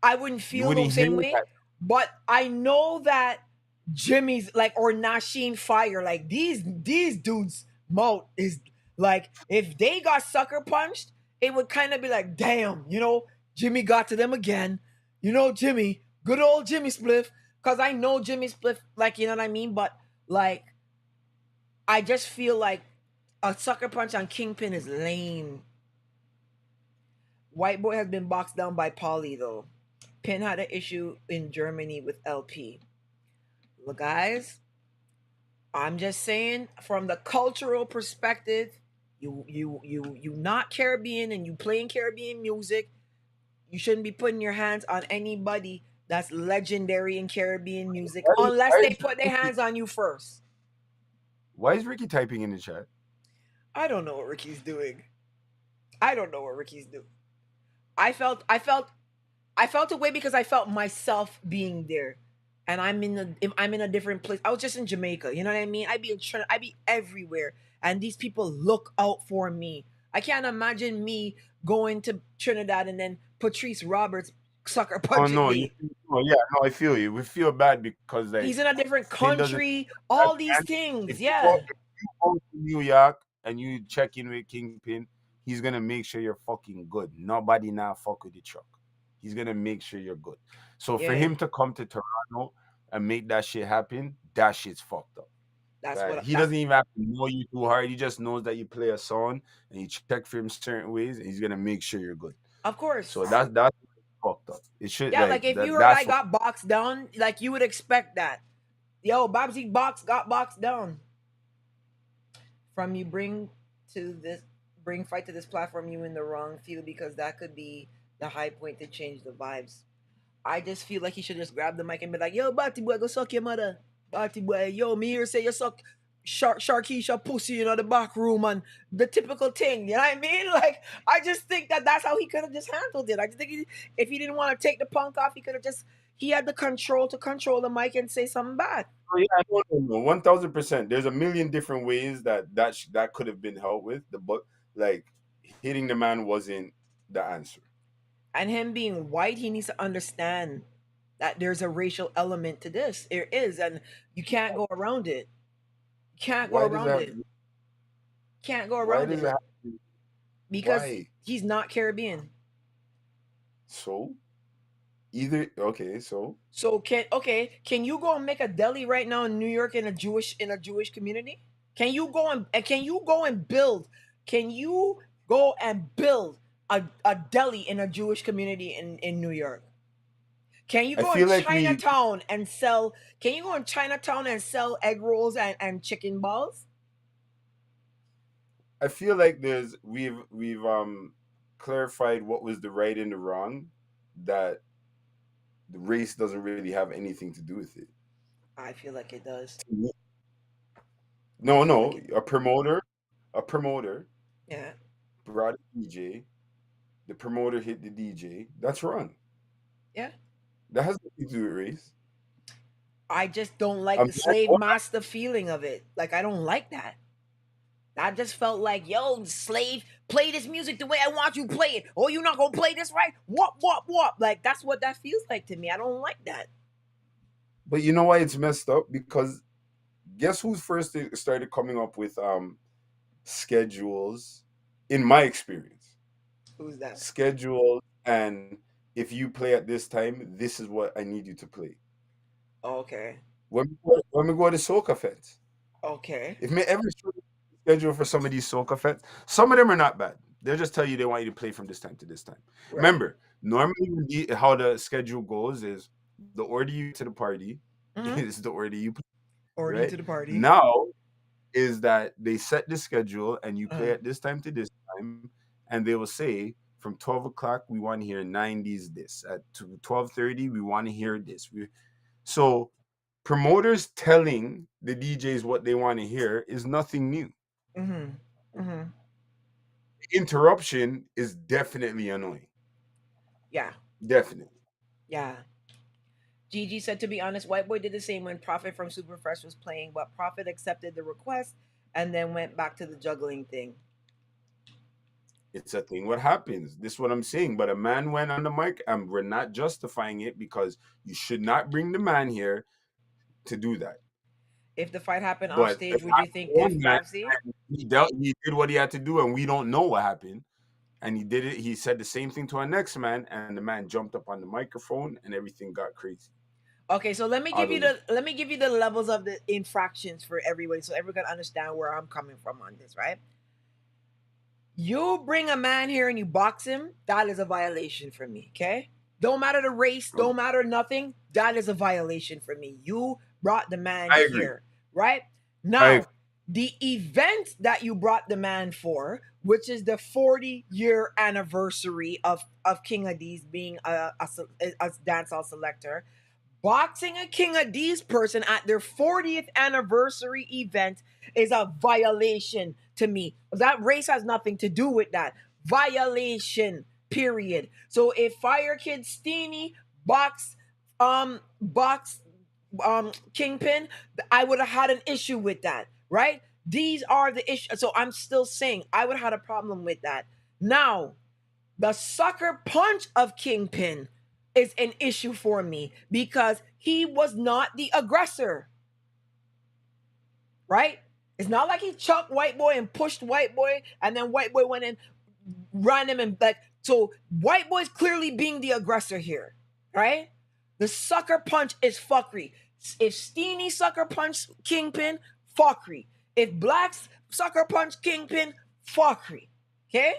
I wouldn't feel the same way. But I know that Jimmy's like or Nasheen Fire, like these dudes' mouth is like if they got sucker punched, it would kind of be like, damn, Jimmy got to them again. Jimmy, good old Jimmy Spliff. Cause I know Jimmy Spliff, like you know what I mean? But like I just feel like a sucker punch on Kingpin is lame. White Boy has been boxed down by Polly though. Pin had an issue in Germany with LP. Well, guys, I'm just saying from the cultural perspective, you not Caribbean and you playing Caribbean music, you shouldn't be putting your hands on anybody that's legendary in Caribbean music unless they put their hands on you first. Why is Ricky typing in the chat? I don't know what Ricky's doing. I don't know what Ricky's doing. I felt a way because I felt myself being there. And I'm in a different place. I was just in Jamaica, you know what I mean? I be everywhere, and these people look out for me. I can't imagine me going to Trinidad and then Patrice Roberts sucker punching me. I feel you. We feel bad because like He's in a different country. All these things, yeah. If you go to New York and you check in with Kingpin, he's gonna make sure you're fucking good. Nobody now fuck with the truck. He's gonna make sure you're good. So for him to come to Toronto and make that shit happen, that shit's fucked up. He doesn't even have to know you too hard. He just knows that you play a song and you check for him certain ways, and he's gonna make sure you're good. Of course. So that's fucked up. It should. Yeah, like if you heard I got boxed down, like you would expect that. Yo, Babsy Box got boxed down. From you bring fight to this platform, you in the wrong field because that could be the high point to change the vibes. I just feel like he should just grab the mic and be like, yo, Batty boy, go suck your mother. Batty boy, yo, me here say you suck Sharkeisha pussy in the back room and the typical thing, you know what I mean? Like, I just think that's how he could have just handled it. I just think if he didn't want to take the punk off, he had the control to control the mic and say something bad. Oh, yeah, no, 1000%. There's a million different ways that could have been helped with, but like hitting the man wasn't the answer. And him being white, he needs to understand that there's a racial element to this. There is, and you can't go around it. Can't go around it. Can't go around it. Because he's not Caribbean. So can you go and make a deli right now in New York in a Jewish community? Can you go and build a deli in a Jewish community in New York? Can you go in Chinatown and sell egg rolls and chicken balls? I feel like we've clarified what was the right and the wrong, that the race doesn't really have anything to do with it. I feel like it does. No, a promoter yeah, brought a DJ, the promoter hit the DJ. That's wrong. Yeah. That has nothing to do with race. I just don't like the slave master feeling of it. Like, I don't like that. I just felt like, yo, slave, play this music the way I want you to play it. Oh, you're not going to play this right? Whoop. Like, that's what that feels like to me. I don't like that. But you know why it's messed up? Because guess who's first started coming up with schedules, in my experience? Who's that? Schedules, and if you play at this time, this is what I need you to play. Okay. When we go to Soca Fest. Okay. If me ever schedule for some of these Soca Fest, some of them are not bad. They'll just tell you they want you to play from this time to this time. Right. Remember, normally how the schedule goes is the order you to the party is the order you play. Order to the party. Now is that they set the schedule and you play at this time to this time, and they will say from 12 o'clock we want to hear 90s this. At 12:30 we want to hear this. So promoters telling the DJs what they want to hear is nothing new. Interruption is definitely annoying. Yeah. Definitely. Yeah. Gigi said, to be honest, White Boy did the same when Prophet from Superfresh was playing, but Prophet accepted the request and then went back to the juggling thing. It's a thing what happens. This is what I'm saying. But a man went on the mic, and we're not justifying it because you should not bring the man here to do that. If the fight happened off But stage, if would I you think own man, F5C? and he did what he had to do, and we don't know what happened. And he did it. He said the same thing to our next man, and the man jumped up on the microphone, and everything got crazy. Okay, so let me I give you don't know. the levels of the infractions for everybody, so everyone can understand where I'm coming from on this, right? You bring a man here and you box him, that is a violation for me, okay? Don't matter the race, don't matter nothing, that is a violation for me. You brought the man I agree. here, right? I Now, the event that you brought the man for, which is the 40-year anniversary of King Addies being a dancehall selector, boxing a King Addies person at their 40th anniversary event is a violation to me. That race has nothing to do with that. Violation, period. So if Fire Kid Steenie box Kingpin, I would have had an issue with that, right? These are the issues. So I'm still saying I would have had a problem with that. Now, the sucker punch of Kingpin is an issue for me because he was not the aggressor. Right? It's not like he chucked White Boy and pushed White Boy and then White Boy went and ran him and like, so White Boy's clearly being the aggressor here. Right? The sucker punch is fuckery. If Steenie sucker punch Kingpin, fuckery. If Black's sucker punch Kingpin, fuckery. Okay?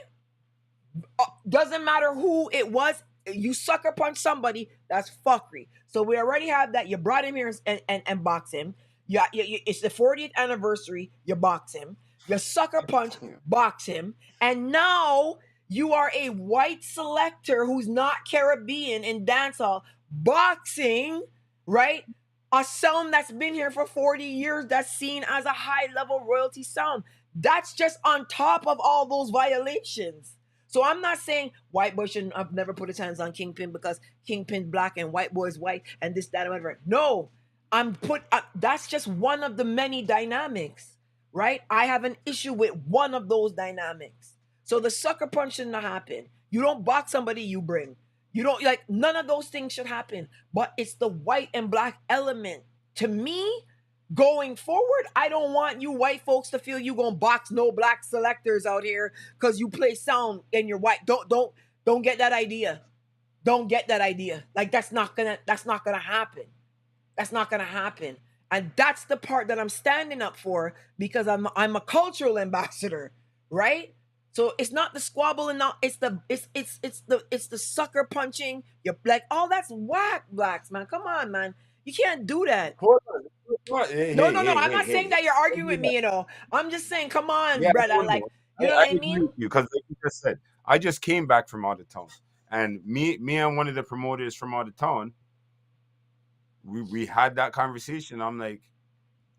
Doesn't matter who it was, you sucker punch somebody, that's fuckery. So we already have that. You brought him here and box him. It's the 40th anniversary, you box him. You sucker punch, box him. And now you are a white selector who's not Caribbean in dancehall, boxing, right? A sound that's been here for 40 years that's seen as a high-level royalty sound. That's just on top of all those violations. So I'm not saying White Boy shouldn't have never put his hands on Kingpin because Kingpin's black and White Boy's white and this, that, and whatever. No, that's just one of the many dynamics, right? I have an issue with one of those dynamics. So the sucker punch shouldn't happen. You don't box somebody, you bring. You don't, like, none of those things should happen. But it's the white and black element. To me, going forward, I don't want you white folks to feel you gonna box no black selectors out here because you play sound and you're white. Don't get that idea. Don't get that idea. Like that's not gonna happen. That's not gonna happen. And that's the part that I'm standing up for because I'm a cultural ambassador, right? So it's not the squabble and not it's the sucker punching. You're like, oh, that's whack, blacks, man. Come on, man. You can't do that. Hey, No, hey, no, no. hey, I'm hey, not saying hey. that you're Don't arguing do with that. me, I'm just saying, come on, Yeah, brother. no, Like, no. you know I what I agree mean? with you because, like you just said, I just came back from out of town, and me and one of the promoters from out of town, we had that conversation. I'm like,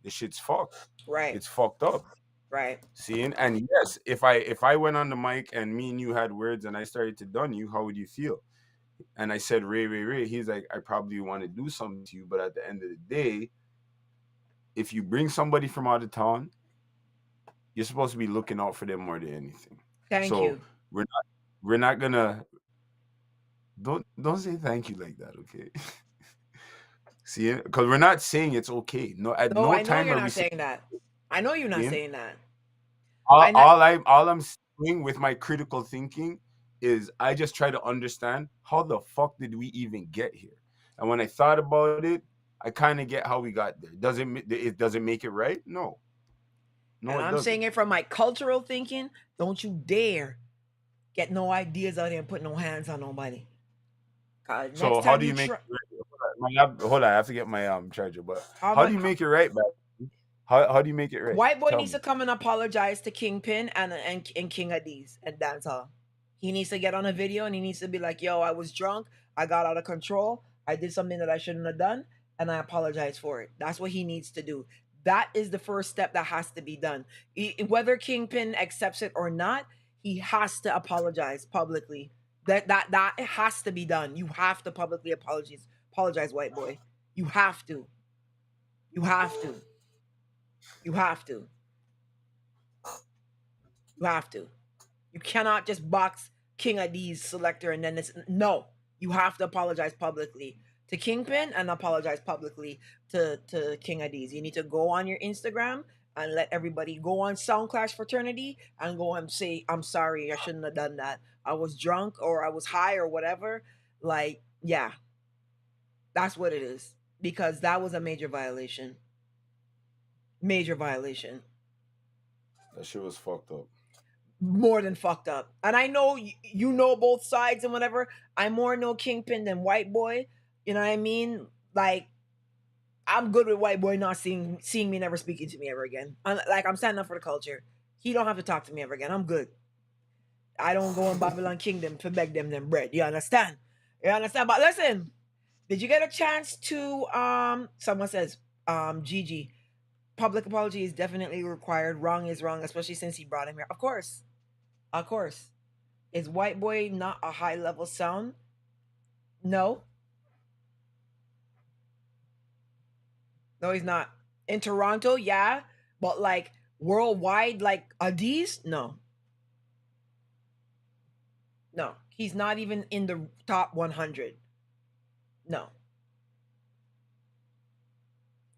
this shit's fucked. Right, It's fucked up. right. Seeing, and yes, if I went on the mic and me and you had words and I started to dun you, how would you feel? And I said, Ray. He's like, I probably want to do something to you, but at the end of the day, if you bring somebody from out of town, you're supposed to be looking out for them more than anything. Thank So you. we're not gonna don't say thank you like that, okay? See, because we're not saying it's okay. No, at No, no I know time you're are we not saying that. I know you're not saying. saying that. All, I know. all I'm saying with my critical thinking is I just try to understand how the fuck did we even get here? And when I thought about it, I kind of get how we got there. Doesn't make it right? No, And it I'm saying doesn't. it from my cultural thinking. Don't you dare get no ideas out there and put no hands on nobody. Next So how time do you you make try, it right? Hold on, I have to get my charger. But how how do much? you make it right, man? How do you make it right? White boy Tell needs to me. come and apologize to Kingpin and King Addies and dancehall. He needs to get on a video and he needs to be like, "Yo, I was drunk. I got out of control. I did something that I shouldn't have done, and I apologize for it." That's what he needs to do. That is the first step that has to be done. Whether Kingpin accepts it or not, he has to apologize publicly. That has to be done. You have to publicly apologize, white boy. You have to. You have to. You have to. You have to. You cannot just box King Ad's selector and then it's no. You have to apologize publicly to Kingpin and apologize publicly to King Ad's. You need to go on your Instagram and let everybody go on Sound Clash Fraternity and go and say, I'm sorry, I shouldn't have done that. I was drunk or I was high or whatever. Like, yeah. That's what it is. Because that was a major violation. Major violation. That shit was fucked up. More than fucked up. And I know you know both sides and whatever. I more know Kingpin than White Boy. You know what I mean? Like, I'm good with White Boy not seeing me, never speaking to me ever again. I'm standing up for the culture. He don't have to talk to me ever again. I'm good. I don't go in Babylon Kingdom to beg them bread. You understand? You understand? But listen, did you get a chance to someone says, Gigi, public apology is definitely required. Wrong is wrong, especially since he brought him here. Of course. Of course. Is White Boy not a high level sound? No. No, he's not. In Toronto, yeah. But like worldwide, like Adis? No. No. He's not even in the top 100. No.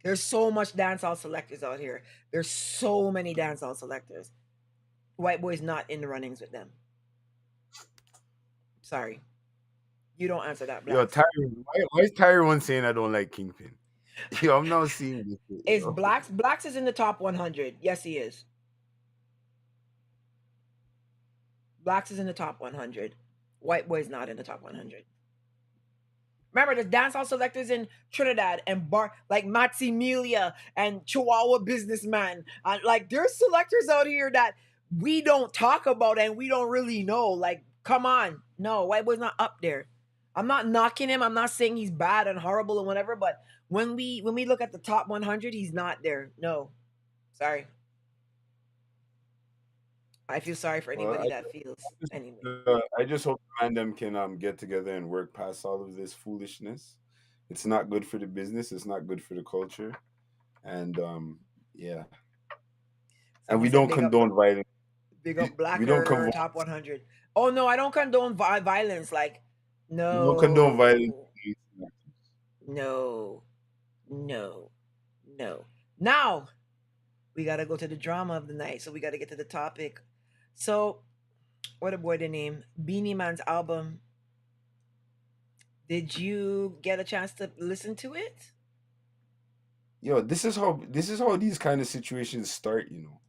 There's so much dancehall selectors out here. There's so many dancehall selectors. White Boy's not in the runnings with them. Sorry. You don't answer that, Black. Yo, Tyrone, why is Tyrone saying I don't like Kingpin? Yo, I'm not seeing this shit, Is yo. Blacks is in the top 100. Yes, he is. Blacks is in the top 100. White Boy's not in the top 100. Remember, there's dancehall selectors in Trinidad and like Maximilia and Chihuahua Businessman. Like, there's selectors out here that we don't talk about and we don't really know. Like, come on. No, White Boy's not up there. I'm not knocking him. I'm not saying he's bad and horrible and whatever, but when we look at the top 100, he's not there. No. Sorry. I feel sorry for anybody that feels anyway. I just hope the man them can get together and work past all of this foolishness. It's not good for the business. It's not good for the culture, and yeah. And we don't condone violence. Big up Black We don't or top 100. Oh no, I don't condone violence. Like, no. We don't condone violence. No. Now we gotta go to the drama of the night. So we gotta get to the topic. So, what a boy the name? Beenie Man's album. Did you get a chance to listen to it? Yo, this is how these kind of situations start, you know.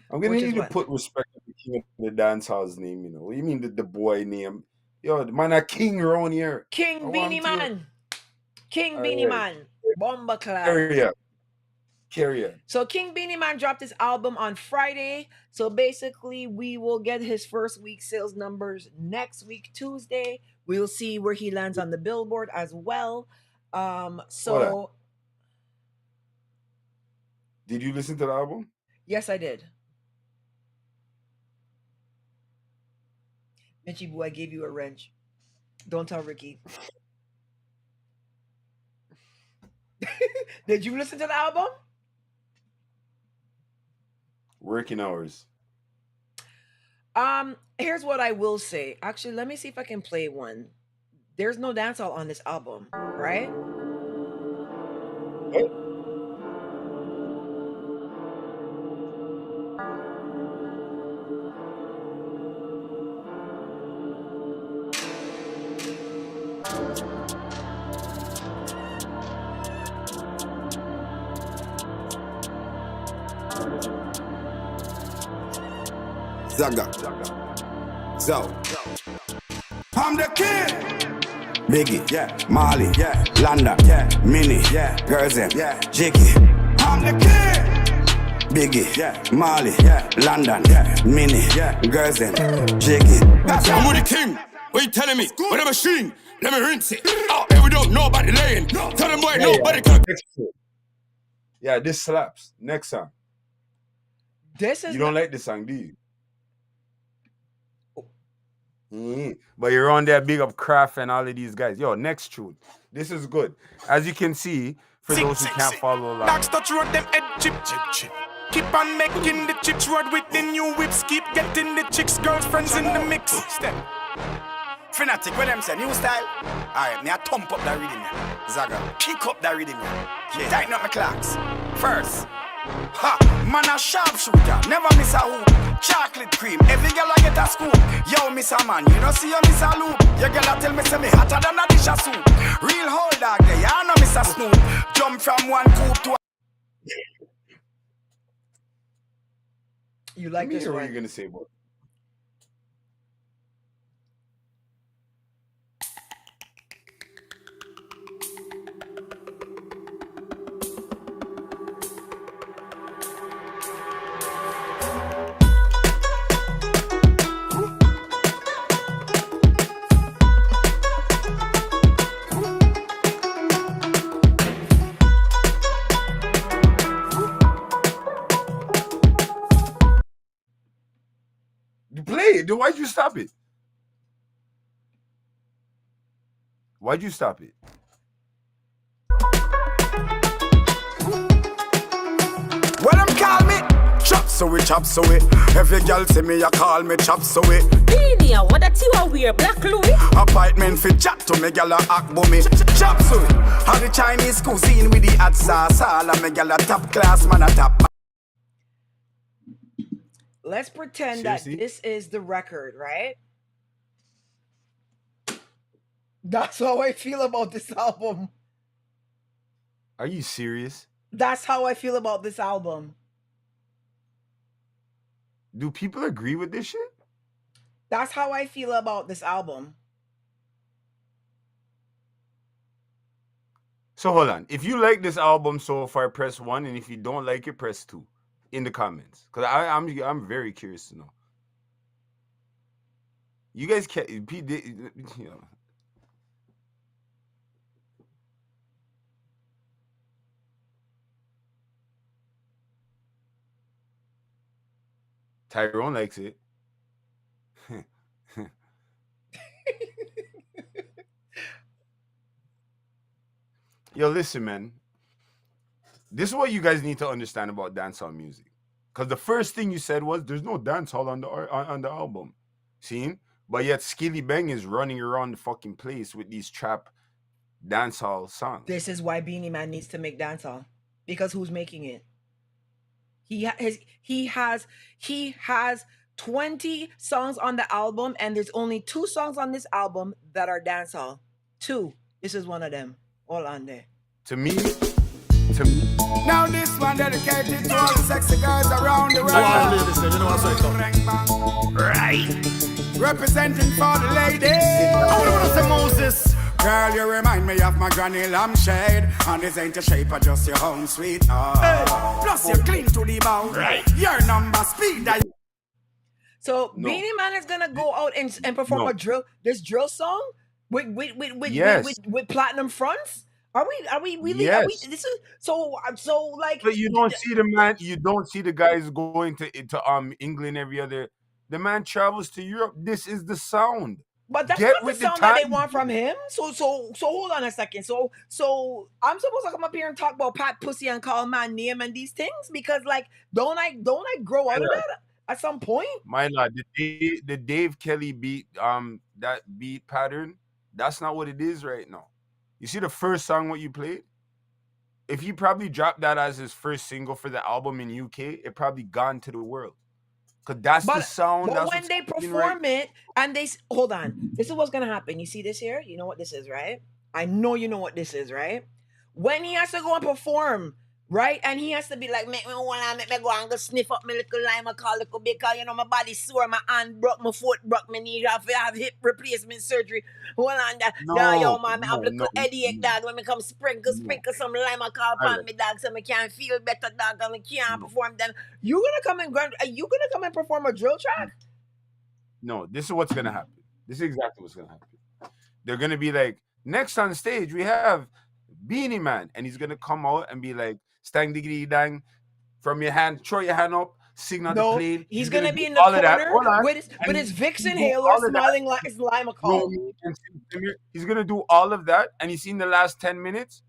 I'm gonna Which is need to what? put respect on the king of the dance house name, you know. What do you mean the boy name? Yo, the man a king around here. King Beenie Man. King Beenie Man. Bomba clap. Carrier. So King Beenie Man dropped his album on Friday. So basically, we will get his first week sales numbers next week, Tuesday. We'll see where he lands on the Billboard as well. So did you listen to the album? Yes, I did. Mitchie Boo, I gave you a wrench. Don't tell Ricky. Did you listen to the album? Working hours. Here's what I will say. Actually, let me see if I can play one. There's no dancehall on this album, right? Zaga. So, I'm the kid. Biggie, yeah. Molly, yeah. London, yeah. Minnie, yeah. Girls, them, yeah. Jiggy. I'm the kid. Biggie, yeah. Molly, yeah. London, yeah. Minnie, yeah. Girls, them, Jiggy. I'm with the king. What you telling me? With a machine, let me rinse it. Oh, and we don't know about the lane. Tell them boy, nobody can. Yeah, this slaps. Next song. This is you don't like this song, do you? But you're on there, big up Craft and all of these guys. Yo, next tune. This is good. As you can see, for those who can't follow along. Touch road them head chip. Keep on making the chicks ride with the new whips. Keep getting the chicks, girlfriends in the mix. Step. Fanatic, what them say? New style? Alright, me I thump up that rhythm, yeah. Zaga, kick up that rhythm, yeah. Tighten up my clocks. First. Ha! Man a sharpshooter, never miss a hoop. Chocolate cream, every girl I get a scoop. Yo, miss a man, you know see you miss a loop. Your girl a tell me say me hotter than a dish of soup. Real whole dog there, you know miss a snoop. Jump from one coop to a... You like this What are one? you gonna say, boy? You play it. Then why'd you stop it? Why'd you stop it? Well, them call me chop suey, chop suey. Every girl see me, you call me chop suey. Beenie, what that you are wear? Black Louis? Appointment for chat to me, girl a act bummy. Chop suey. How the Chinese cuisine with the hot sauce. All of me, girl a top class, man a top. Let's pretend Seriously? that this is the record, right? That's how I feel about this album. Are you serious? That's how I feel about this album. Do people agree with this shit? That's how I feel about this album. So hold on. If you like this album so far, press 1, and if you don't like it, press 2 in the comments. Because I'm very curious to know. You guys can't, you know. Tyrone likes it. Yo, listen, man. This is what you guys need to understand about dancehall music. Because the first thing you said was there's no dancehall on the album. See? But yet Skilly Bang is running around the fucking place with these trap dancehall songs. This is why Beenie Man needs to make dancehall. Because who's making it? He has 20 songs on the album, and there's only 2 songs on this album that are dancehall. 2. This is one of them. All on there. To me, Now this one dedicated to all the sexy girls around the world. Right. Representing for the ladies. I wanna say Moses. Girl, you remind me of my granny lampshade. And this ain't a shape of just your own sweet heart. Hey. Plus you're clean to the bone. Right. Your number speed that. So No. Beenie Man is gonna go out and perform No. a drill song with Yes. with platinum fronts. Are we really? Yes. This is so like. But you don't see the man. You don't see the guys going to England every other. The man travels to Europe. This is the sound. But that's Get not the with the sound that they times. want from him. So hold on a second. So I'm supposed to come up here and talk about Pat Pussy and call my name and these things because like don't I grow out of that at some point? My lord, the Dave Kelly beat that beat pattern. That's not what it is right now. You see the first song what you played? If he probably dropped that as his first single for the album in UK, it probably gone to the world. Cause that's the sound. But that's when what's they happening perform right. it and hold on, this is what's gonna happen. You see this here? You know what this is, right? I know you know what this is, right? When he has to go and perform, right? And he has to be like, make me go and go sniff up my little lime, call little because you know my body sore, my hand broke, my foot broke, my knee, I have hip replacement surgery. Hold on, yo, man, I have a little headache, dog. When me come sprinkle some lime, call upon me, dog, so me can feel better, dog, and me can't perform. Then you gonna come and perform a drill track? No, this is what's gonna happen. This is exactly what's gonna happen. They're gonna be like, next on stage we have Beenie Man, and he's gonna come out and be like, "Stang diggity dang," from your hand, throw your hand up, sing on the plane. He's gonna be do in the all of that. Hold corner on. with his Vicks do inhaler, all of that. smiling like his lime call. He's gonna do all of that, and you see in the last 10 minutes,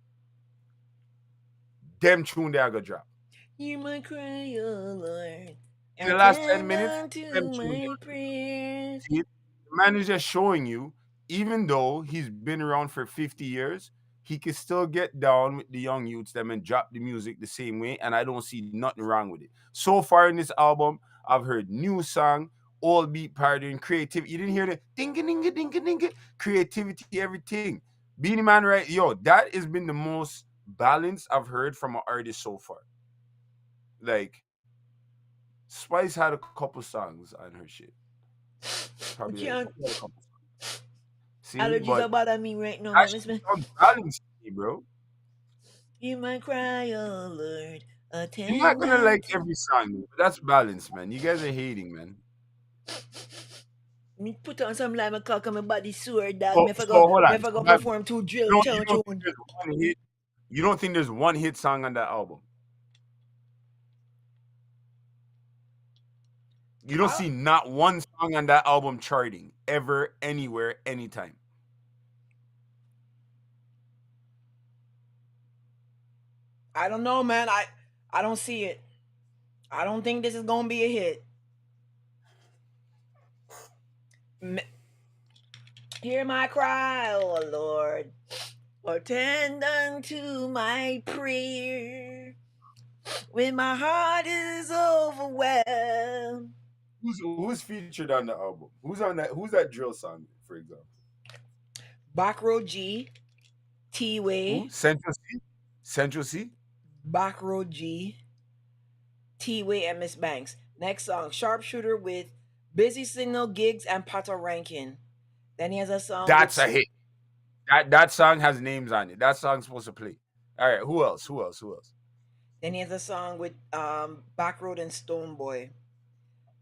them tune they are gonna drop. Hear my cry, oh Lord. In the last 10 Attend minutes, them unto tunes my prayers. see, the man is just showing you, even though he's been around for 50 years, he can still get down with the young youths them and drop the music the same way, and I don't see nothing wrong with it. So far in this album, I've heard new song, old beat partying, creativity. You didn't hear the dinga dinga dinga dinga, creativity, everything. Beenie Man, right? Yo, that has been the most balanced I've heard from an artist so far. Like, Spice had a couple songs on her shit. Probably like Can't. a couple. See, Allergies are but bothering me right now, that man. shit on balance, bro. Hear my cry, oh Lord. You're not Attend gonna like unto. every song, but that's balance, man. You guys are hating, man. Me put on some lime cock on my body sore, dog. So, hold Me on. for So go that, perform two drill you chow don't think tune. there's one hit? You don't think there's one hit song on that album? You don't see not one song on that album charting ever, anywhere, anytime. I don't know, man. I don't see it. I don't think this is gonna be a hit. Hear my cry, oh Lord. Attend unto my prayer. When my heart is overwhelmed. Who's featured on the album? Who's on that? Who's that drill song, for example? Back Row G, T-Way. Who? Central C? Central C? Back Row G, T-Way, and Miss Banks. Next song, Sharpshooter with Busy Signal, Gigs, and Pato Rankin. Then he has a song. That's a hit. That song has names on it. That song's supposed to play. All right, who else? Then he has a song with Backroad and Stoneboy.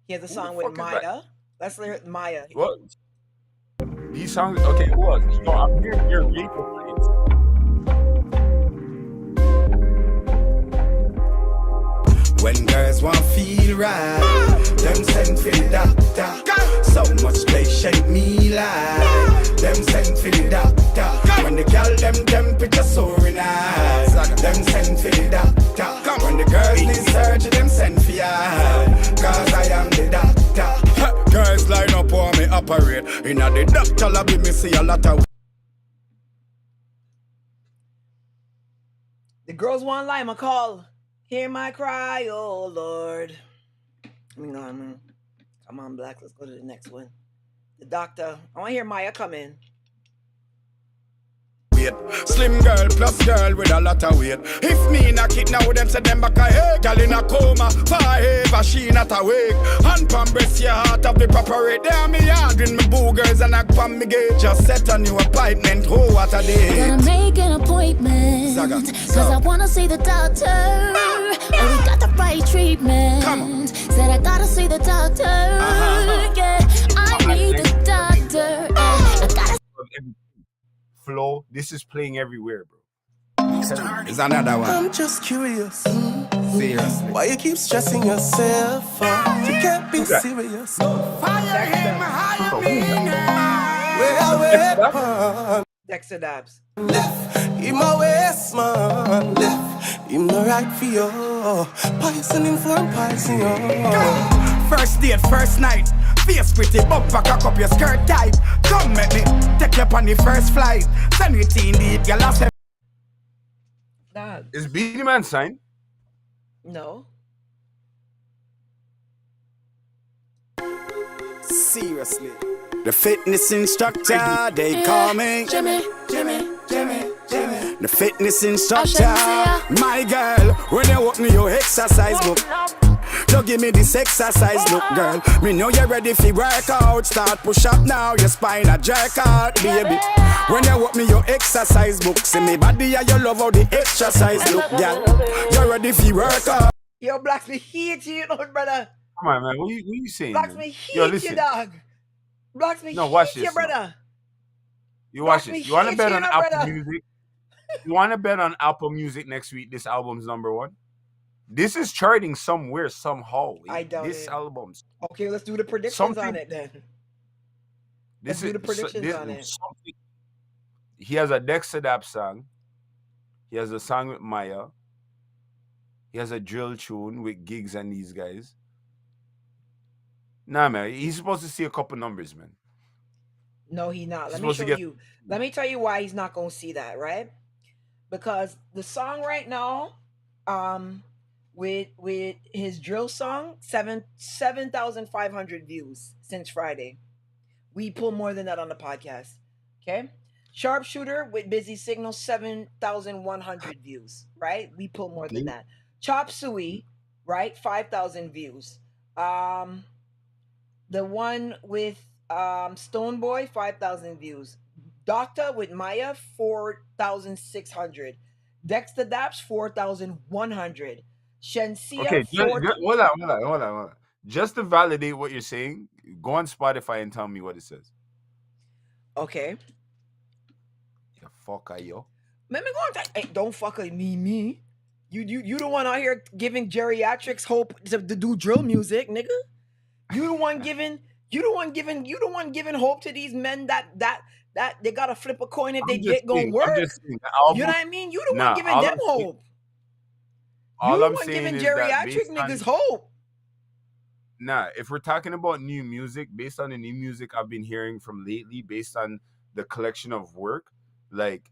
He has a Who song the with fuck is Maya. that? Let's hear Maya. What? These songs, okay, who else? Yo, I'm hearing your radio plays. When girls want feel right, them send for the doctor. So much they shake me like, them send for the doctor. When the girl them temperature soaring high, them send for the doctor. When the girls need surgery, them send for ya, cause I am the doctor. Girls line up while me operate. Inna the doctor lab me see a lot of. The girls want lime, a call. Hear my cry, oh Lord. Come on, Black. Let's go to the next one. The doctor. I want to hear Maya come in. Slim girl plus girl with a lot of weight. If me knock it now, them say them back a hey. Girl in a coma, forever she not awake. Hand pan breast your heart of the proper rate. There me hard in me boogers and knock pan me gate. Just set a new appointment, oh what a day. Gotta make an appointment, cause I wanna see the doctor. Oh, we got the right treatment. Said I gotta see the doctor. Yeah, I need the doctor. I gotta Flow, this is playing everywhere, bro. Is another one. I'm just curious. Seriously. Why you keep stressing yourself? You can't be serious. Fire him, higher Where Dexter Dabs. Left in my waist, man. Left in the right for you. Poison inform poison. First date, first night. Face pretty, bumper cock up your skirt tight. Come make me take you up on the first flight. Send you teen deep, your last. Is Beenie Man signed? No. Seriously. The fitness instructor, they call me Jimmy. The fitness instructor, my girl. When you walk me your exercise book, you give me this exercise look, girl. Me know you're ready for work out. Start push up now, your spine a jerk out, baby. When you walk me your exercise book, see me body and you love how the exercise look, girl. You're ready for work out. Yo, Blacks, me hate you, brother. Come on, man. What you saying? Blacks, Man? me hate Yo, you, listen. dog. Blacks, me No, watch hate you, this, brother. You watch Blacks, me this. You want to hate bet you, on no, Apple brother. Music? You want to bet on Apple Music next week? This album's #1. This is charting somewhere, somehow. I doubt this it. album's. Okay, let's do the predictions on it then. Let's do the predictions on it. He has a Dexter Dap song. He has a song with Maya. He has a drill tune with Gigs and these guys. Nah, man, he's supposed to see a couple numbers, man. No, he not. He's Let me supposed to show get. you. Let me tell you why he's not gonna see that, right? Because the song right now, with his drill song, 7,500 views since Friday. We pull more than that on the podcast. Okay. Sharpshooter with Busy Signal, 7,100 views, right? We pull more than that. Chop Suey, right? 5,000 views. The one with Stoneboy, 5,000 views. Doctor with Maya, 4,600. Dexter Daps, 4,100. Shensia, Okay, hold on. Just to validate what you're saying, go on Spotify and tell me what it says. Okay. Yeah, fuck yo. Let me go on. Hey, don't fuck with me. You the one out here giving geriatrics hope to do drill music, nigga. You the one giving hope to these men that they gotta flip a coin if they get going work. I'm just saying, You know what I mean? You the one giving them hope. All You the I'm one saying giving is that geriatric niggas hope. Nah, if we're talking about new music, based on the new music I've been hearing from lately, based on the collection of work, like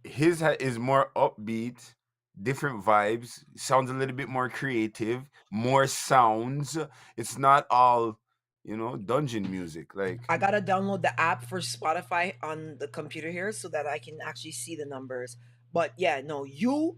his is more upbeat, different vibes, sounds a little bit more creative, more sounds. It's not all, dungeon music. Like I gotta download the app for Spotify on the computer here so that I can actually see the numbers. But yeah, no, you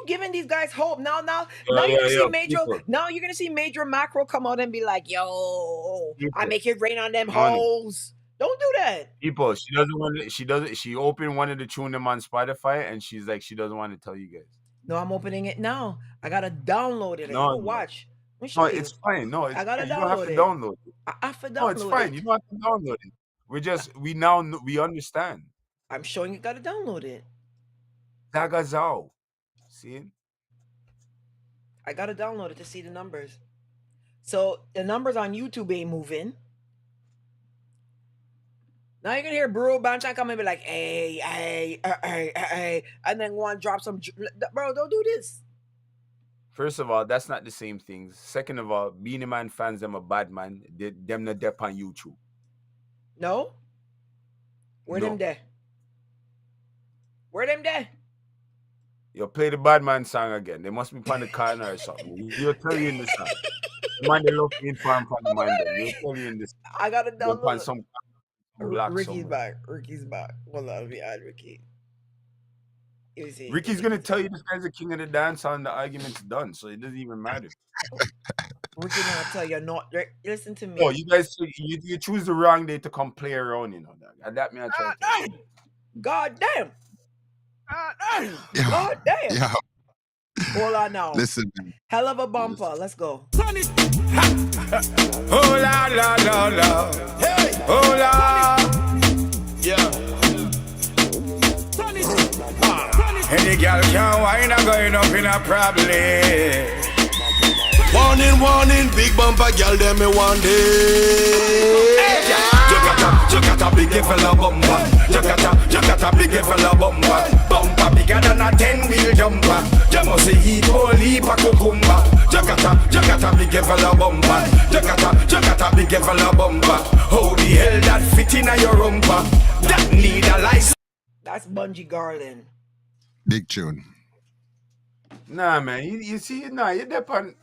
giving these guys hope. Now you're gonna see Major. People. Now you're gonna see Major Macro come out and be like, "Yo, I make it rain on them Honey. hoes." Don't do that. People, she doesn't want to, she opened one of the tune them on Spotify and she's like, she doesn't want to tell you guys. No, I'm opening it now. I gotta download it. No, watch. No, it's fine. No, it's I gotta fine. You don't have to download it. I have to download No, it's fine. You don't have to download it. We understand. I'm showing you gotta download it. Zagazao. See? I gotta download it to see the numbers. So the numbers on YouTube ain't moving. Now you're gonna hear Bro Banchan come and be like, hey, and then go and drop some. Bro, don't do this. First of all, that's not the same thing. Second of all, Beenie Man fans, them a bad man. Them not dep on YouTube. No? Where them there? Where them there? You play the bad man song again. They must be on the corner or something. You'll tell you in the song. The man they love to inform from the man. You'll tell you in this. I gotta download some Ricky's back. Ricky's back. Well, I'll be add Ricky. Ricky's gonna tell you this guy's the king of the dance and the argument's done, so it doesn't even matter. Ricky gonna tell you not. Listen to me. Oh, you guys, you choose the wrong day to come play around, And that me I try to God damn. God damn. Yeah. Hold on now. Listen. Hell of a bumper. Let's go. Oh la la la la. Hey. Oh la. Yeah. Any girl can wind up going up in a problem. Warning, big bumper girl, them me one day. Jackata, big fella bumper. Jackata, big fella bumper. Bumper bigger than a 10-wheel jumper. You must eat only pa cucumber. Jackata, big fella bumper. Jackata, big fella bumper. How the hell that fit in your rumper? That need a license. That's Bungie Garland. Big tune. Nah, man. You see, you're dep on.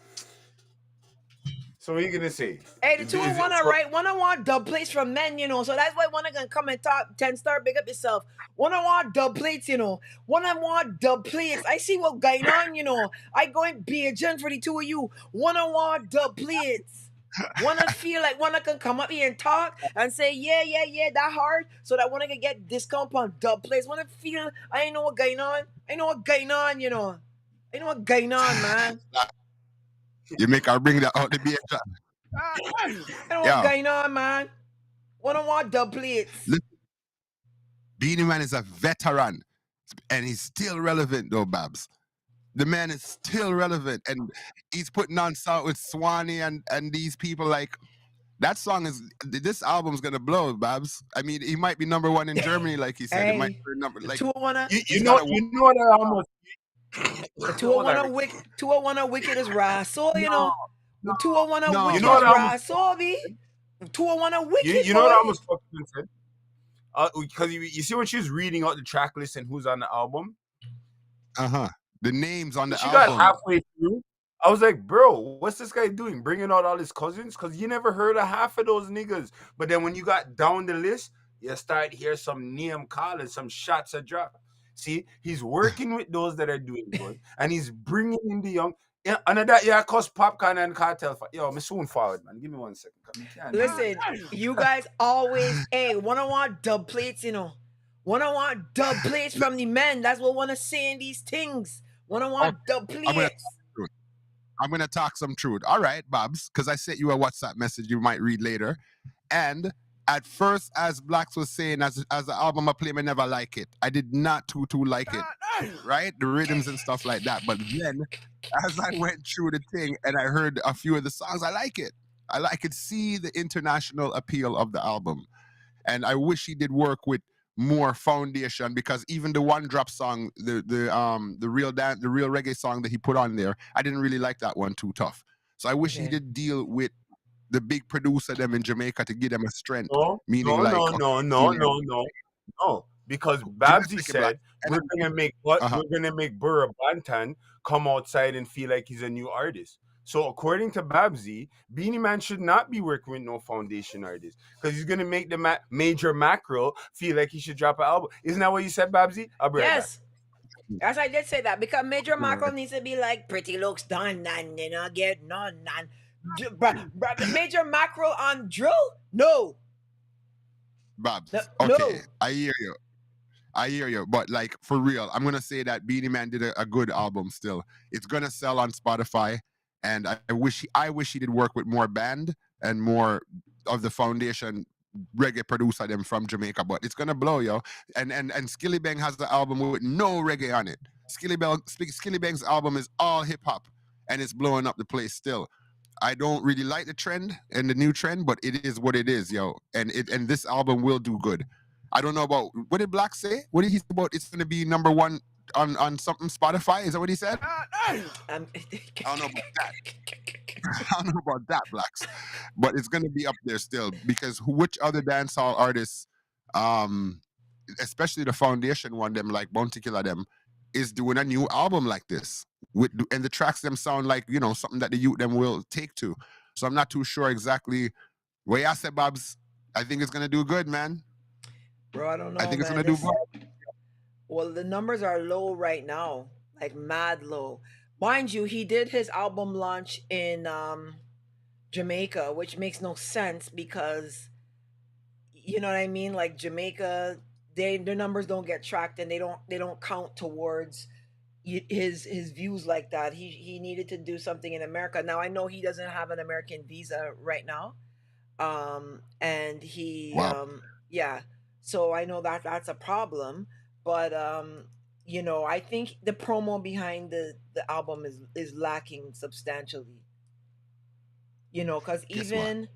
So what are you gonna say? Hey, the 2 and 1 are right. 101 dub plates from men, so that's why one gonna come and talk 10-star, big up yourself. 101 dub plates, 101 dub plates. I see what going on, I going be a gen for the 2 of you. 101 dub plates. Wanna feel like one can come up here and talk and say, yeah, that hard, so that one can get discount on dub plates. Wanna feel I know what going on. I know what going on, I know what going on, man. You make her bring that out the beer. I know what's going on, man. 101 dub plates. Beenie Man is a veteran, and he's still relevant, though, Babs. The man is still relevant, and he's putting on sound with Swanee and these people like That song is this album's gonna blow, Babs. I mean, he might be number one in Germany, like he said. It might Hey, be number the like 201 he's got a you know what I almost the hold 201 on. wicked 201 wicked is Raso, you no, know. The 201 no, You wicked know is what I almost Raso, B. 201 wicked you know what boy. I almost fucking said? Because you see when she was reading out the track list and who's on the album, the names on the she got album. halfway through. I was like, bro, what's this guy doing? Bringing out all his cousins? Because you never heard of half of those niggas. But then when you got down the list, you start hear some name calling, some shots are dropped. See, he's working with those that are doing good, and he's bringing in the young. Yeah, and that yeah, cause popcorn and cartel. Yo, me soon forward, man. Give me 1 second. Listen, you guys always, hey, want dub plates, you know. Want dub plates from the men. That's what wanna say in these things. Want dub plates. I'm gonna talk some truth. All right, Babs, because I sent you a WhatsApp message you might read later. And at first, as Blacks was saying, as the album I play, I never like it. I did not too like it. Right? The rhythms and stuff like that. But then as I went through the thing and I heard a few of the songs, I like it. I could see the international appeal of the album. And I wish he did work with more foundation, because even the one drop song, the real reggae song that he put on there, I didn't really like that one too tough. So I wish he did deal with the big producer them in Jamaica to give them a strength. No, because Babsy said we're gonna make we're gonna make Burra Bantan come outside and feel like he's a new artist. So according to Babsy, Beenie Man should not be working with no foundation artist, because he's gonna make the Major Mackerel feel like he should drop an album. Isn't that what you said, Babsy? I'll be right Yes. As I did say that, because Major Mackerel needs to be like pretty looks done and you know get none and Major Mackerel on drill? No. Babs, No. okay, I hear you, but like for real, I'm gonna say that Beenie Man did a good album. Still, it's gonna sell on Spotify, and I wish he did work with more band and more of the foundation reggae producer them from Jamaica. But it's gonna blow, yo. And Skilly Bang has the album with no reggae on it. Skilly Bang's album is all hip hop, and it's blowing up the place still. I don't really like the trend and the new trend, but it is what it is, yo. And this album will do good. I don't know about what did Black say? What did he say about it's going to be number one on something Spotify? Is that what he said? I don't know about that. I don't know about that, Blacks, but it's going to be up there still, because which other dancehall artists, especially the foundation one, them like Bounty Killer, them is doing a new album like this and the tracks them sound like, you know, something that the youth them will take to. So I'm not too sure exactly where I said, Babs. I think it's going to do good, man. Bro, I don't know. I think it's gonna do good. Well, the numbers are low right now, like mad low. Mind you, he did his album launch in Jamaica, which makes no sense because you know what I mean. Like Jamaica, their numbers don't get tracked and they don't count towards his views like that. He needed to do something in America. Now I know he doesn't have an American visa right now, and he yeah. So I know that that's a problem, but you know, I think the promo behind the album is lacking substantially. You know, because even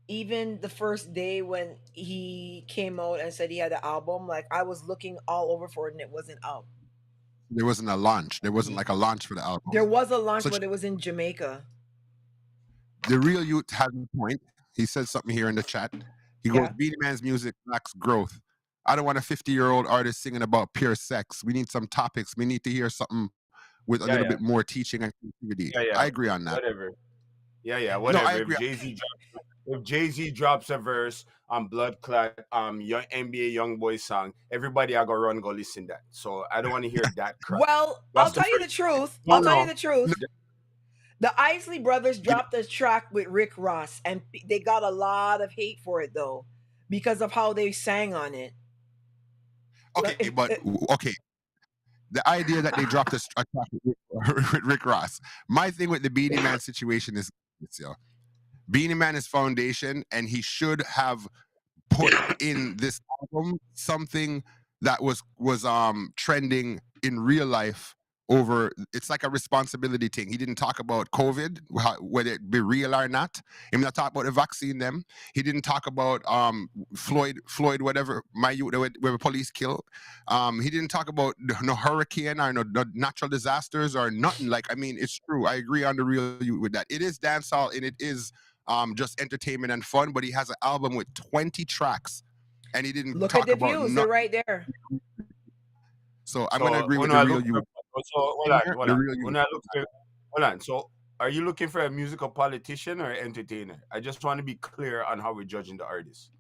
the first day when he came out and said he had an album, like I was looking all over for it and it wasn't out. There wasn't a launch. There wasn't like a launch for the album. There was a launch, but it was in Jamaica. The real youth has a point. He said something here in the chat. He goes, Beenie Man's music lacks growth. I don't want a 50-year-old artist singing about pure sex. We need some topics. We need to hear something with a little bit more teaching and creativity. I agree on that. Whatever. Whatever. No, I agree. If Jay-Z drops a verse on Blood Clot, young NBA YoungBoy song, everybody I go run go listen that. So I don't want to hear that crap. Well, I'll tell you the truth. I'll tell you the truth. The Isley Brothers dropped a track with Rick Ross, and they got a lot of hate for it, though, because of how they sang on it. Okay, but okay. The idea that they dropped a track with Rick Ross. My thing with the Beenie Man situation is this, yo. Beenie Man is foundation, and he should have put in this album something that was trending in real life over. It's like a responsibility thing. He didn't talk about COVID, whether it be real or not. He did not talk about the vaccine. Them. He didn't talk about Floyd, whatever my youth where police killed. He didn't talk about no hurricane or no natural disasters or nothing. Like, I mean, it's true. I agree on the real youth with that. It is dancehall and it is just entertainment and fun. But he has an album with 20 tracks, and he didn't Look at talk the about views. They're nothing. right there. So I'm gonna agree with when the I real look you. for, so hold on, hold The on. real you. When I look for, hold on. So are you looking for a musical politician or entertainer? I just want to be clear on how we're judging the artist.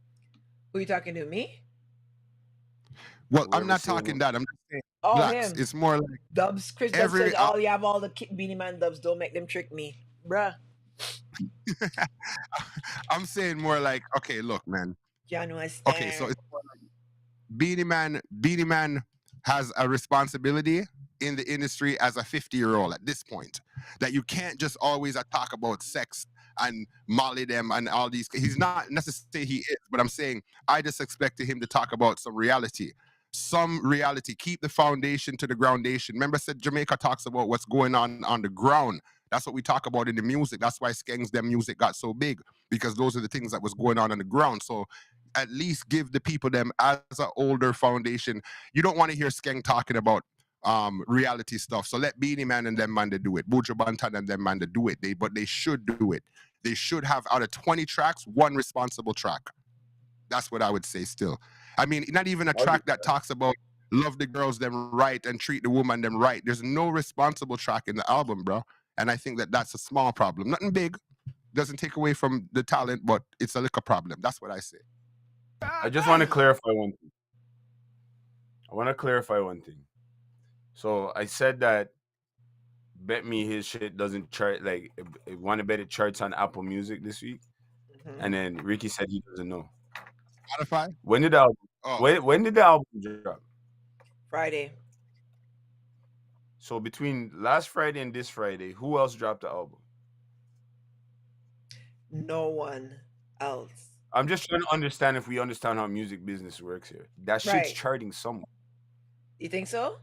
Who you talking to? Me? Well, I'm Whoever's not saying talking it. that. I'm just saying Oh, blacks. him. It's more like Dubs. Chris Dubs said, every. "Oh, you have all the Beenie Man dubs. Don't make them trick me, bruh." I'm saying more like, okay, look, man. You know, Okay, so it's more like Beenie Man has a responsibility in the industry as a 50-year-old at this point, that you can't just always talk about sex and molly them and all these. He's not necessarily he is, but I'm saying I just expected him to talk about some reality. Keep the foundation to the groundation. Remember, I said Jamaica talks about what's going on the ground. That's what we talk about in the music. That's why Skanks them music got so big, because those are the things that was going on the ground. So at least give the people them as an older foundation. You don't want to hear Skank talking about reality stuff. So let Beenie Man and them man to do it. Buju Banton and them man to do it. But they should do it. They should have out of 20 tracks, one responsible track. That's what I would say still. I mean, not even a track that talks about love the girls them right and treat the woman them right. There's no responsible track in the album, bro. And I think that that's a small problem. Nothing big. Doesn't take away from the talent, but it's a little problem. That's what I say. I just want to clarify one thing. So I said that bet me his shit doesn't chart, like want to bet it charts on Apple Music this week. And then Ricky said he doesn't know. Spotify? When did the album when did the album drop? Friday. So between last Friday and this Friday, who else dropped the album? No one else. I'm just trying to understand if we understand how music business works here. That shit's Right. charting somewhere. You think so?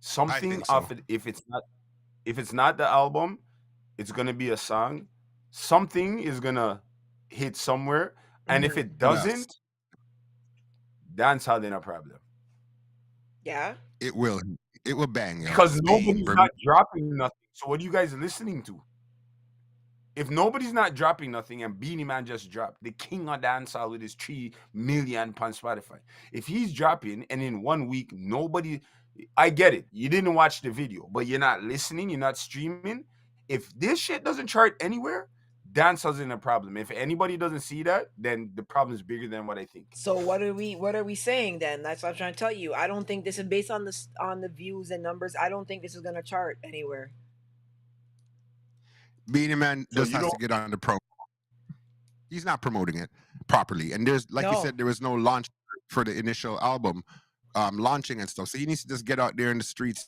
Something think so. off it. If it's not the album, it's gonna be a song. Something is gonna hit somewhere, and if it doesn't, dancehall ain't a problem. Yeah. It will bang, yo. Because Bang, nobody's bro. not dropping nothing. So what are you guys listening to? If nobody's not dropping nothing and Beenie Man just dropped, the king of dancehall with his 3 million on Spotify. If he's dropping and in 1 week nobody, I get it. You didn't watch the video, but you're not listening, you're not streaming. If this shit doesn't chart anywhere, dancehall's in a problem. If anybody doesn't see that, then the problem is bigger than what I think. So what are we saying then? That's what I'm trying to tell you. I don't think this is based on the views and numbers. I don't think this is gonna chart anywhere. Beenie Man So just you has to don't- get on the promo. He's not promoting it properly. And there's, like you No. said, there was no launch for the initial album launching and stuff. So he needs to just get out there in the streets,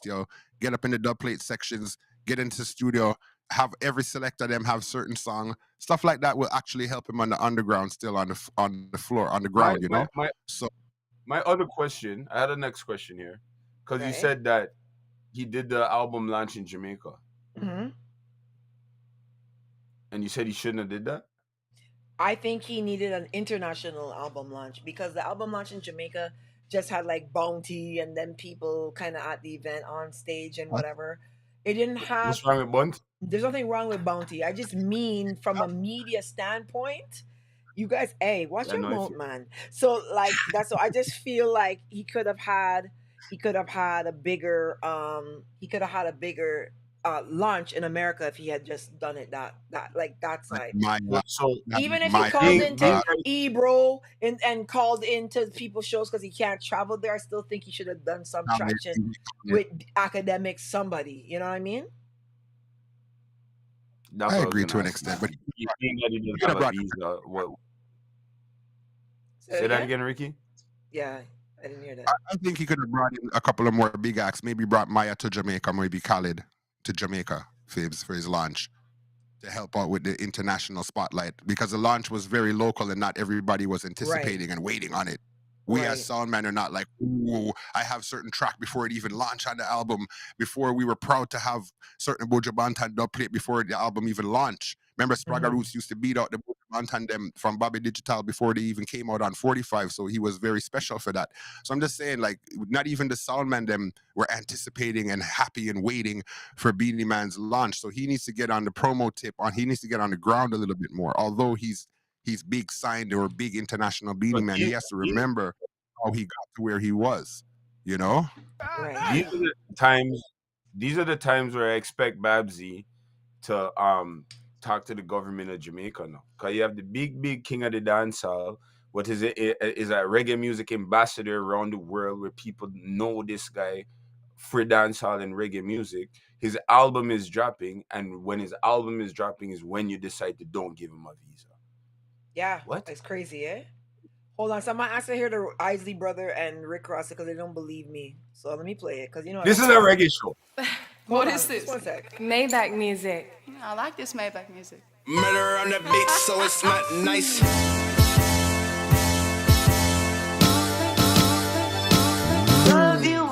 get up in the dub plate sections, get into the studio, have every selector of them have certain song. Stuff like that will actually help him on the underground, still on the floor, on the ground, you know? So My other question, I had a next question here. Because you Right. said that he did the album launch in Jamaica. Mm-hmm. And you said he shouldn't have did that? I think he needed an international album launch because the album launch in Jamaica just had like Bounty and then people kind of at the event on stage and whatever. It didn't have. What's wrong with Bunt? There's nothing wrong with Bounty. I just mean from a media standpoint, you guys, hey, watch your mouth, man. So like that's so I just feel like he could have had a bigger launch in America if he had just done it that side. Even if he called into Ebro and called into people's shows because he can't travel there, I still think he should have done some traction with academics, somebody. You know what I mean? I agree to an extent, but say that again, Ricky? Yeah, I didn't hear that. I think he could have brought in a couple of more big acts. Maybe brought Maya to Jamaica, maybe Khaled to Jamaica for his launch to help out with the international spotlight, because the launch was very local and not everybody was anticipating and waiting on it. We as Right. sound men are not like, ooh, I have certain track before it even launched on the album. Before we were proud to have certain Buju Banton dub plate before the album even launched. Remember, Spragga Roots used to beat out the Buju Banton them from Bobby Digital before they even came out on 45. So he was very special for that. So I'm just saying, like, not even the sound men them were anticipating and happy and waiting for Beenie Man's launch. So he needs to get on the promo tip on. He needs to get on the ground a little bit more. Although he's big signed or big international Beenie Man, he has to remember how he got to where he was. You know. Right. These are the times where I expect Babsy to talk to the government of Jamaica now. Because you have the big king of the dancehall. What is it? Is a reggae music ambassador around the world where people know this guy for dancehall and reggae music. His album is dropping, and when his album is dropping is when you decide to don't give him a visa. Yeah. What? It's crazy, eh? Hold on. So I'm gonna answer here the Isley brother and Rick Ross because they don't believe me. So let me play it because you know This is a reggae show. What on, is this? just 1 sec. Maybach music. I like this Maybach music. Murder on the beat, so it's not nice. Love you.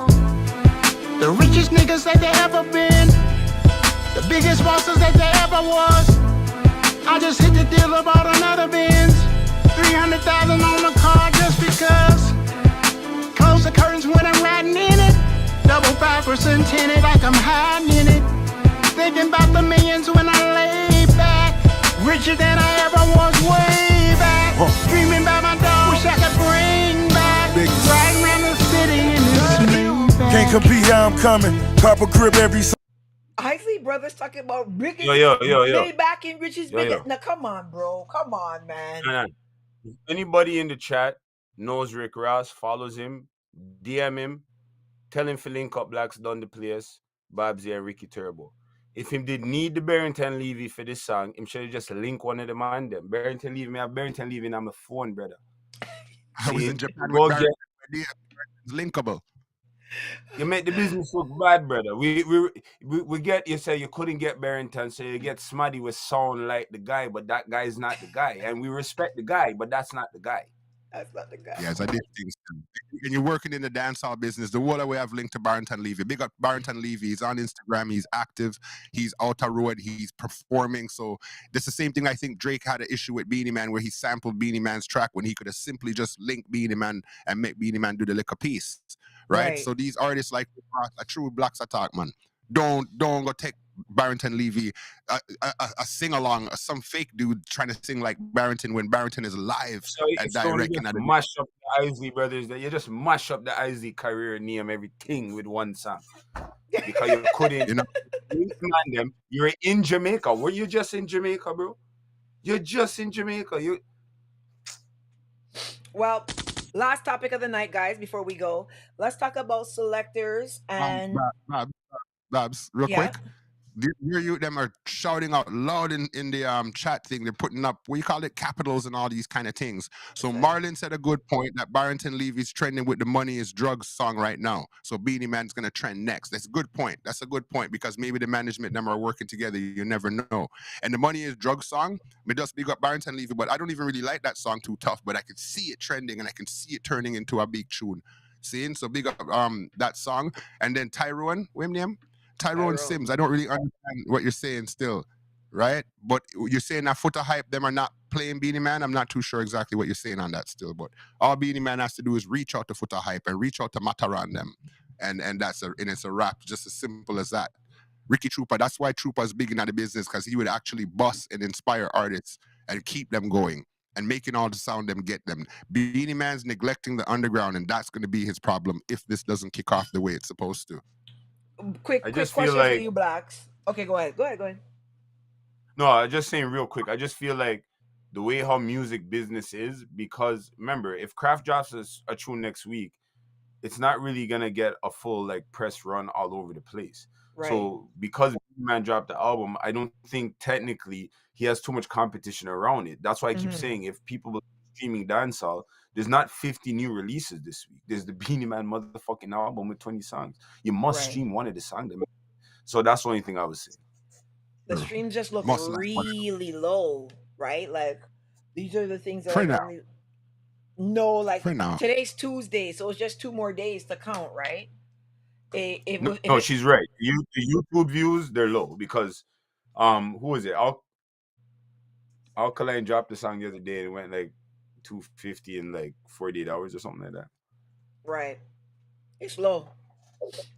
The richest niggas that they ever been. The biggest bosses that they ever was. I just hit the deal about another Benz. 300,000 on the car just because. Close the curtains when I'm riding in it. Double 5% tinted like I'm hiding in it. Thinking about the millions when I lay back. Richer than I ever was way back. Dreaming about my dog, wish I could bring back. Riding around the city in this Maybach. Can't compete how I'm coming. Cop a crib every Isley brothers talking about biggest Yo. Maybach and Richie's Yo. biggest. Now come on, bro. Come on, man. Nah. If anybody in the chat knows Rick Ross, follows him, DM him, tell him to link up Blacks Done the Place, Babsy and Ricky Turbo. If him did need the Barrington Levy for this song, him should just link one of them on them. Barrington Levy, me have Barrington Levy on my phone, brother. I was in Japan go with get, Barrington's linkable. you make the business look bad, brother. We get, you say you couldn't get Barrington, so you get Smaddy with sound like the guy, but that guy's not the guy. And we respect the guy, but that's not the guy. That's not the guy. Yes, I did things too. And you're working in the dancehall business. The whole way I've linked to Barrington Levy. Big up Barrington Levy. He's on Instagram. He's active. He's out the road. He's performing. So that's the same thing I think Drake had an issue with Beenie Man where he sampled Beenie Man's track when he could have simply just linked Beenie Man and make Beenie Man do the liquor piece. Right? So these artists like a true Blacks attack, man. Don't go take Barrington Levy a sing-along, some fake dude trying to sing like Barrington when Barrington is live and directing. Mash up the Isley brothers. You just mash up the Isley career, name everything with one song. Because you couldn't, them. You're in Jamaica. Were you just in Jamaica, bro? You're just in Jamaica. Well, last topic of the night, guys, before we go. Let's talk about selectors and Babs, real quick. You them are shouting out loud in the chat thing. They're putting up, what you call it, capitals and all these kind of things. So Marlon said a good point that Barrington Levy's trending with the money is drugs song right now. So Beenie Man's gonna trend next. That's a good point. That's a good point because maybe the management them are working together. You never know. And the money is drugs song. Me just big up Barrington Levy, but I don't even really like that song too tough. But I can see it trending and I can see it turning into a big tune. Seeing so big up that song. And then Tyrone, what name? Tyrone Sims, I don't really understand what you're saying still, right? But you're saying that Foota Hype, them are not playing Beenie Man. I'm not too sure exactly what you're saying on that still, but all Beenie Man has to do is reach out to Foota Hype and reach out to Mataran them. And it's a rap, just as simple as that. Ricky Trooper, that's why Trooper's big in the business, because he would actually bust and inspire artists and keep them going and making all the sound them get them. Beenie Man's neglecting the underground, and that's going to be his problem if this doesn't kick off the way it's supposed to. Quick question for you Blacks. Okay, go ahead. No, I'm just saying real quick. I just feel like the way how music business is, because remember, if Kraft drops a tune next week, it's not really gonna get a full like press run all over the place. Right. So because Beenie Man dropped the album, I don't think technically he has too much competition around it. That's why I keep saying if people streaming dancehall, there's not 50 new releases this week. There's the Beenie Man motherfucking album with 20 songs. You must stream one of the songs. So that's the only thing I was saying. The streams just look really low, right? Like these are the things that No, like For now. today's Tuesday, so it's just 2 more days to count, right? It No, was if no, it she's right. The YouTube views they're low because who is it? Alkaline dropped the song the other day and it went like 250 in like 48 hours or something like that. right. It's low.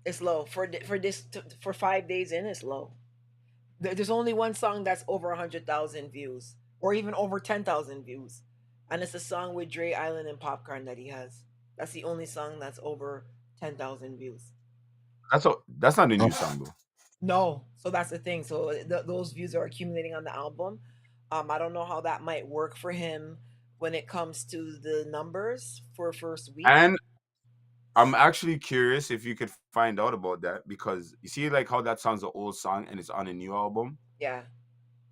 It's low for this for 5 days in. It's low. There's only one song that's over 100,000 views, or even over 10,000 views, and it's a song with Dre Island and Popcorn that he has. That's the only song that's over 10,000 views. That's not a new Oh. song though. No, so that's the thing. So those views are accumulating on the album. I don't know how that might work for him when it comes to the numbers for first week. And I'm actually curious if you could find out about that because you see like how that song's an old song and it's on a new album. Yeah,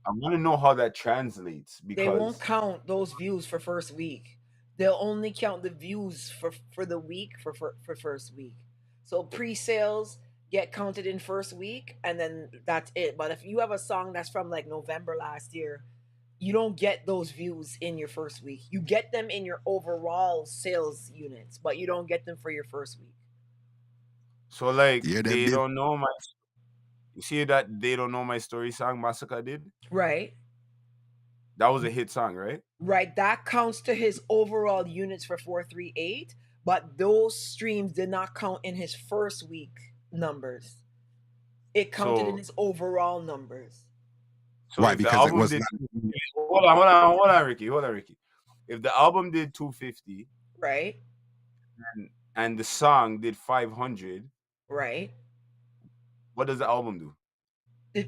I want to know how that translates they won't because count those views for first week. They'll only count the views for the week for first week. So pre-sales get counted in first week, and then that's it. But if you have a song that's from like November last year, you don't get those views in your first week. You get them in your overall sales units, but you don't get them for your first week. so like Yeah, them they did. don't know my. You see that they don't know my story song Masicka did. Right? That was a hit song, right? Right. That counts to his overall units for 438, but those streams did not count in his first week numbers. It counted in So his overall numbers. so Why? if the Because it album was did not. hold on, Ricky, hold on, Ricky. If the album did 250 Right? and the song did 500, Right? what does the album do?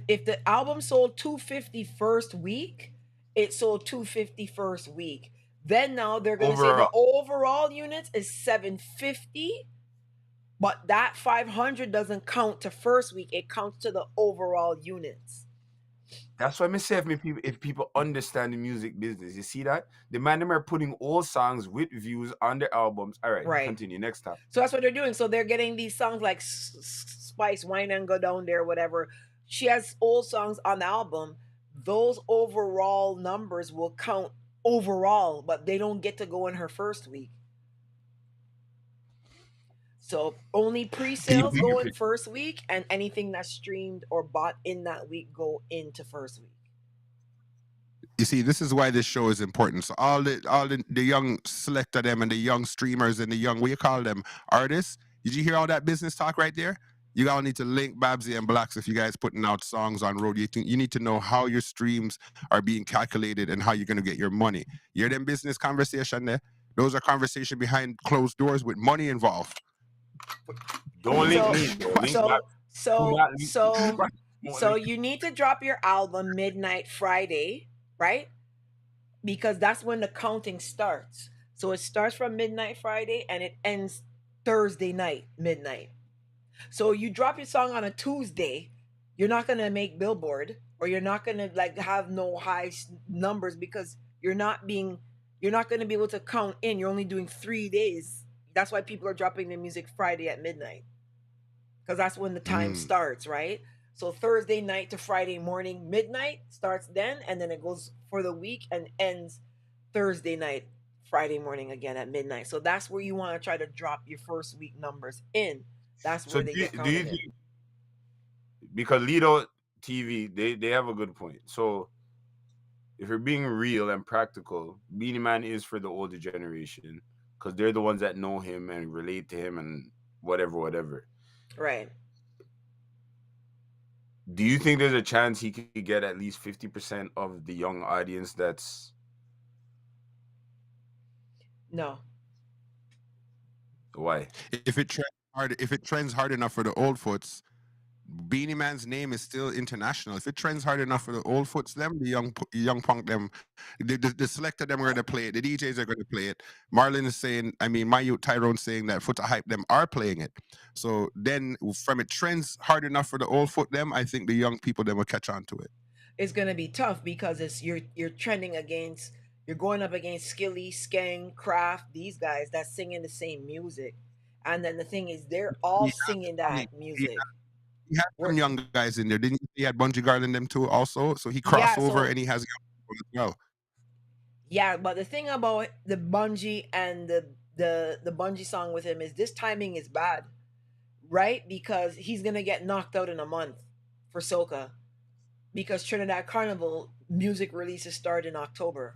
If the album sold 250 first week, it sold 250 first week. Then now they're going to say the Overall. overall units is 750, but that 500 doesn't count to first week. It counts to the overall units. That's why I say if people understand the music business, you see that the man them are putting all songs with views on their albums. All right, Right. continue next time. So that's what they're doing. So they're getting these songs like Spice, Wine and Go Down There, whatever. She has old songs on the album. Those overall numbers will count overall, but they don't get to go in her first week. So only pre-sales go in first week, and anything that's streamed or bought in that week go into first week. You see, this is why this show is important. So all the young select of them and the young streamers and the young, what you call them, artists. Did you hear all that business talk right there? You all need to link Babsy and Blacks if you guys putting out songs on road. You need to know how your streams are being calculated and how you're going to get your money. You hear them business conversation there? Those are conversation behind closed doors with money involved. Don't link me. So you need to drop your album midnight Friday, right? Because that's when the counting starts. So it starts from midnight Friday and it ends Thursday night midnight. So you drop your song on a Tuesday, you're not gonna make Billboard, or you're not gonna like have no high numbers because you're not gonna be able to count in. You're only doing 3 days. That's why people are dropping their music Friday at midnight, because that's when the time starts, right? So Thursday night to Friday morning midnight starts then, and then it goes for the week and ends Thursday night, Friday morning again at midnight. So that's where you want to try to drop your first week numbers in. That's where they get counted. Do you think, because Lido TV, they have a good point. So if you're being real and practical, Beenie Man is for the older generation because they're the ones that know him and relate to him and whatever. Right. Do you think there's a chance he could get at least 50% of the young audience that's... No. Why? If it trends hard enough for the old foots, Beenie Man's name is still international. If it trends hard enough for the old foots, them, the young punk, them, the selector them are going to play it. The DJs are going to play it. Marlon is saying, I mean, my youth Tyrone saying that Foot Hype them are playing it. So then, from it trends hard enough for the old foot them, I think the young people them will catch on to it. It's going to be tough because it's you're trending against. You're going up against Skilly, Skeng, Kraft, these guys that's singing the same music. And then the thing is, they're all singing that music. He had some young guys in there, didn't he? He had Bungie Garland them too also. So he crossed over and he has young people as well. Yeah, but the thing about the Bungie and the Bungie song with him is this timing is bad, right? Because he's gonna get knocked out in a month for soca because Trinidad Carnival music releases start in October,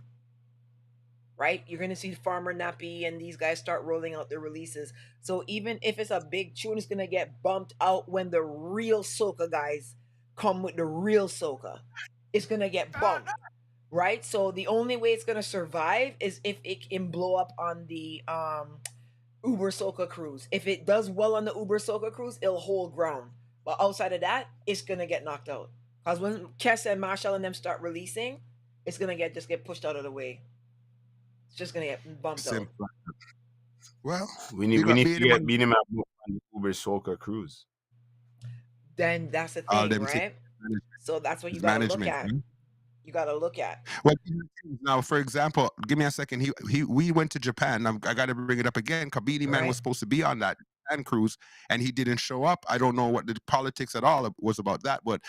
right? You're gonna see Farmer Nappy and these guys start rolling out their releases. So even if it's a big tune, it's gonna get bumped out when the real soca guys come with the real soca. It's gonna get bumped, right? So the only way it's gonna survive is if it can blow up on the Uber Soca cruise. If it does well on the Uber Soca cruise, it'll hold ground. But outside of that, it's gonna get knocked out. Cause when Kess and Marshall and them start releasing, it's gonna just get pushed out of the way. It's just gonna get bumped out. Simple. Well, We you need got to Beenie get Man, Beenie Man booked on the Uber Soca cruise. Then that's the all thing, them things. right? So that's what you His gotta look management. at. You gotta look at. Well, now, for example, give me a second. We went to Japan. I got to bring it up again. Kabini Man was Right. supposed to be on that Japan cruise, and he didn't show up. I don't know what the politics at all was about that, but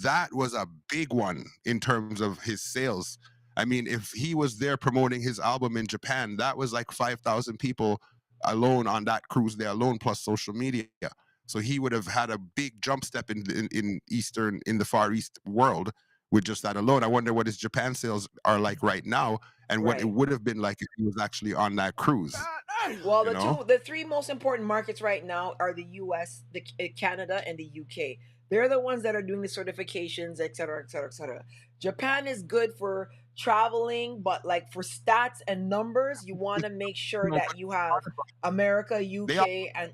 that was a big one in terms of his sales. I mean, if he was there promoting his album in Japan, that was like 5,000 people alone on that cruise there alone, plus social media. So he would have had a big jump step in the Far East world with just that alone. I wonder what his Japan sales are like right now, and what it Right. would have been like if he was actually on that cruise. Well, You know, the three most important markets right now are the U.S., Canada, and the U.K. They're the ones that are doing the certifications, et cetera, et cetera, et cetera. Japan is good for traveling, but like for stats and numbers, you want to make sure that you have America, they are UK, and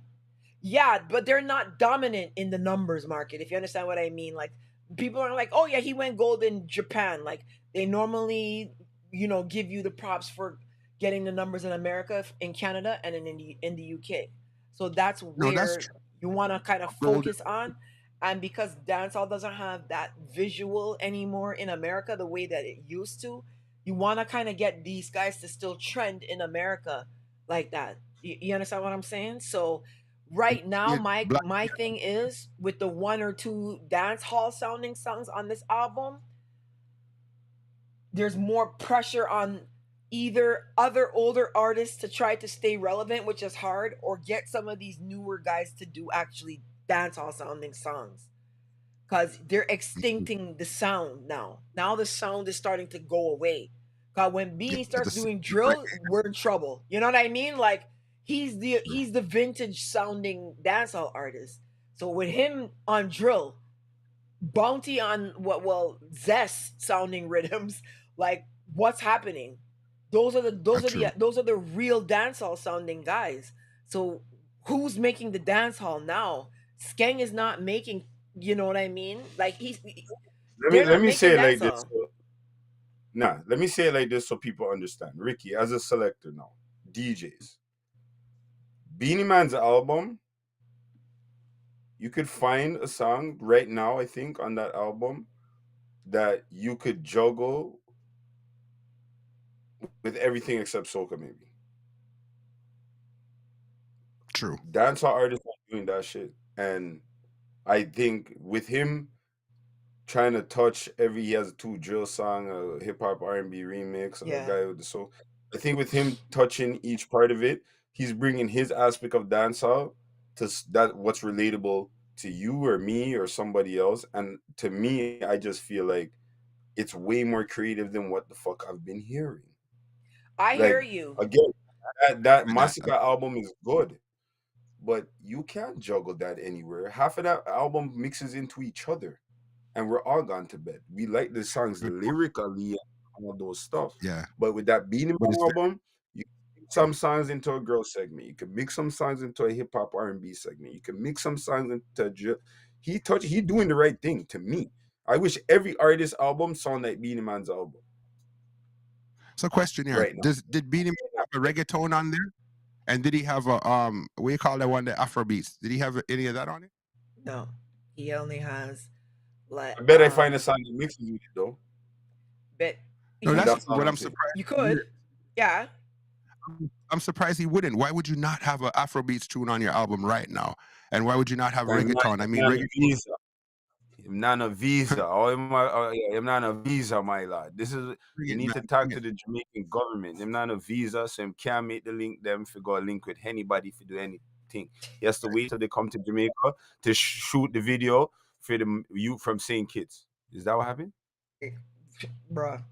yeah, but they're not dominant in the numbers market. If you understand what I mean, like people are like, "Oh yeah, he went gold in Japan." Like they normally, give you the props for getting the numbers in America, in Canada, and in the UK. So that's no, that's where true. you want to kind of Golden. focus on. And because dancehall doesn't have that visual anymore in America the way that it used to, you want to kind of get these guys to still trend in America like that. You understand what I'm saying? So right now Yeah, my black. my thing is with the one or two dance hall sounding songs on this album, there's more pressure on either other older artists to try to stay relevant, which is hard, or get some of these newer guys to do actually dance hall sounding songs, because they're extincting the sound now. Now the sound is starting to go away. Cause when Yeah, Beanie starts the doing drill, we're in trouble. You know what I mean? Like he's the vintage sounding dancehall artist. So with him on drill, Bounty on zest sounding rhythms, like what's happening? that's true. Those are the real dancehall sounding guys. So who's making the dancehall now? Skeng is not making, you know what I mean? Like they're Let not me say making it like this. dancehall. Let me say it like this so people understand. Ricky, as a selector now, DJs, Beenie Man's album, you could find a song right now, I think, on that album that you could juggle with everything except soca, maybe. True. Dancehall artists are doing that shit. And I think with him trying to touch he has a two drill song, a hip hop R&B remix, a Yeah. guy with the soul. I think with him touching each part of it, he's bringing his aspect of dancehall to that what's relatable to you or me or somebody else. And to me, I just feel like it's way more creative than what the fuck I've been hearing. I hear Like you. again, that With that, Masicka album is good, but you can't juggle that anywhere. Half of that album mixes into each other, and we're all gone to bed. We like the songs lyrically and all those stuff, yeah, but with that Beenie but Man it's album, you can mix some songs into a girl segment. You can mix some songs into a hip hop R&B segment. You can mix some songs into he doing the right thing to me. I wish every artist album sound like Beenie Man's album so. Question here: right now. Did Beanie Man have a reggaeton on there? And did he have a what do you call that one, the Afrobeats? Did he have any of that on it? No, he only has like I bet I find a song that mixes with it though, but No, and he that's that's all what I'm I'm saying. surprised. you could, yeah. I'm surprised he wouldn't. Why would you not have an Afrobeats tune on your album right now? And why would you not have And reggaeton? I mean, not a reggaeton. visa. I'm not a visa. I'm not a visa, my lord. This is Bring you it, need man. to talk Bring to it. the Jamaican government. I'm not a visa, so I can't make the link them if go a link with anybody if you do anything. He has to wait till they come to Jamaica to shoot the video for the youth from St. Kitts. Is that what happened? Bruh.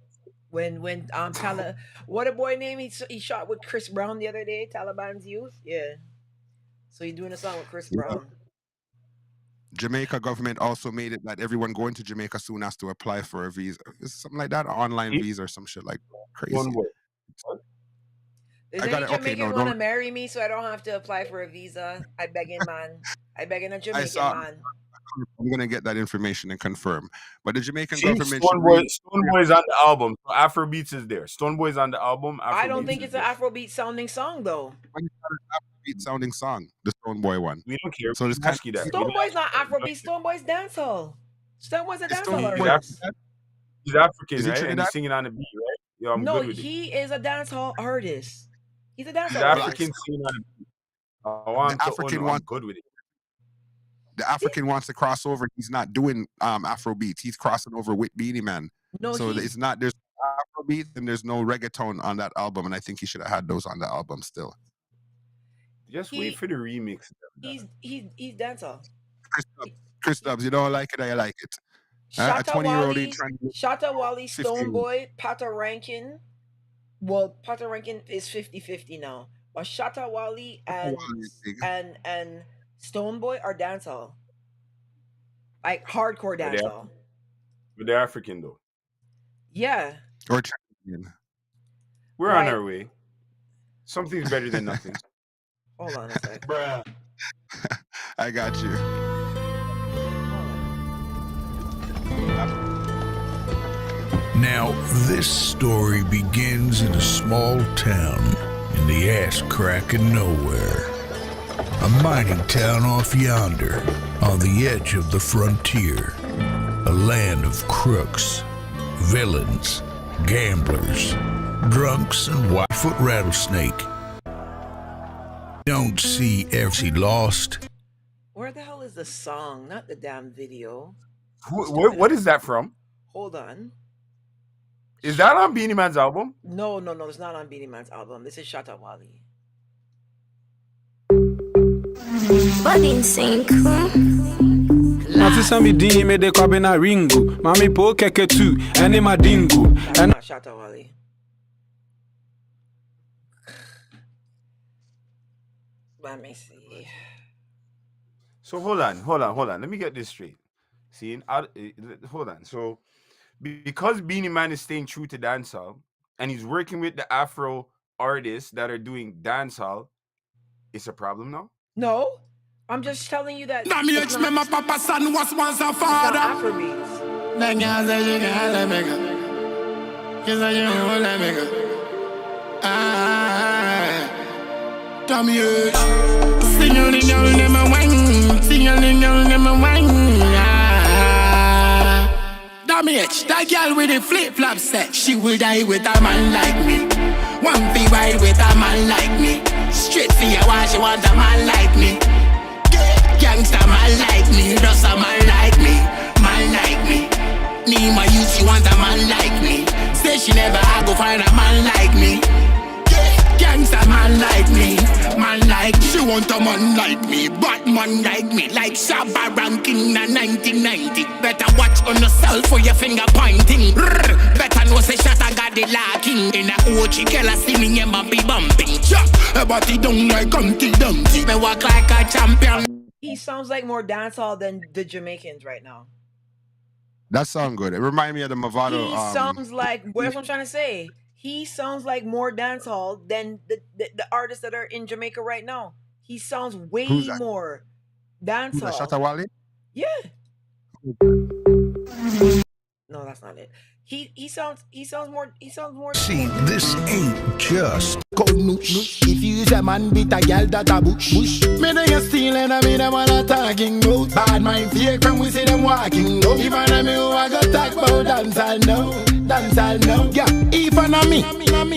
When what a boy name he shot with Chris Brown the other day, Taliban's youth. Yeah. So he's doing a song with Chris Yeah. Brown. Jamaica government also made it that everyone going to Jamaica soon has to apply for a visa. It's something like that, an online visa or some shit like crazy. One way. Does I any got it. Okay, Jamaican no, want to don't. marry me so I don't have to apply for a visa? I begging man. I begging a I Jamaican saw. man. I'm gonna get that information and confirm. But the Jamaican See, government should really. Stone Boy's on the album. So Afrobeats is there. Stone Boy's on the album. I don't Afrobeats think is it's an there. Afrobeat sounding song though. When it's not an Afrobeat sounding song, the Stone Boy one. We don't care. So We this don't kind ask you of that. We Stone don't Boy's ask not you that. We don't Afrobeat. Stone Boy's dancehall. Stone Boy's a is Stone dancehall Boy. artist. He's African, Is he right? And Trinidad? he's singing on the beat, right? Yo, I'm No, good with it. he is a dancehall artist. He's a He's dancehall Well, artist. African singing on the beat. I want him the to African own. I'm wants good with it. the African wants to cross over. He's not doing Afrobeats. He's crossing over with Beenie Man. No, So he's it's not there's Afrobeat and there's no reggaeton on that album, and I think he should have had those on the album still. Just He- wait for the remix. he's dancehall. Chris Dubs, you don't like it or you like it? A Shatta 20-year-old Wally, ain't trying to Shatta Wally, 15. Stone Boy, Pata Rankin. Well, Pata Rankin is 50-50 now. But Shatta Wally and Wally is big. and Stone Boy are dancehall. Like hardcore But they're- dancehall. But they're African though. Yeah. Or Trinidad. We're on Right. our way. Something's better than nothing. Hold on a sec. Bruh. I got you. Now, this story begins in a small town in the ass crack of nowhere. A mining town off yonder, on the edge of the frontier. A land of crooks, villains, gamblers, drunks, and whitefoot rattlesnake. Don't see every lost. Where the hell is the song? Not the damn video. What is that from? Hold on. Is that on Beenie Man's album? No, it's not on Beenie Man's album. This is Shatta Wally. Nafisa mi dingi me de kwabe na ringo. Mami po keke tu, ene ma dingo. That's not Shatta Wally. Let me see. So hold on. Let me get this straight. See, hold on. So because Beenie Man is staying true to dancehall and he's working with the Afro artists that are doing dancehall, it's a problem now? No, I'm just telling you that. Now me it's ex me my papa son was once a not father. Afrobeats. That girl say she can't let me go. She say she won't let me go. Ah, damn you. Sing on the girl them a wine. Sing on the girl them a wine. Damn it, that girl with the flip flop set. She will die with a man like me. One be ride with a man like me. Straight for your why she want a man like me. Gangsta man like me, just a man like me, man like me. Need my youth, she want a man like me. Say she never I go find a man like me. Gangsta man like me, man like me. She want a man like me, bad man like me. Like Shabba ranking in 1990. Better watch on yourself for your finger pointing. Better know say shot I got the lacking. In a OG girl I see me and be bumping. Chop, her body down like Humpty Dumpty. Me walk like a champion. He sounds like more dancehall than the Jamaicans right now. That sound good. It remind me of the Movado. He sounds like, what's what I'm trying to say? He sounds like more dancehall than the artists that are in Jamaica right now. He sounds way Who's that? more Who's that, dancehall. Shatta Wally? Yeah. No, that's not it. He sounds more. See, this ain't just Cold noosh. If you use a man beat a girl that a bush. Me they get stealing and me them all a talking about. Bad mind fake when we see them walking out. Even a me who I got talk about dancehall now. Yeah, even a me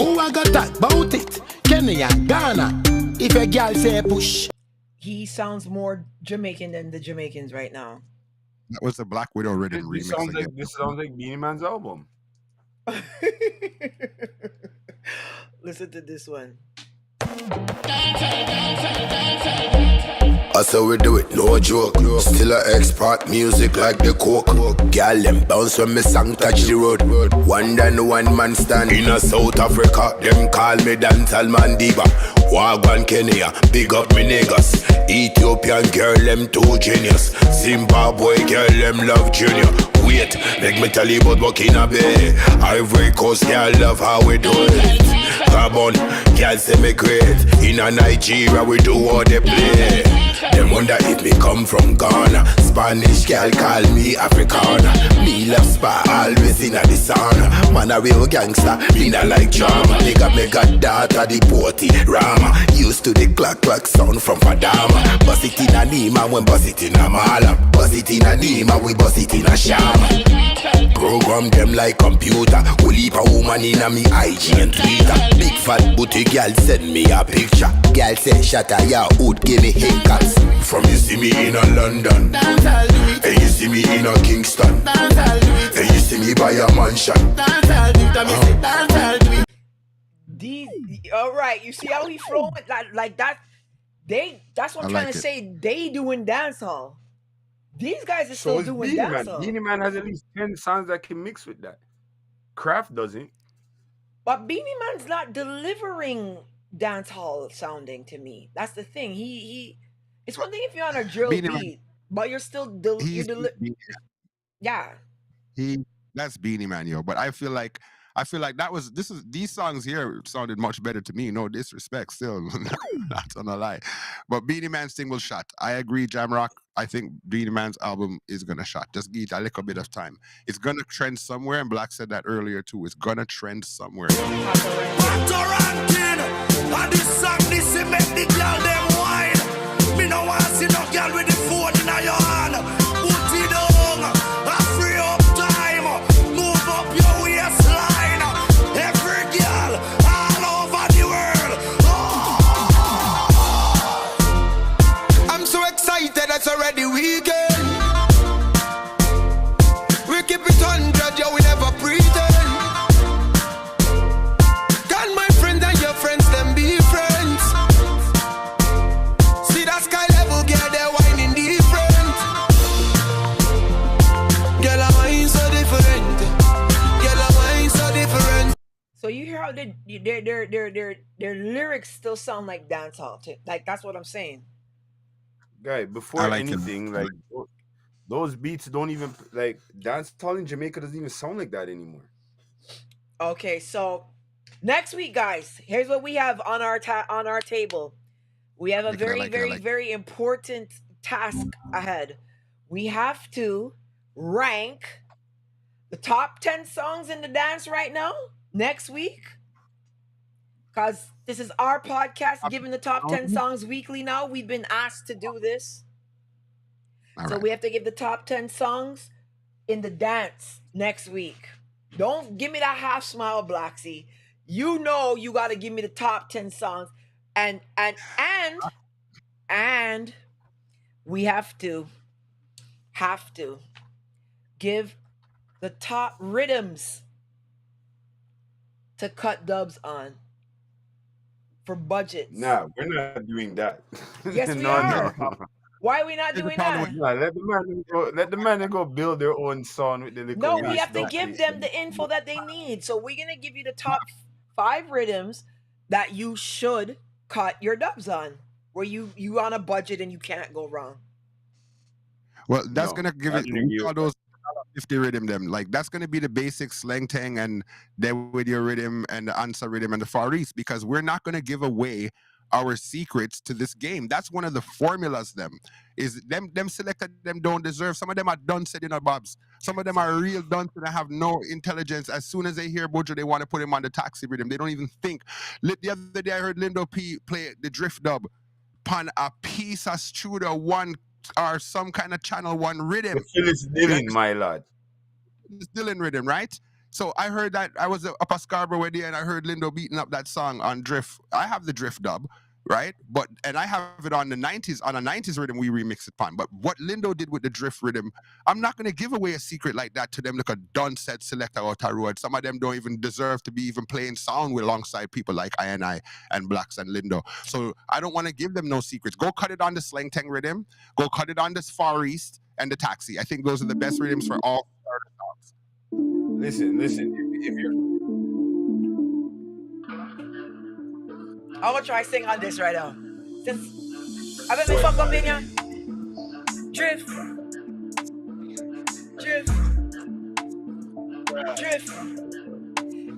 who I got talk about it. Kenya, Ghana. If a girl say push. He sounds more Jamaican than the Jamaicans right now. That was the Black Widow rhythm This remix again. this sounds like Beenie Man's album. Listen to this one. That's how we do it, no joke. Still a expert music like the coke. Girl, them bounce when me song touch the road. One man stand in a South Africa. Them call me dancehall man diva. Wagwan Kenya, big up me niggas. Ethiopian girl, them too genius. Zimbabwe girl, them love Junior. Wait, make me tell you about Burkina Bay. Ivory Coast girl, love how we do it. Gabon, girl say me great. In a Nigeria, we do all they play. Them wonder if me come from Ghana. Spanish girl call me Africana. Me love spa, always in the sun. Man a real gangster, me not like drama. Nigga me got daughter the potty Rama. Used to the clack sound from Fadama. Bust it in a Nima, when bust it in a Mala. Bust it in a Nima, we bust it in a Shama. Program them like computer. Whole heap a woman in a me IG and Twitter. Big fat booty girl send me a picture. Girl say shut a ya hood, give me haircuts. From you see me in a London, and you see me in a Kingston, and you see me by a mansion. These, all right, you see how he flowing like that. That's what I'm trying to say. They doing dancehall. These guys are still doing dancehall. Beenie Man has at least 10 songs that can mix with that. Kraft doesn't. But Beenie Man's not delivering dancehall sounding to me. That's the thing. It's one thing if you're on a drill Beenie beat, Man, but you're still yeah. That's Beenie Man, yo. But I feel like these songs here sounded much better to me. No disrespect, still, not gonna lie. But Beenie Man's thing was shot. I agree, Jamrock. I think Beenie Man's album is gonna shot. Just give it a little bit of time. It's gonna trend somewhere, and Black said that earlier too. It's gonna trend somewhere. Me no want see no girl with the phone in your hand. Put it down, free up time. Move up your waistline. Every girl all over the world. Oh. I'm so excited, it's already weekend. We keep it 100, yo, we never pretend. Can my friend and your friends them be friends? See that sky level, girl, they're whining different. Girl, I'm whining so different. Girl, I'm whining so different. So you hear how their lyrics still sound like dancehall too. Like that's what I'm saying. Guy, before anything, like those beats don't even like dancehall in Jamaica doesn't even sound like that anymore. Okay, so next week, guys, here's what we have on our table. We have a very important task ahead. We have to rank the top 10 songs in the dance right now next week. Because this is our podcast giving the top 10 songs weekly now. We've been asked to do this. So we have to give the top 10 songs in the dance next week. Don't give me that half smile, Blacksy. You know you got to give me the top 10 songs. And we have to give the top rhythms to cut dubs on for budgets. Nah, we're not doing that. Yes, we are. Why are we not doing that? Nah, let the man go build their own song with the little. No, we have to give them the info that they need. So we're gonna give you the top 5 rhythms that you should cut your dubs on, where you on a budget and you can't go wrong. Well, that's gonna give it all those 50 rhythm them. Like that's gonna be the basic slang tang and then with your rhythm and the answer rhythm and the Far East, because we're not gonna give away our secrets to this game. That's one of the formulas. Them selected them don't deserve. Some of them are dunce in our bobs. Some of them are real dunce and have no intelligence. As soon as they hear Bojo, they want to put him on the taxi rhythm. They don't even think. The other day I heard Lindo P play the drift dub pan a piece of Studio One or some kind of Channel One rhythm. Phyllis Dillon, my lad. Phyllis Dillon rhythm, right? So I heard that. I was up at Scarborough with you and I heard Lindo beating up that song on drift. I have the drift dub, right? And I have it on the 90s, on a 90s rhythm we remix it on. But what Lindo did with the drift rhythm, I'm not going to give away a secret like that to them like a done set selector out a road. Some of them don't even deserve to be even playing sound with alongside people like I and Blacks and Lindo. So I don't want to give them no secrets. Go cut it on the Slang Tang rhythm. Go cut it on the Far East and the Taxi. I think those are the best rhythms for all songs. Listen. If you're I'm gonna try sing on this right now. Just, I bet me fuck up in ya. Drift.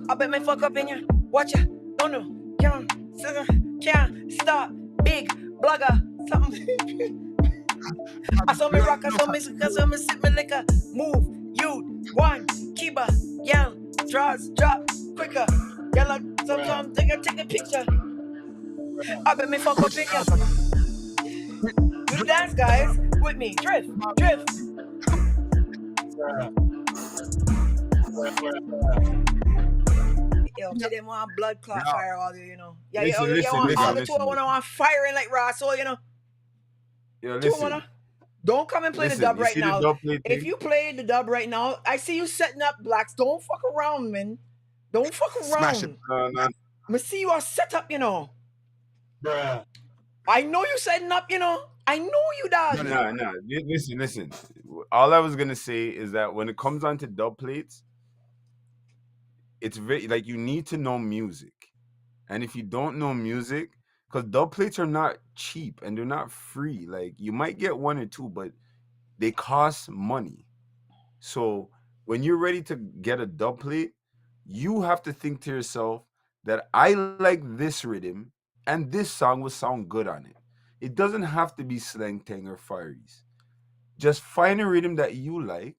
I bet me fuck up in ya. Watch ya. Don't know. Can't stop. Big blogger. Something. I saw me rock. I saw me sip me liquor. Move. You. One. Keeper. Yell. Draws. Drop. Quicker. Yell. Sometimes take a picture. I bet me fuck up in ya. Do the dance, guys, with me. Drift. Yo, tell them want blood clot fire all you know. Yeah, listen, all the two I want firing like raw soul, you know. Yo, listen. Don't come and play the dub right now. If you play the dub right now, I see you setting up Blacks. Don't fuck around, man. Don't fuck around. Smash it. Me see you are set up, you know. Bruh. I know you setting up, you know. I know you, dog. No. Listen. All I was gonna say is that when it comes on to dub plates, it's very like you need to know music, and if you don't know music, because dub plates are not cheap and they're not free. Like you might get one or two, but they cost money. So when you're ready to get a dub plate, you have to think to yourself that I like this rhythm and this song will sound good on it. It doesn't have to be Slang Tang or Far East. Just find a rhythm that you like,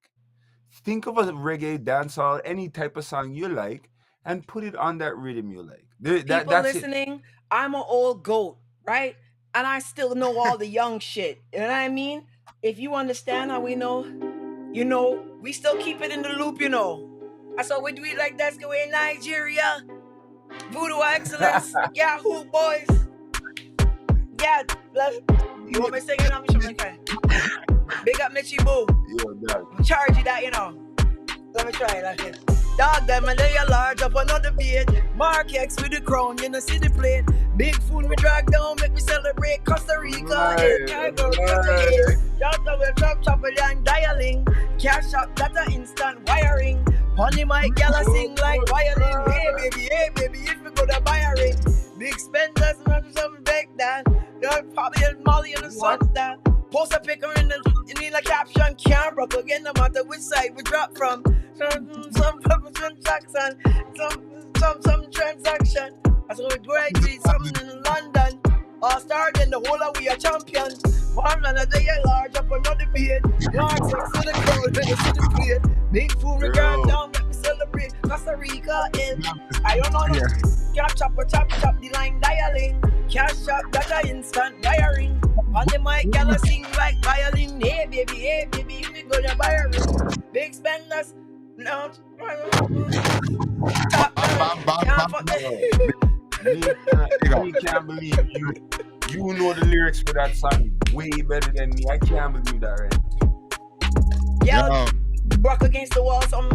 think of a reggae, dancehall, any type of song you like, and put it on that rhythm you like. People listening, I'm an old goat, right? And I still know all the young shit. You know what I mean? If you understand how we know, you know, we still keep it in the loop, you know. That's how we do it like that's the way in Nigeria. Voodoo Excellence, Yahoo Boys. Yeah, you want me singing on me? Big up Mitchie Boo. Charge you that, you know. Let me try it like this. Dog them and they are large up another beat. Mark X with the crown, you know, see the plate. Big food me drag down, make me celebrate. Costa Rica, chop and dialing. Cash up, data instant wiring. Honey, my gala sing like violin. Hey baby, if we go to buy a ring. Big spenders, something back that. Probably a Molly in the sun that. Post a picker in the caption, can't rock again, no matter which side we drop from. Some transaction, some transaction. I saw it great, something in London. All star, then the whole of we are champion. One man a day large up another beat. Mark sex to the crowd, then you see the plate. Big fool regard down, let me celebrate. Costa Rica in. I don't know. Chop the line dialing. Cash up, data instant wiring. On the mic, gala sing like violin. Hey baby, we go to buy a ring. Big spenders, no. I can't believe you know the lyrics for that song way better than me. I can't believe that, right? Yeah, broke against the wall, some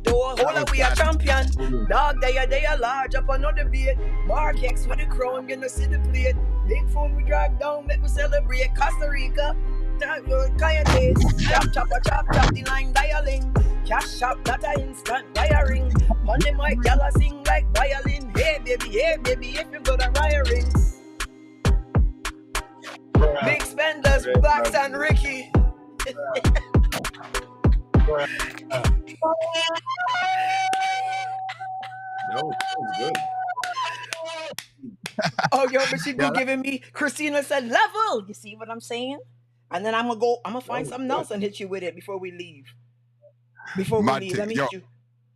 door. Hold up, we are champion. Dog, they are large up another beat. Mark X with the crown, you know, see the plate. Big phone we drag down, make me celebrate. Costa Rica, Coyote. Chop the line dialing. Cash up, data instant wiring. On the mic, gala sing like violin. Hey baby, if you got a wiring. Big spenders, Blacks and Ricky. No, that was good. Oh, yo, but she go giving me. Christina said level. You see what I'm saying? And then I'm gonna find something else and hit you with it before we leave. Let me hit you.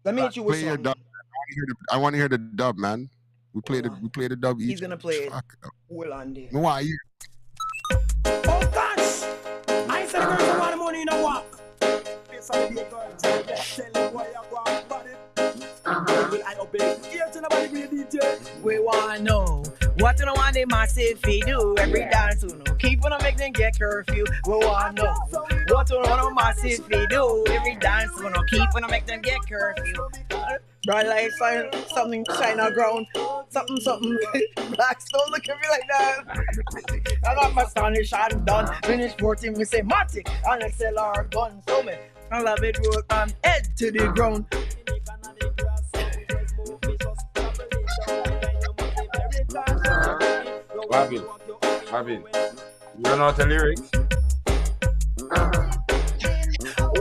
Let me hit you with play your dub. I want to hear the dub, man. We play the dub. He's gonna play it. Well on there. No, why you? Oh gosh! I said girls I want money in a walk. We wanna know what you don't want say massive feed do every dance you know. Keep on make them get curfew. We want know what you know massive feed do every dance you know. Keep on make them get curfew. Bright light shine, something shine on ground. Something black stone look at me like that. I got my Spanish and done. Finish 14 we say Matic and XLR gun. So me I love it work on head to the ground. Babin, you don't know the lyrics?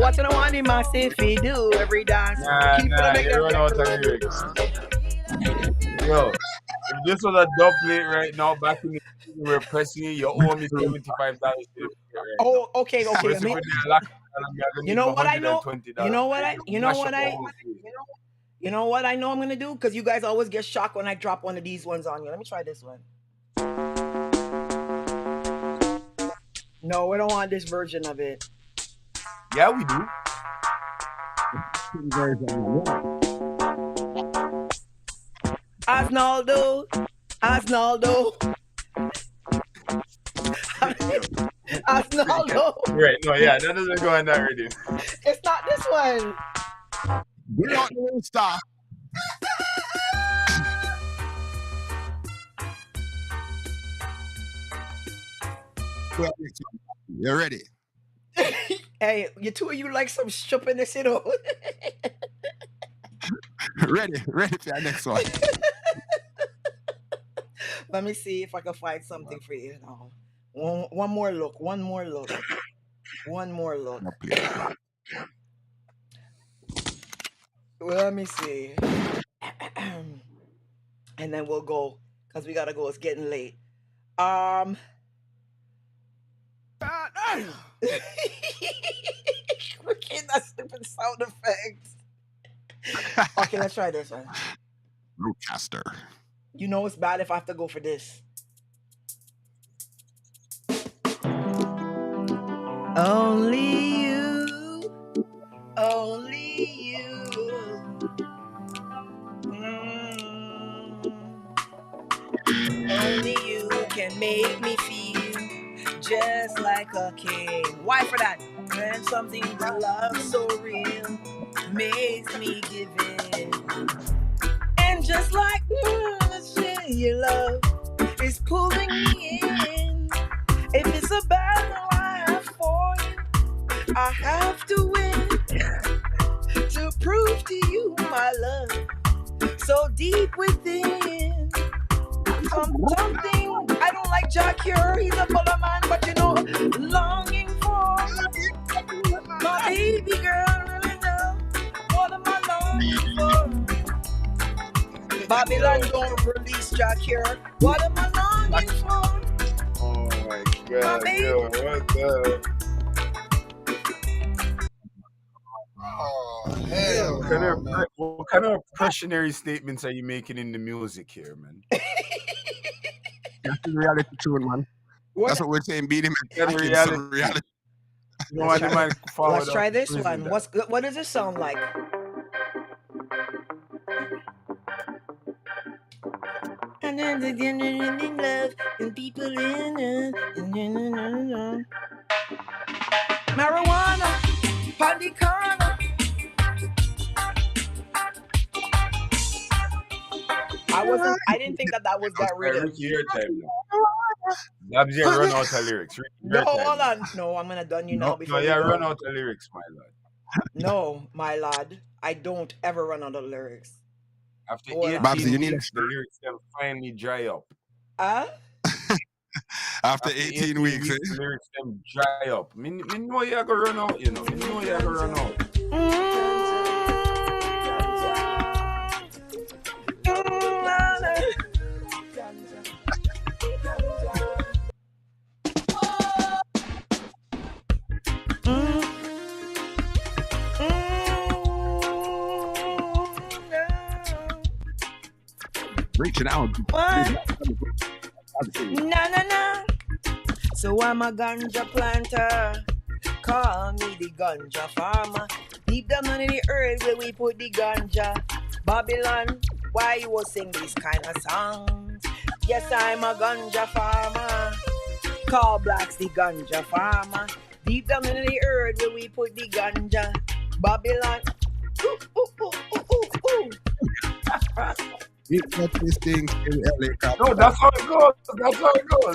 What you want the massive he do every dance? Nah, you don't know the lyrics. Yo, if this was a dub plate right now, back in the day, we were pressing it, you owe me $75. Oh, okay. You know what I know? You know what I know I'm gonna do? Because you guys always get shocked when I drop one of these ones on you. Let me try this one. No, we don't want this version of it. Yeah, we do. Asnaldo. Right, no, yeah, that doesn't go in that rhythm. It's not this one. We're not the star. You're ready. Hey, you two of you like some stupidness, you know. ready for the next one. Let me see if I can find something for you now. One more look. Well, let me see. And then we'll go because we gotta go. It's getting late. We're getting that stupid sound effect. Okay, let's try this one. Roadcaster. You know it's bad if I have to go for this. Only you. Only you can make me feel just like a king. Why for that? When something to love so real makes me give in. And just like your love is pulling me in. If it's a battle I have for you, I have to win to prove to you my love so deep within. Something I don't like Jack here, he's a baller man, but you know, longing for my baby girl, really know what am I longing for? Babylon don't release Jack here. What am I longing for? Oh my God, yo, what the? Oh, hell. What kind of precautionary statements are you making in the music here, man? That's the reality tune, man. That's what we're saying. Beenie Man. That's reality. You know what, man? Let's try this one. What does this sound like? And then in love and people in marijuana, party corner. I didn't think that was that rhythm. Your time now. That's your run out of lyrics. No, hold on. No, I'm gonna done you now before. No, run out of lyrics, my lad. No, my lad. I don't ever run out of lyrics. After 18 weeks, the lyrics can finally dry up. After 18 weeks, the lyrics can dry up. Me know you're gonna run out, you know. Me know you're gonna run out. Reaching out. Na. So I'm a ganja planter. Call me the ganja farmer. Deep down under the earth where we put the ganja. Babylon, why you will sing these kind of songs? Yes, I'm a ganja farmer. Call blacks the ganja farmer. Deep down in the earth where we put the ganja. Babylon. Ooh, ooh, ooh, ooh, ooh, ooh. It's not this thing in LA. No, that's how it goes. That's how it goes.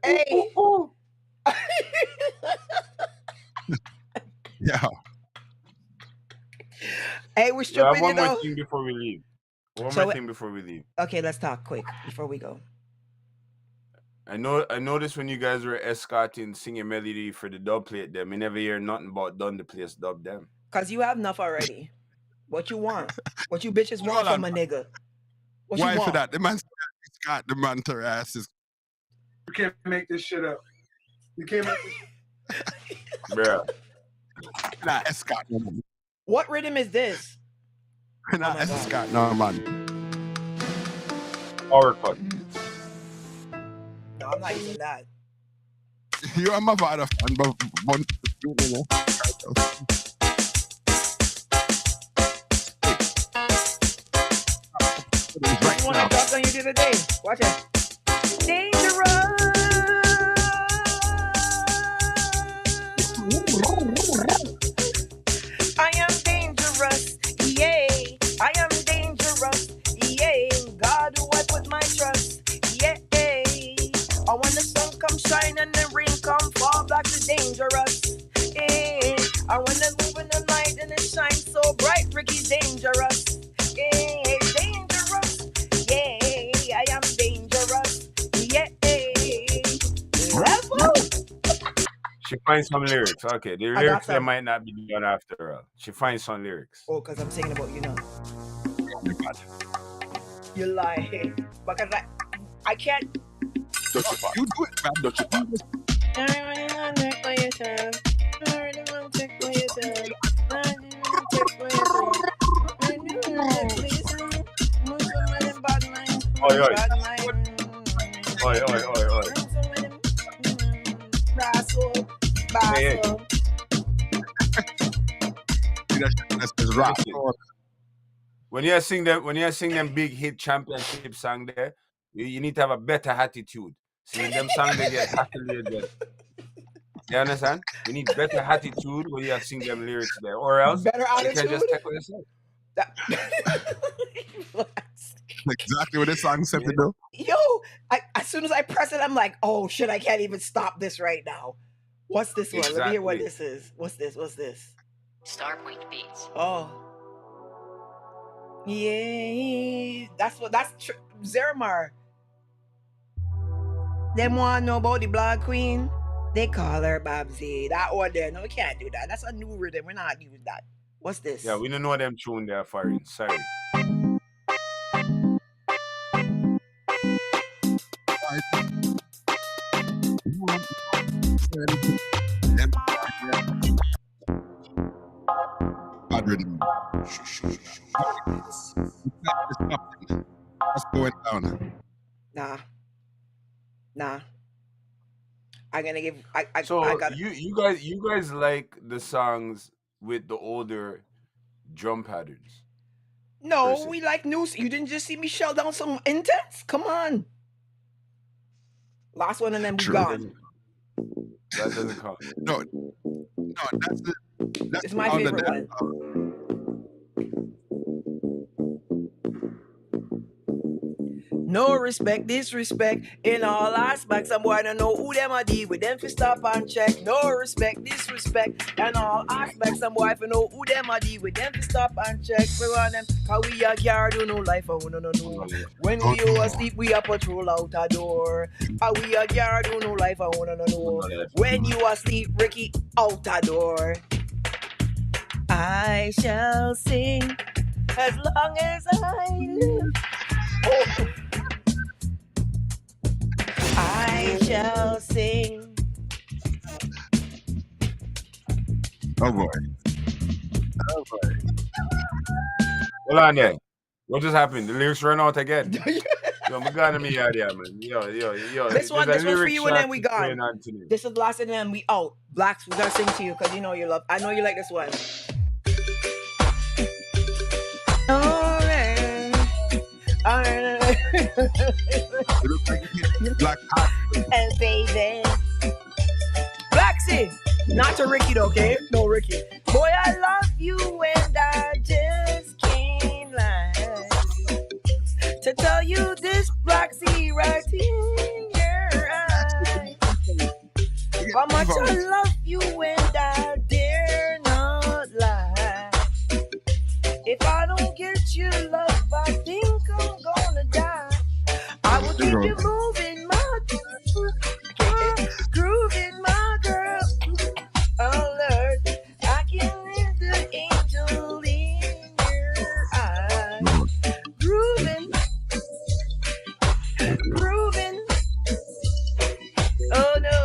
Hey. Yeah. Hey, we're Yeah, stripping, one more thing before we leave. One more thing before we leave. Okay, let's talk quick before we go. I noticed when you guys were escorting singing melody for the dub plate them, I never hear nothing about done the place dub them. Cause you have enough already. What you want? What you bitches want from a nigga? What Why you for want? that? The man got the man to ass is. You can't make this shit up. You can't make this Bruh. Nah, escort no man. What rhythm is this? Nah, escort no man. Power cut. No, I'm not using that. You are my father fan, but one. Right one I dropped on you the other day. Watch it. Dangerous. I am dangerous. Yeah. I am dangerous. Yeah. God, who I put my trust. Yeah. I want the sun come shine and the rain come fall. Black is dangerous. Yeah. I want to move in the night and it shines so bright. Ricky's dangerous. Yeah. Dangerous. Yeah. I am dangerous. Yeah. She finds some lyrics. Okay, the lyrics they might not be done after all. She finds some lyrics. Oh, because I'm singing about you now. You lie. Because I can't. You do it, man. Don't you do it. I really want to take for yourself. I really want to take for yourself. I really want to take for yourself. I really want to take for yourself. Move some of them bad minds. Oi, oi. Bad minds. Oi, oi, oi, oi. Brasso. Basso. That's rap. When you sing them big hit championship song there, you need to have a better attitude. See, them songs they get happily. You understand? You need better attitude when you sing them lyrics there, or else better you attitude. can just take what you say. Exactly what this song said to do. Yo, as soon as I press it, I'm like, oh shit, I can't even stop this right now. What's this one? Let me hear what this is. What's this? Starpoint Beats. Oh. Yeah. That's Zeramar. Them want to know about the Black Queen? They call her Babsy. That one there. No, we can't do that. That's a new rhythm. We're not using that. What's this? Yeah, we don't know them tune there, foreign. Sorry. Bad rhythm. What's going down? Nah. I'm gonna give. So I got you guys like the songs with the older drum patterns? No, we like news. You didn't just see me shell down some intense. Come on. Last one and then we gone. That doesn't count. No, that's it's my favorite one. No respect, disrespect in all aspects. Some boy don't know who them a deal with them fi stop and check. No respect, disrespect in all aspects. Some boy fi know who them a deal with them fi stop and check. We want them, cause we a guard do no life and we no know. When we asleep, we a patrol out a door. Cause we a guard do no life and we no know. When you asleep, Ricky out a door. I shall sing as long as I live. Oh. I shall sing. Oh boy. Hold on there. What just happened? The lyrics run out again. Yo, we got me out here, man. Yo. This one's for you and then we gone. This is the last and then we out. Blacks, we gotta sing to you because you know you love. I know you like this one. It looks like you hit black hat. And baby. Blacksy. Not to Ricky though, okay? No Ricky. Boy, I love you and I just can't lie. To tell you this Blacksy right in your eye. How much I love you and I dare not lie. If I don't get your love, I think I'm gonna die. I will keep you moving, my grooving, my girl. Oh Lord, I can hear the angel in your eyes. Grooving, grooving. Oh no,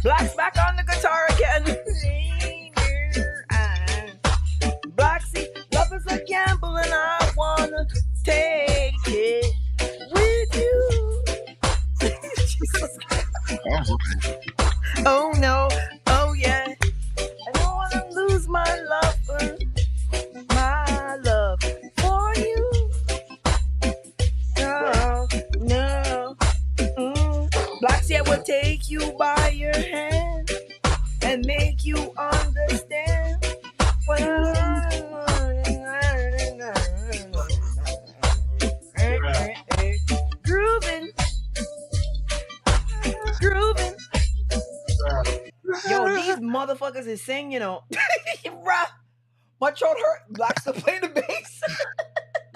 Black's back on the guitar again. In your eyes. Blacksy, love is a gamble and I wanna take it with you. Jesus Christ. Oh no, oh yeah. I don't wanna lose my love for you. No, no. Blacksy, I will take you by your hand and make you understand. Grooving, grooving. Yo, these motherfuckers is singing, you know. Bruh, my throat hurt. Black's to play the bass.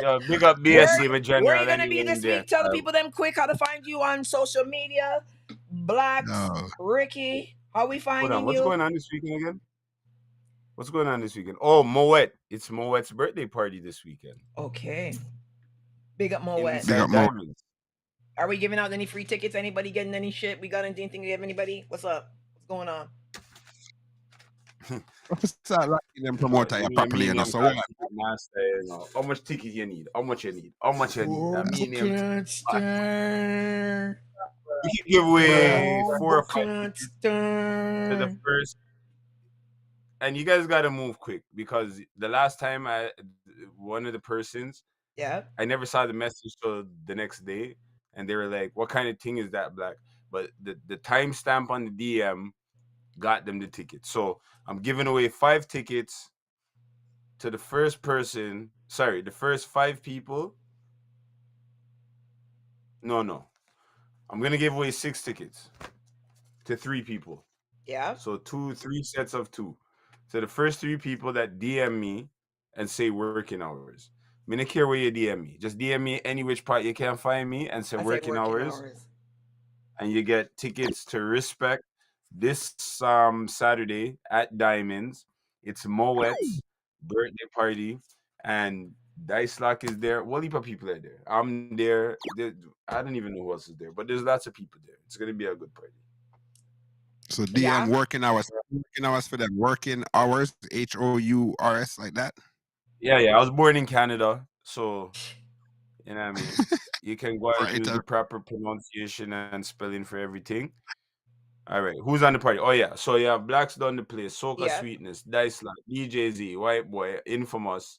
Yo, big up BSC, my general. Where you gonna be this week? Tell the people them quick how to find you on social media. Blacks, Ricky, how we finding you? What's going on this weekend again? What's going on this weekend? Oh, Moet. It's Moet's birthday party this weekend. Okay. Big up Moet. Big up Moet. Are we giving out any free tickets? Anybody getting any shit? We got anything to give anybody? What's up? What's going on? Start liking them promoter properly, you know. So what? How much ticket you need? How much you need? How much you need? We can give away 4 or 5 tickets to the first. And you guys got to move quick because the last time one of the persons, I never saw the message till the next day, and they were like, "What kind of thing is that, Black?" But the timestamp on the DM got them the ticket. So I'm giving away 5 tickets to the first person. Sorry, the first 5 people. No. I'm gonna give away 6 tickets to 3 people. Yeah. So 3 sets of 2. So the first 3 people that DM me and say working hours. I don't care where you DM me. Just DM me any which part you can find me and say working hours. And you get tickets to Respect this Saturday at Diamonds. It's Moet's birthday party. And Dice Lock is there. What heap of people are there? I'm there. I don't even know who else is there. But there's lots of people there. It's going to be a good party. So DM working hours for them. Working hours, HOURS, like that. Yeah. I was born in Canada, so you know what I mean. You can go and use the proper pronunciation and spelling for everything. All right, who's on the party? Oh yeah, so you have Blacks done the place, Soca Sweetness, Dice Lock, DJ Z, White Boy, Infamous,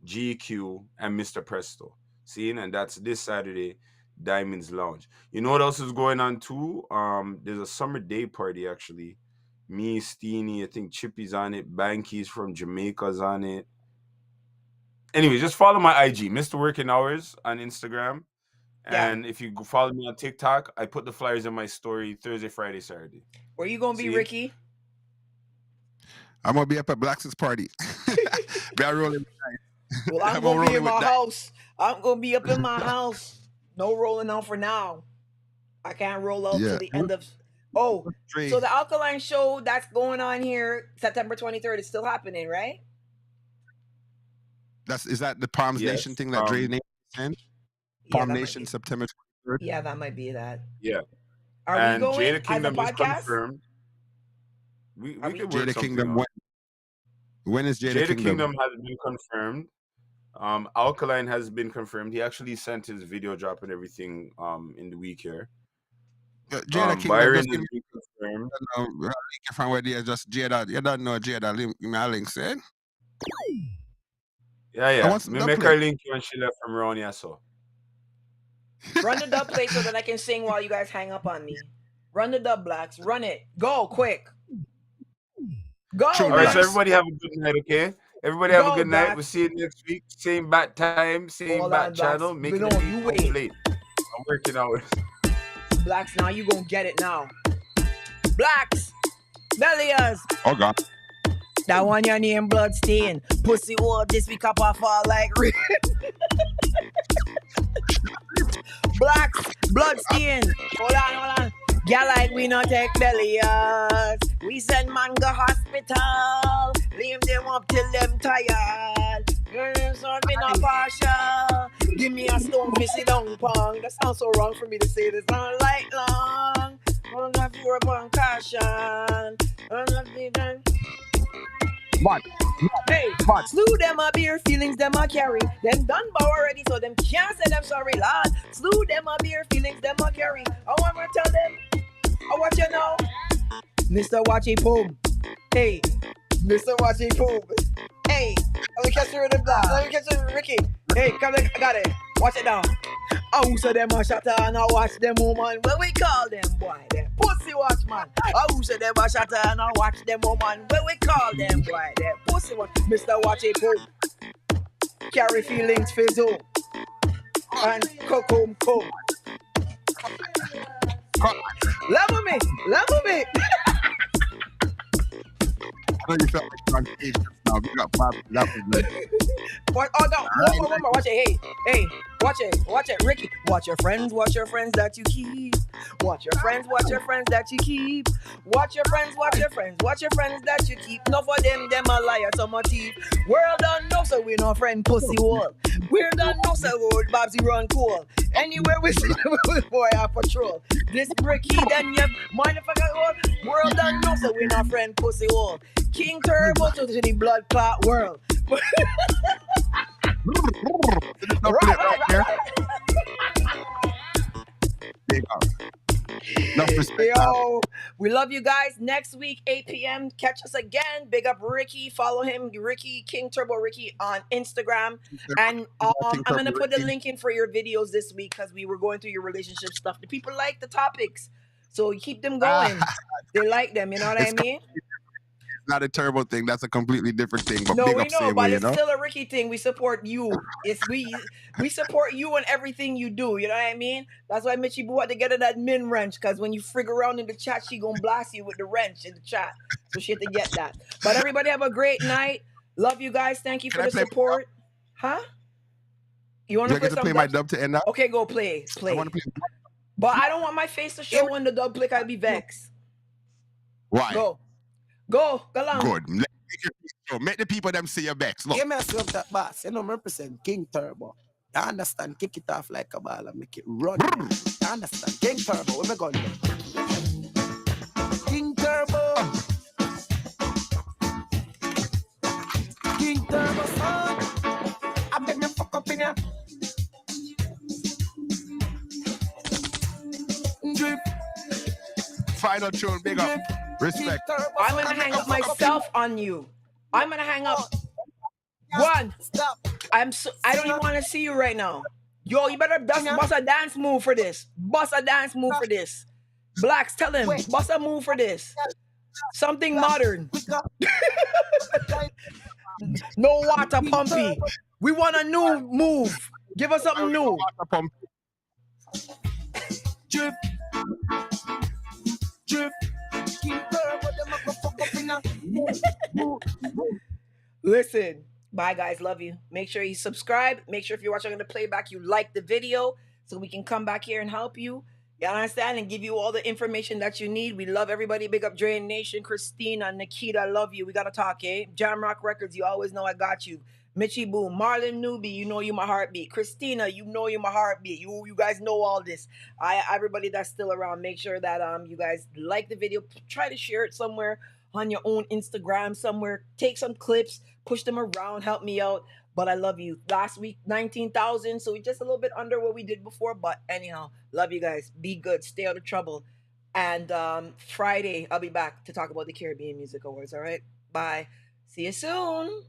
GQ, and Mr. Presto. See, and that's this Saturday. Diamonds Lounge. You know what else is going on too? There's a summer day party actually. Me, Steenie, I think Chippy's on it. Banky's from Jamaica's on it. Anyway, just follow my IG, Mr. Working Hours on Instagram. And if you follow me on TikTok, I put the flyers in my story Thursday, Friday, Saturday. Where you gonna be, Ricky? I'm gonna be up at Black's party. Be rolling. Well, I'm gonna be in my house. I'm gonna be up in my house. No rolling out for now. I can't roll out till the end of. Oh, so the Alkaline show that's going on here September 23rd is still happening, right? Is that the Palms Nation thing that Dre named? Palm Nation September 23rd. Yeah, that might be that. Yeah. Are we going Jada Kingdom as a podcast? Confirmed. We can work Jada Kingdom. When is Jada Kingdom? Jada Kingdom has been confirmed. Alkaline has been confirmed. He actually sent his video drop and everything in the week here. Jada Kingdom Byron has been confirmed. From where they just Jada, you don't know Jada. Link said. Yeah. want some Me dub make plate. her link you when she left from around here, so. Run the dub plate so that I can sing while you guys hang up on me. Run the dub, Blacks. Run it. Go, quick. Go, True, All right, so man. Blacks. everybody have a good night, okay? Everybody have a Go, good night. We'll Blacks. see you next week. Same bat time, same Hold bat on, Blacks. channel. Making No, it you out wait. late. I'm working hours. Blacks, now you gonna get it now. Blacks. Bellias. Oh God. That one your name Bloodstain. Pussy all this week up off all like rain. Blacks, Bloodstain. Hold on. Girl like we not take bellias. We send man go hospital. Leave them up till them tired. Son me not partial. Give me a stone fi sit down pong. That sounds so wrong for me to say this all night long. On the floor upon caution. On the feet and What? hey, slew them a beer, feelings them a carry. Them done bow already, so them can't say them sorry, lad. Slew them a beer, feelings them a carry. I want to tell them, I want you know, Mr. Watchy Poom. Hey, Mr. Watchy Poom. Hey, let me catch you with the black. Let me catch you with Ricky. Hey, come on, I got it. Watch it down. I also them a shatter and I watch them woman. When we call them boy, them pussy watch man. I also them a shatter and I watch them woman. When we call them boy, them pussy watch. Mr. Watch it Poom. Carry feelings fizzle. And cook home come. Level me. I know you felt like you're on stage just now. You got Bob laughing. What? Oh no! One more. Watch it. Hey! Watch it, Ricky. Watch your friends that you keep. Watch your friends that you keep. Watch your friends that you keep. No for them a liar, some a thief. World done know so we no friend pussy wall. We're done know so old Babsy run cool. Anywhere we see them, boy I patrol. This Ricky, then you mind if I got old. World done know so we no friend pussy wall. King Turbo to the blood clot world. Yo, we love you guys. Next week, 8 p.m. Catch us again. Big up Ricky. Follow him, Ricky, King Turbo Ricky on Instagram. And I'm going to put the link in for your videos this week because we were going through your relationship stuff. The people like the topics. So keep them going. They like them, you know what I mean? Not a Turbo thing. That's a completely different thing. But no, big we up know, same but way, it's still a Ricky thing. We support you. It's we support you and everything you do. You know what I mean? That's why Mitchie Boo had to get her that min wrench, because when you frig around in the chat, she gonna blast you with the wrench in the chat. So she had to get that. But everybody have a great night. Love you guys. Thank you for the support. Huh? You want to play my dub to end up? Okay, go play. I want to play. But I don't want my face to show when the dub click. I'll be vexed. Why? Go along. Good. Make the people them see your backs. Look. Give me a slap that boss. You know, me represent King Turbo. You understand? Kick it off like a ball and make it run. You understand? King Turbo, where me going? King Turbo. King Turbo, son. I bet me fuck up in ya. Drip. Final tune, big up. Respect. I'm gonna hang up myself on you. I'm gonna hang up. One. Stop. I don't even want to see you right now. Yo, you better bust a dance move for this. Bust a dance move for this. Blacks, tell him. Bust a move for this. Something modern. No water pumpy. We want a new move. Give us something new. Drip. Drip. Listen, bye guys, love you. Make sure you subscribe. Make sure if you're watching the playback, you like the video so we can come back here and help you. You understand? And give you all the information that you need. We love everybody. Big up Drain Nation, Christina, Nikita, love you. We gotta talk, eh? Jamrock Records, you always know I got you. Mitchie Boom, Marlon Newbie, you know you my heartbeat. Christina, you know you my heartbeat. You guys know all this. Everybody that's still around, make sure that you guys like the video. Try to share it somewhere on your own Instagram somewhere. Take some clips, push them around, help me out. But I love you. Last week, 19,000, so we just a little bit under what we did before. But anyhow, love you guys. Be good. Stay out of trouble. And Friday, I'll be back to talk about the Caribbean Music Awards, all right? Bye. See you soon.